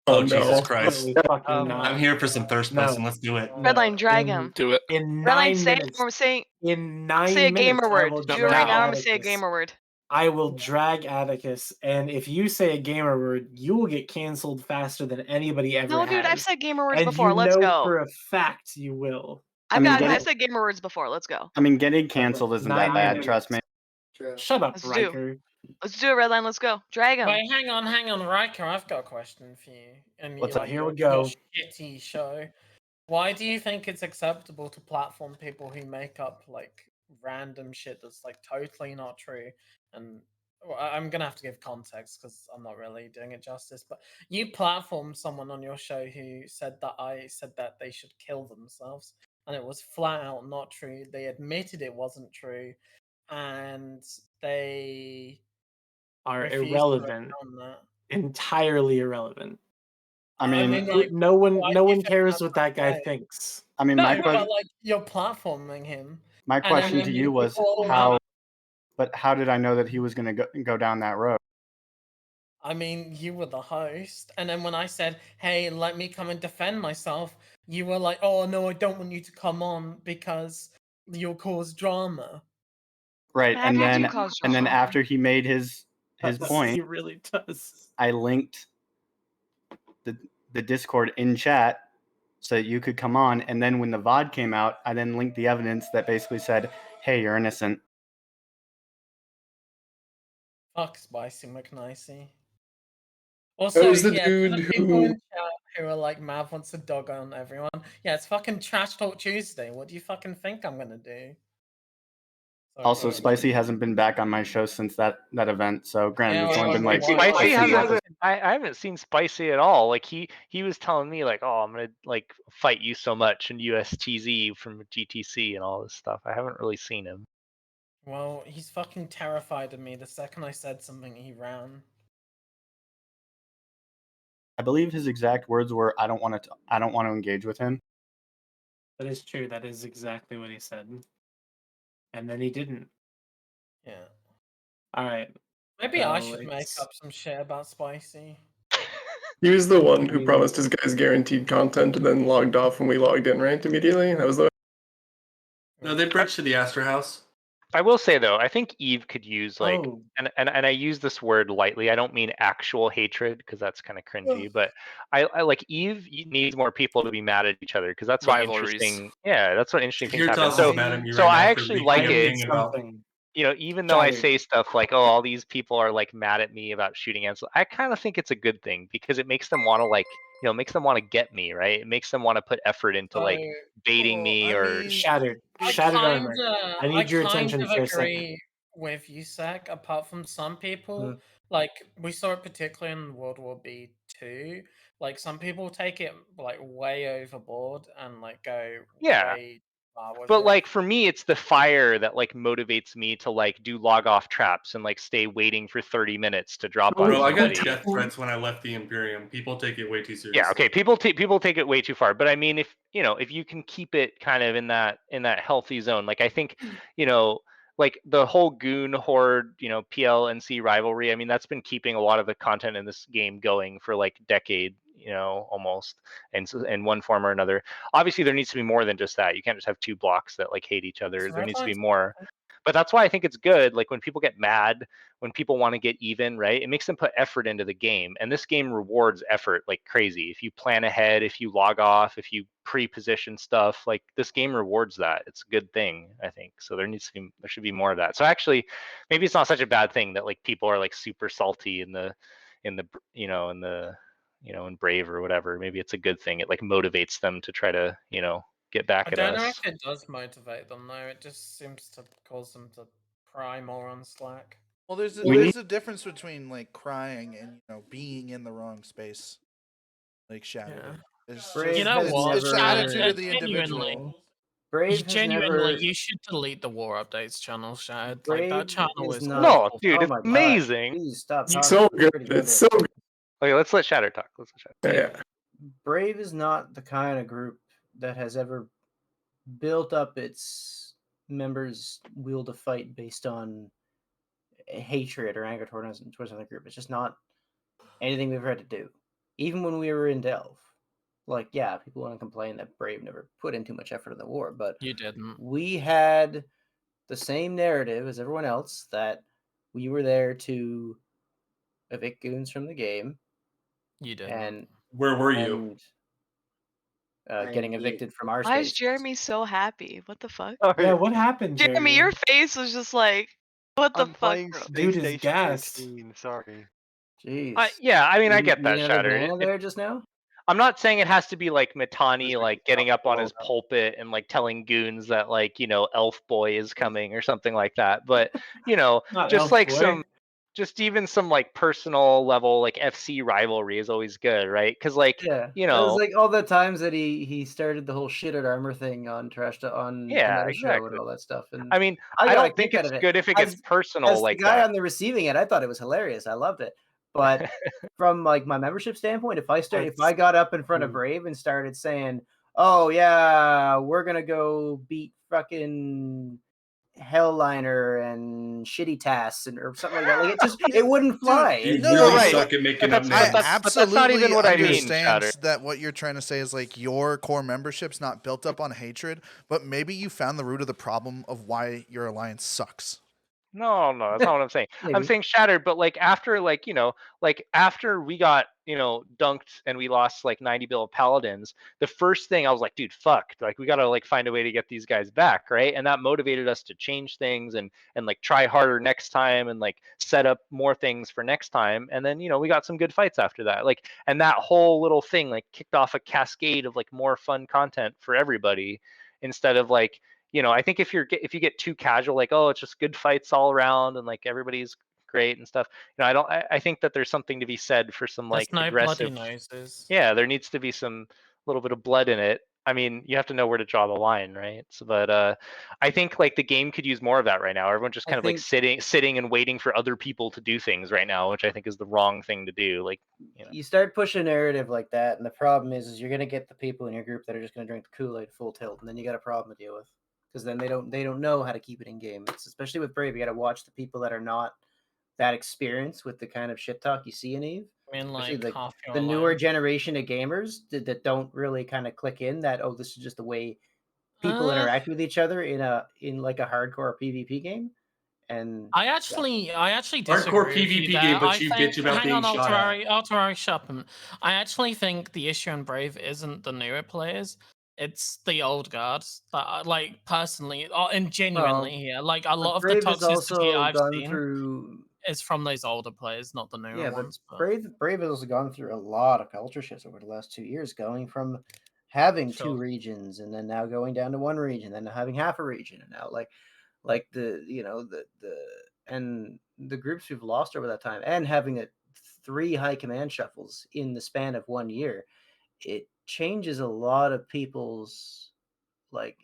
Oh, no. Jesus Christ. Absolutely fucking Um, not. I'm here for some thirst No. posting. Let's do it. No. Redline, drag In- him. Do it. In Redline, 9 say it. minutes. I'm saying, In 9 say a gamer minutes, I word. will Do it right drag now. I'm gonna say a Atticus. gamer word. I will drag Atticus, and if you say a gamer word, you will get canceled faster than anybody ever No, has. dude, I've said gamer words And before. you Let's know go. for a fact you will. I've said gamer words before. Let's go. I mean, getting canceled isn't 9 that bad. minutes. Trust me. Shut up, Let's do. Riker. Let's do it, Redline. Let's go. Drag him. Wait, hang on, Riker. I've got a question for you. And What's you, up? like, Here we your go. shitty show. Why do you think it's acceptable to platform people who make up like random shit that's like totally not true? And well, I'm gonna have to give context because I'm not really doing it justice. But you platformed someone on your show who said that I said that they should kill themselves, and it was flat out not true. They admitted it wasn't true, and they Are refused to irrelevant. on that. Entirely irrelevant. I mean, like, no why one do you think cares that's what that guy okay? thinks. I mean, No, my but question. like you're platforming him. My and then question when to you was call him how. out- But how did I know that he was going to go down that road? I mean, you were the host, and then when I said, "Hey, let me come and defend myself," you were like, "Oh no, I don't want you to come on because you'll cause drama." Right, How and do you then cause and then drama? after he made his point, He really does. I linked the Discord in chat so that you could come on, and then when the VOD came out, I then linked the evidence that basically said, "Hey, you're innocent." Fuck Spicy McNicey. I Also, was the yeah, to dude the people in who. chat who are like, Mav wants to dog on everyone. Yeah, it's fucking Trash Talk Tuesday. What do you fucking think I'm gonna do? Sorry, Also, guys. Spicy hasn't been back on my show since that event. So, granted, Yeah, it's only well, been like Spicy six hasn't. episodes. I haven't seen Spicy at all. Like he was telling me like, oh, I'm gonna like fight you so much in USTZ from GTC and all this stuff. I haven't really seen him. Well, he's fucking terrified of me. The second I said something, he ran. I believe his exact words were, "I don't want to engage with him." That is true. That is exactly what he said. And then he didn't. Yeah. All right. Maybe So I should make it's- up some shit about Spicy. He was the one who promised his guys guaranteed content and then logged off when we logged in, right? Immediately? That was the. No, they bridged to the Astor House. I will say though, I think Eve could use like, Oh. and I use this word lightly. I don't mean actual hatred because that's kind of cringy, but I like Eve needs more people to be mad at each other because that's what Rivalries. interesting. Yeah, that's what interesting things Here happen. tells So us mad at me so right I now for actually like it. retweeting about. You know, even though I Shattered. say stuff like, "Oh, all these people are like mad at me about shooting Ansel," I kind of think it's a good thing because it makes them want to like, makes them want to get me, right? It makes them want to put effort into like baiting me or. Shattered. I Shattered armor. I need your kind attention of for a agree second. with USAC, apart from some people. Mm. Like, we saw it particularly in World War B2. Like, some people take it, like, way overboard and, like, go Yeah. way But like for me, it's the fire that like motivates me to like do log off traps and like stay waiting for 30 minutes to drop on Bro, I got somebody. death threats when I left the Imperium. People take it way too seriously. Yeah, okay. People take it way too far. But I mean, if you know, if you can keep it kind of in that healthy zone, like I think, you know, like the whole Goon Horde, you know, PLNC rivalry. I mean, that's been keeping a lot of the content in this game going for like decade, you know, almost, and so in one form or another. Obviously, there needs to be more than just that. You can't just have two blocks that like hate each other. There needs to be more. But that's why I think it's good. Like when people get mad, when people want to get even, right? It makes them put effort into the game. And this game rewards effort like crazy. If you plan ahead, if you log off, if you pre-position stuff, like this game rewards that. It's a good thing, I think. So there should be more of that. So actually, maybe it's not such a bad thing that like people are like super salty in the in Brave or whatever. Maybe it's a good thing. It like motivates them to try to, you know, get back I at don't know us. if it does motivate them though. It just seems to cause them to cry more on Slack. Well, there's a difference between like crying and being in the wrong space, like Shatter. It's Brave You know has what? it's the never attitude of the individual. Brave has Genuinely, never you should delete the War Updates channel, Shad. Like Brave that channel is is not. No, awful. dude, Oh it's my god! amazing. Please stop talking. So good. Pretty It's so good. Okay, let's let Shatter talk. Yeah. Brave is not the kind of group that has ever built up its members' will to fight based on hatred or anger towards another group. It's just not anything we've ever had to do. Even when we were in Delve, like yeah, people want to complain that Brave never put in too much effort in the war, but You didn't. we had the same narrative as everyone else that we were there to evict goons from the game. You didn't. And where were you? And getting evicted from our Why is space. Jeremy so happy? What the fuck? Yeah, what happened, Jeremy, your face was just like, what the I'm fuck, playing bro? Space Dude is Station gassed. 18, sorry. Jeez. Yeah, I mean, I You get that, another Shatter. banana there just now? I'm not saying it has to be like Mitani, like getting up on his pulpit and like telling goons that like, you know, Elf Boy is coming or something like that. But, you know, Not just Elf like Boy. even some like personal level like FC rivalry is always good, right? Because like, Yeah, you it was know, like all the times that he started the whole shit at armor thing on the yeah, meta show and exactly. all that stuff. And I mean, I I got a don't think kick out it's of it. good if it gets personal As the like guy that. on the receiving end, I thought it was hilarious. I loved it. But from like my membership standpoint, if I got up in front of Brave and started saying, "Oh yeah, we're gonna go beat fucking Hellliner and Shitty Tasks or something like that," like it wouldn't fly. You It- really right. suck at making But up that's- names. I but that's not even absolutely what I mean, understand Shatter. that what you're trying to say is like your core membership's not built up on hatred, but maybe you found the root of the problem of why your alliance sucks. No, that's not what I'm saying. I'm Maybe. saying Shattered, but like after like, you know, like after we got, you know, dunked and we lost like 90 bill of paladins, the first thing I was like, dude, fuck, like we gotta like find a way to get these guys back, right? And that motivated us to change things and like try harder next time and like set up more things for next time. And then, you know, we got some good fights after that. Like, and that whole little thing like kicked off a cascade of like more fun content for everybody instead of like, you know, I think if you get too casual, like, oh, it's just good fights all around and like everybody's great and stuff. You know, I think that there's something to be said for some like There's no bloody aggressive. noses. Yeah, there needs to be some little bit of blood in it. I mean, you have to know where to draw the line, right? So, but I think like the game could use more of that right now. Everyone's just I kind of like think- sitting and waiting for other people to do things right now, which I think is the wrong thing to do. Like, you know. You start pushing a narrative like that, and the problem is you're gonna get the people in your group that are just gonna drink the Kool-Aid full tilt, and then you got a problem to deal with because then they don't know how to keep it in game. It's especially with Brave, you got to watch the people that are not that experienced with the kind of shit talk you see in Eve. I mean, Especially like half your the newer alliance. generation of gamers that don't really kind of click in that this is just the way people interact with each other in like a hardcore PvP game. And I actually Hardcore disagree with you PvP there. game, but I you think, bitch about hang being on, shot at. Alterari Sharpen. I actually think the issue in Brave isn't the newer players. It's the old guards that, like, personally, and genuinely here, like a lot of the Brave has toxicity also I've gone seen through. is from those older players, not the newer Yeah, but ones. But Brave has also gone through a lot of culture shifts over the last 2 years, going from having two Sure. regions and then now going down to one region, then having half a region, and now like the and the groups we've lost over that time, and having 3 high command shuffles in the span of 1 year, it changes a lot of people's like.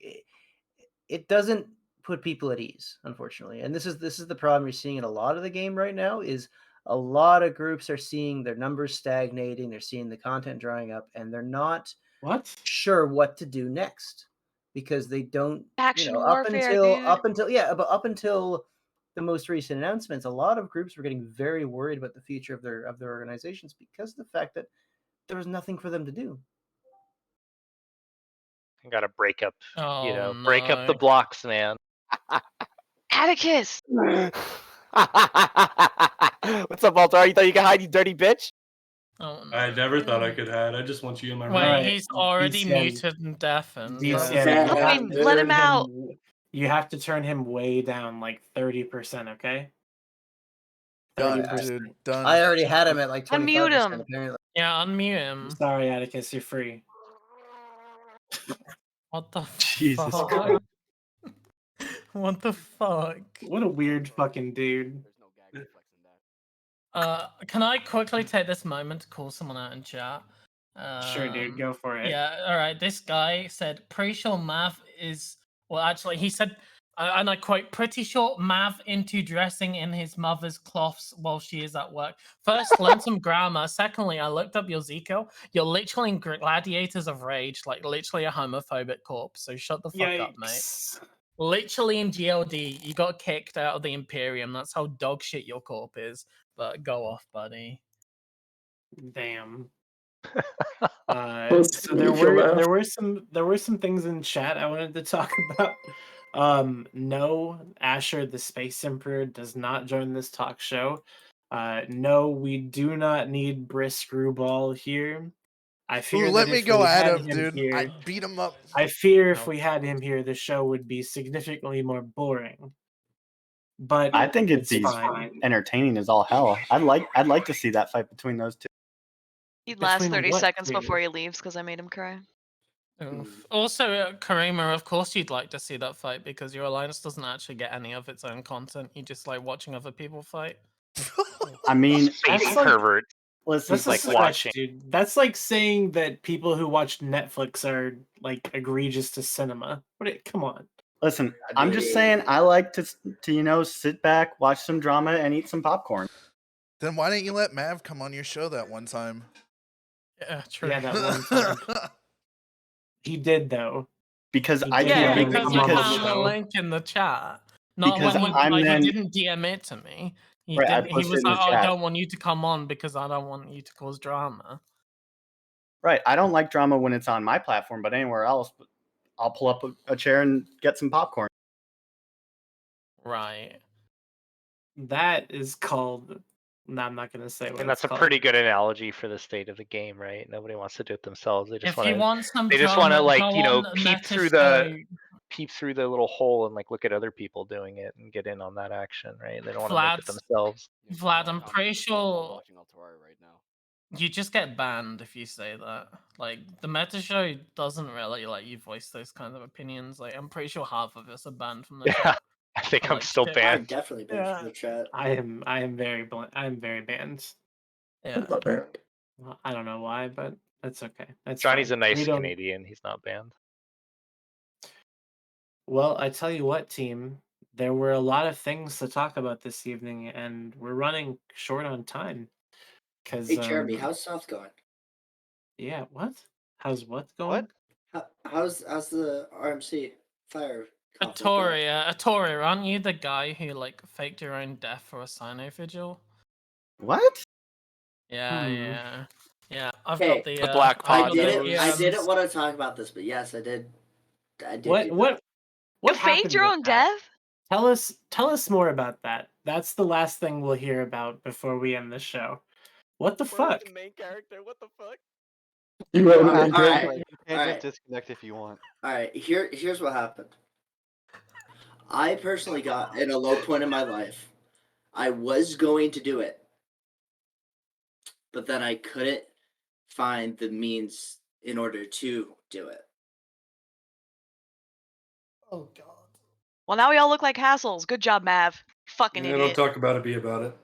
it doesn't put people at ease, unfortunately. And this is the problem you're seeing in a lot of the game right now. Is a lot of groups are seeing their numbers stagnating. They're seeing the content drying up, and they're not sure what to do next because they don't. Action Up warfare, until the most recent announcements, a lot of groups were getting very worried about the future of their organizations because of the fact that there was nothing for them to do. You gotta break up, Oh, break up the no. blocks, man. Atticus! What's up, Baltar? You thought you could hide, you dirty bitch? Oh, no. I never thought I could hide. I just want you in my room. Wait, he's already muted and deafened. Let him out. You have to turn him way down, like 30%. Okay. Done, 30%. dude. Done. I already had him at like 25%. Unmute him. Apparently. Yeah, unmute him. Sorry, Atticus, you're free. What the Jesus fuck? Christ. What the fuck? What a weird fucking dude. Can I quickly take this moment to call someone out in chat? Sure, dude, go for it. Yeah, all right. This guy said, pretty sure Mav is. Well, actually, he said, and I quote, pretty sure Mav into dressing in his mother's cloths while she is at work. First, learn some grammar. Secondly, I looked up your Zico. You're literally in Gladiators of Rage, like literally a homophobic corpse. So shut the fuck up, mate. Literally in GLD, you got kicked out of the Imperium. That's how dog shit your corp is. But go off, buddy. Damn. Let's So there kill were Mav. some things in chat I wanted to talk about. No, Asher the Space Emperor does not join this talk show. No, we do not need Brisk Screwball here. I fear let that me if go we at had him, him dude. here, I beat him up. I fear if we had him here, the show would be significantly more boring. But I think it's he's fine. entertaining as all hell. I'd like to see that fight between those two. He'd last Between 30 what seconds two? before he leaves because I made him cry. Also, Karima, of course you'd like to see that fight because your alliance doesn't actually get any of its own content. You just like watching other people fight. I mean, Space pervert. Listen, That's a like stretch, watching. dude. That's like saying that people who watch Netflix are like egregious to cinema. Come on. Listen, I'm just saying I like to sit back, watch some drama, and eat some popcorn. Then why didn't you let Mav come on your show that one time? Yeah, true. Yeah, that one time. He did though. Because He I did Yeah, let him because come you on the found the show. link in the chat. Not Because when I'm then- he didn't DM it to me. He Right, I did. He posted was in the like, "Oh, I chat. don't want you to come on because I don't want you to cause drama." Right, I don't like drama when it's on my platform, but anywhere else, I'll pull up a chair and get some popcorn. Right. That is called. No, I'm not gonna say what And that's it's a called. pretty good analogy for the state of the game, right? Nobody wants to do it themselves. They just If want you to. want some They just want to drama, like go on peep through the little hole and like look at other people doing it and get in on that action, right? They don't want to make it Vlad's- themselves. Vlad, I'm pretty sure you just get banned if you say that. Like the meta show doesn't really let you voice those kinds of opinions. Like I'm pretty sure half of us are banned from the Yeah, chat. I think for, I'm like, still shit. banned. Definitely banned from the chat. I am very banned. Yeah. Well, I don't know why, but that's okay. That's Johnny's fine. a nice We don't- Canadian. He's not banned. Well, I tell you what, team. There were a lot of things to talk about this evening, and we're running short on time. Cause Hey, Jeremy, how's South going? Yeah, what? How's what going? How's the RMC fire? Atoria, aren't you the guy who like faked your own death for a Sino vigil? What? Yeah. I've Okay, got the Black I Pod. didn't want to talk about this, but yes, I did. I did. What? do What? What You faked happened your with own that? death? Tell us more about that. That's the last thing we'll hear about before we end the show. What the fuck? Main character. What the fuck? You are the All main right, character. You can't all just right. disconnect if you want. All right, here's what happened. I personally got in a low point in my life. I was going to do it, but then I couldn't find the means in order to do it. Oh God. Well, now we all look like hassles. Good job, Mav. Fucking Yeah, idiot. don't talk about it, be about it.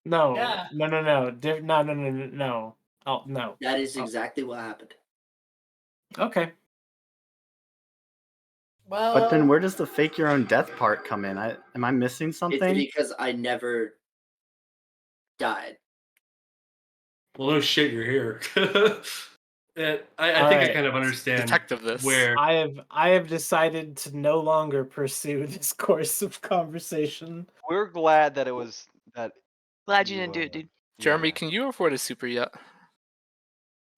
No. Yeah. No. No. Oh no. That is exactly what happened. Okay. Well, But then where does the fake your own death part come in? Am I missing It's something? because I never died. Well, no shit, you're here. I think I Alright. kind of understand Detective this. where. I have decided to no longer pursue this course of conversation. We're glad that it was that. Glad you didn't do it, dude. Jeremy, can you afford a super yet?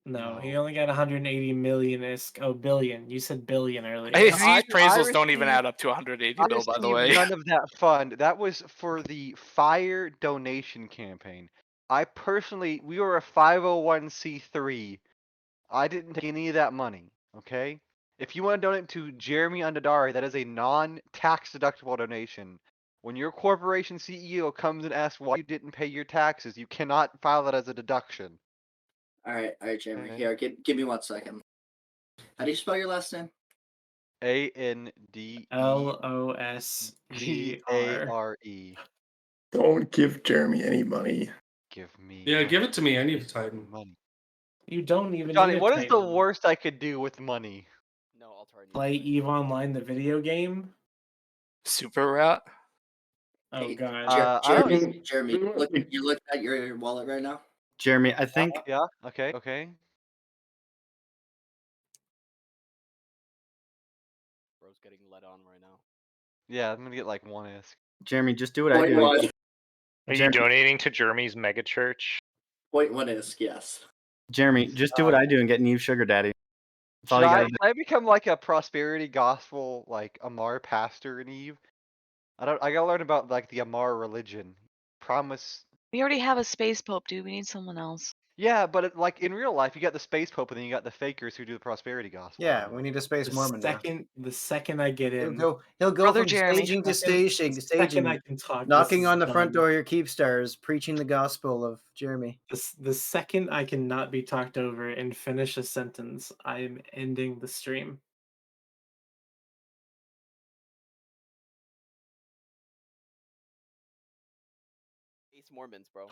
No, he only got 180 million isk. Oh, billion. You said billion earlier. Hey, these appraisals don't even add up to 180 mil, by the way. None of that fund. That was for the fire donation campaign. We were a 501c3. I didn't take any of that money. Okay. If you want to donate to Jeremy Undadari, that is a non-tax deductible donation. When your corporation CEO comes and asks why you didn't pay your taxes, you cannot file that as a deduction. All right, Jeremy. Okay. Here, give me 1 second. How do you spell your last name? LOSVR. Don't give Jeremy any money. Give me. Yeah, give it to me. I need a Titan. Money. You don't even Johnny, need a what is the Titan. worst I could do with money? Play EVE Online, the video game? Super rat? Oh, God. Jeremy, you look at your wallet right now? Jeremy, I think. Yeah. Okay. Okay. Bro's getting led on right now. Yeah, I'm gonna get like 1 isk. Jeremy, just do what I do. Are you Jeremy- donating to Jeremy's mega church? 0.1 isk, yes. Jeremy, just do what I do and get Neve Sugar Daddy. That's all Should you I, gotta do. should I become like a prosperity gospel, like Amar pastor in Eve? I gotta learn about like the Amar religion. Promise. We already have a space pope, dude. We need someone else. Yeah, but like in real life, you got the space pope and then you got the fakers who do the prosperity gospel. Yeah, we need a space Mormon now. The second I get in, He'll go Brother from Jeremy. staging to Second staging, I can talk, this knocking is on the front done. door of your keep stars, preaching the gospel of Jeremy. The second I cannot be talked over and finish a sentence, I am ending the stream. Ace Mormons, bro.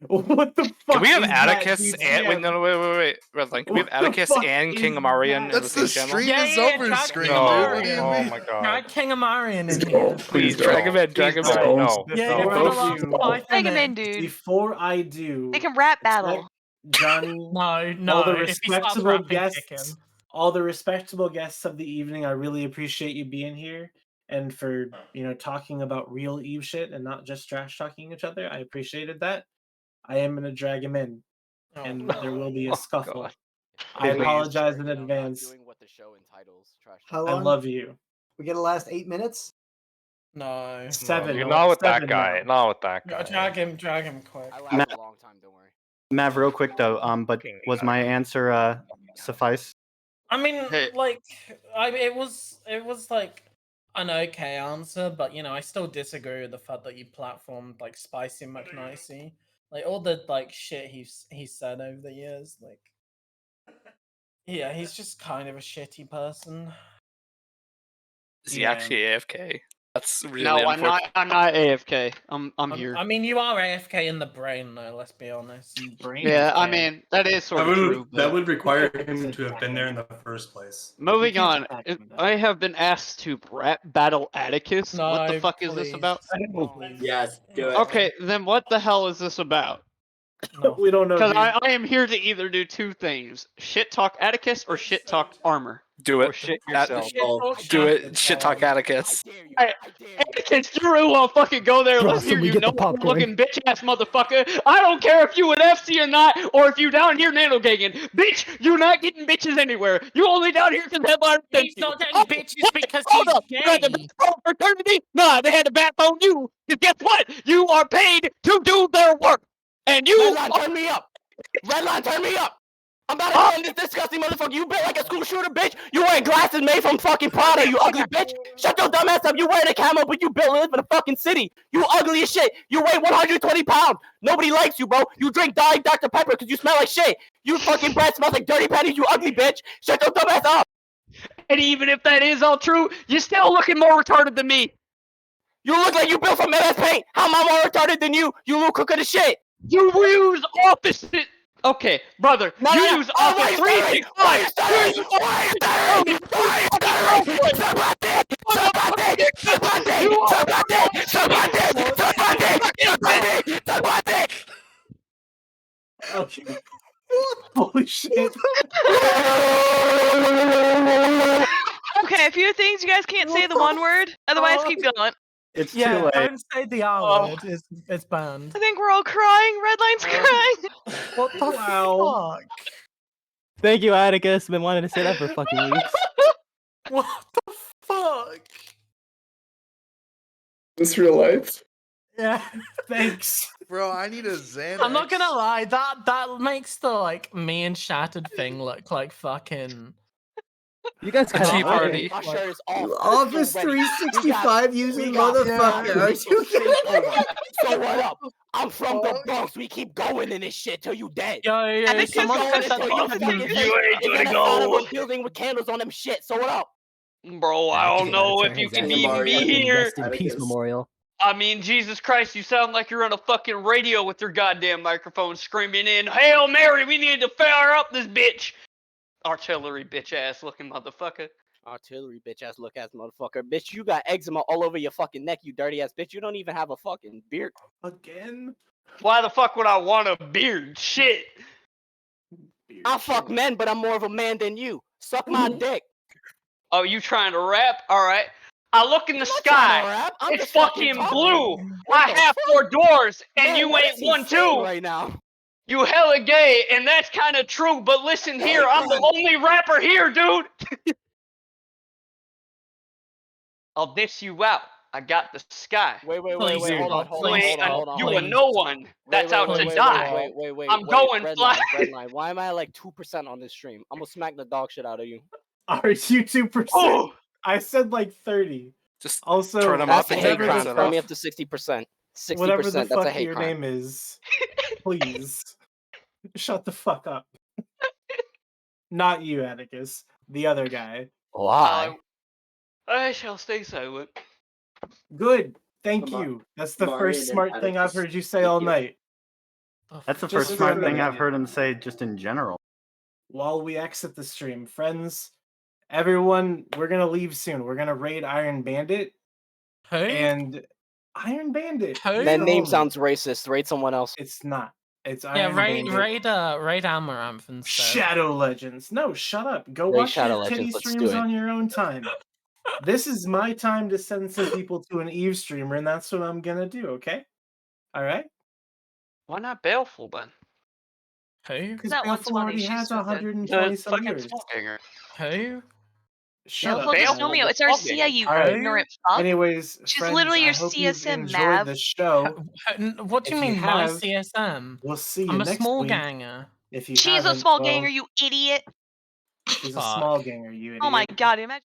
What the fuck? Can we have is that, Atticus and wait, no, wait, Redline. Can we have What the Atticus fuck and is King Amarian in that? the same channel? Yeah, drag screen, King dude. Amarian. What do you Oh my god. Drag King Amarian in here. Please drag him in, drag him in. No. Yeah, Before for the I last do- 5 Drag him in, minutes. dude. Before I do, They can rap battle. Johnny, No, all the if he starts respectable rapping, guests, kick him. all the respectable guests of the evening, I really appreciate you being here and for talking about real Eve shit and not just trash talking each other. I appreciated that. I am gonna drag him in, and there will be a scuffle. God. I Please. apologize in Not advance. doing what the show entitles. Trash How I long? love you. We get a last 8 minutes. No. 7. You're no, not with that 7 guy. now. Not with that guy. Drag him quick. I lasted a long time, don't worry. Mav, real quick though. But was my answer suffice? I mean, Hey. like, it was like an okay answer, but I still disagree with the fact that you platformed like Spicy McNicey, like all the like shit he's said over the years. Like, yeah, he's just kind of a shitty person. Is he Yeah. actually AFK? That's really No, I'm not. unfortunate. I'm not AFK. I'm here. I mean, you are AFK in the brain, though. Let's be honest. Yeah, I mean that is sort of true. That But would require him to have been there in the first place. moving on, I have been asked to rap battle Atticus. What the No, fuck is this please. about? Yes, do it. Okay, then what the hell is this about? We don't know. Because dude. I am here to either do two things: shit talk Atticus or shit talk Armor. Do Or it. shit At- yourself. Do it. Shit talk Atticus. Hey, Atticus, you really want to fucking go there? Let's Boston, hear we you get the know popcorn. looking bitch ass motherfucker. I don't care if you an FC or not, or if you down here nanogagging. Bitch, you're not getting bitches anywhere. You only down here because headliner sent He's you. not getting bitches because Hold he's up. You had the gay. backbone fraternity? Nah, they had the backbone you. Because guess what? You are paid to do their work. And you Redline, turn me up. Redline, turn me up. I'm about to end this disgusting motherfucker. You built like a school shooter, bitch. You wearing glasses made from fucking Prada, you ugly bitch. Shut your dumb ass up. You wearing a camo, but you built live in a fucking city. You ugly as shit. You weigh 120 pounds. Nobody likes you, bro. You drink Diet Dr. Pepper because you smell like shit. You fucking breath smells like dirty panties, you ugly bitch. Shut your dumb ass up. And even if that is all true, you're still looking more retarded than me. You look like you built from MS Paint. How am I more retarded than you? You little crooked as shit. You use opposite. Okay, brother, you use Office 365. Okay. Holy shit. Okay, a few things. You guys can't say the one word. Otherwise, keep going. It's Yeah, too late. don't say the R word. It's banned. I think we're all crying. Redline's crying. What the fuck? Thank you, Atticus. Been wanting to say that for fucking weeks. What the fuck? This real life. Yeah, thanks. Bro, I need a Xanax. I'm not gonna lie, that makes the like me and Shattered thing look like fucking. You guys A tea party. My shirt is off. Office 365 using motherfucker. Are you kidding? So what up? I'm from the Bronx. We keep going in this shit till you dead. Yo, And someone keep said going that until the you fucking- ain't gonna go. Building with candles on them shit. So what up? Bro, I don't know if you can even be here. Rest in peace memorial. I mean, Jesus Christ, you sound like you're on a fucking radio with your goddamn microphone screaming in, Hail Mary, we need to fire up this bitch. Artillery bitch ass looking motherfucker. Artillery bitch ass look ass motherfucker. Bitch, you got eczema all over your fucking neck, you dirty ass bitch. You don't even have a fucking beard. Again? Why the fuck would I want a beard? Shit. I fuck men, but I'm more of a man than you. Suck my dick. Oh, you trying to rap? Alright. I look in the trying to sky. rap. I'm It's just fucking fucking talking. blue. What I the have fuck? 4 doors, and Man, you what ain't is he one saying too. right now? You hella gay, and that's kind of true. But listen here, I'm the only rapper here, dude. I'll diss you out. I got the sky. Wait, hold on, hold on. You a no one. That's out to Wait, die. wait. I'm going fly. Redline. Why am I like 2% on this stream? I'm gonna smack the dog shit out of you. Are you 2%? Oh! I said like 30. Just also turn 'em That's up a and hate take crime. crap Turn off. me up to 60%. 60%. Whatever the That's a fuck hate your crime. name is, please shut the fuck up. Not you, Atticus. The other guy. Why? I shall stay silent. Good. Thank you. That's the Marion first and smart thing I've Atticus. heard you say Thank all you. night. That's the Just first smart for a thing minute. I've heard him say just in general. While we exit the stream, friends, everyone, we're gonna leave soon. We're gonna raid Iron Bandit. Who? And Iron Bandit. Who? That the name homie. sounds racist. Rate someone else. It's not. It's Yeah, Iron raid Bandit. raid Amaranth instead. Shadow Legends. No, shut up. Go Raid watch Shadow your titty Legends, let's streams do it. on your own time. This is my time to send some people to an Eve streamer, and that's what I'm gonna do, okay? Alright? Why not Baleful then? Who? Because That one's Baleful funny, already she's has so good. 120 some fucking viewers. Ganger. Who? Shut Baleful up. just man. know me. It's our CIA, you Alright. ignorant fuck. Anyways, She's friends, literally I your hope you've CSM, enjoyed Mav. the show. What do you If mean, you my have, CSM? We'll see you I'm a next small week. ganger. If you She's a haven't, small well, ganger, you idiot. she's a Fuck. small ganger, you idiot. Oh my god, imagine.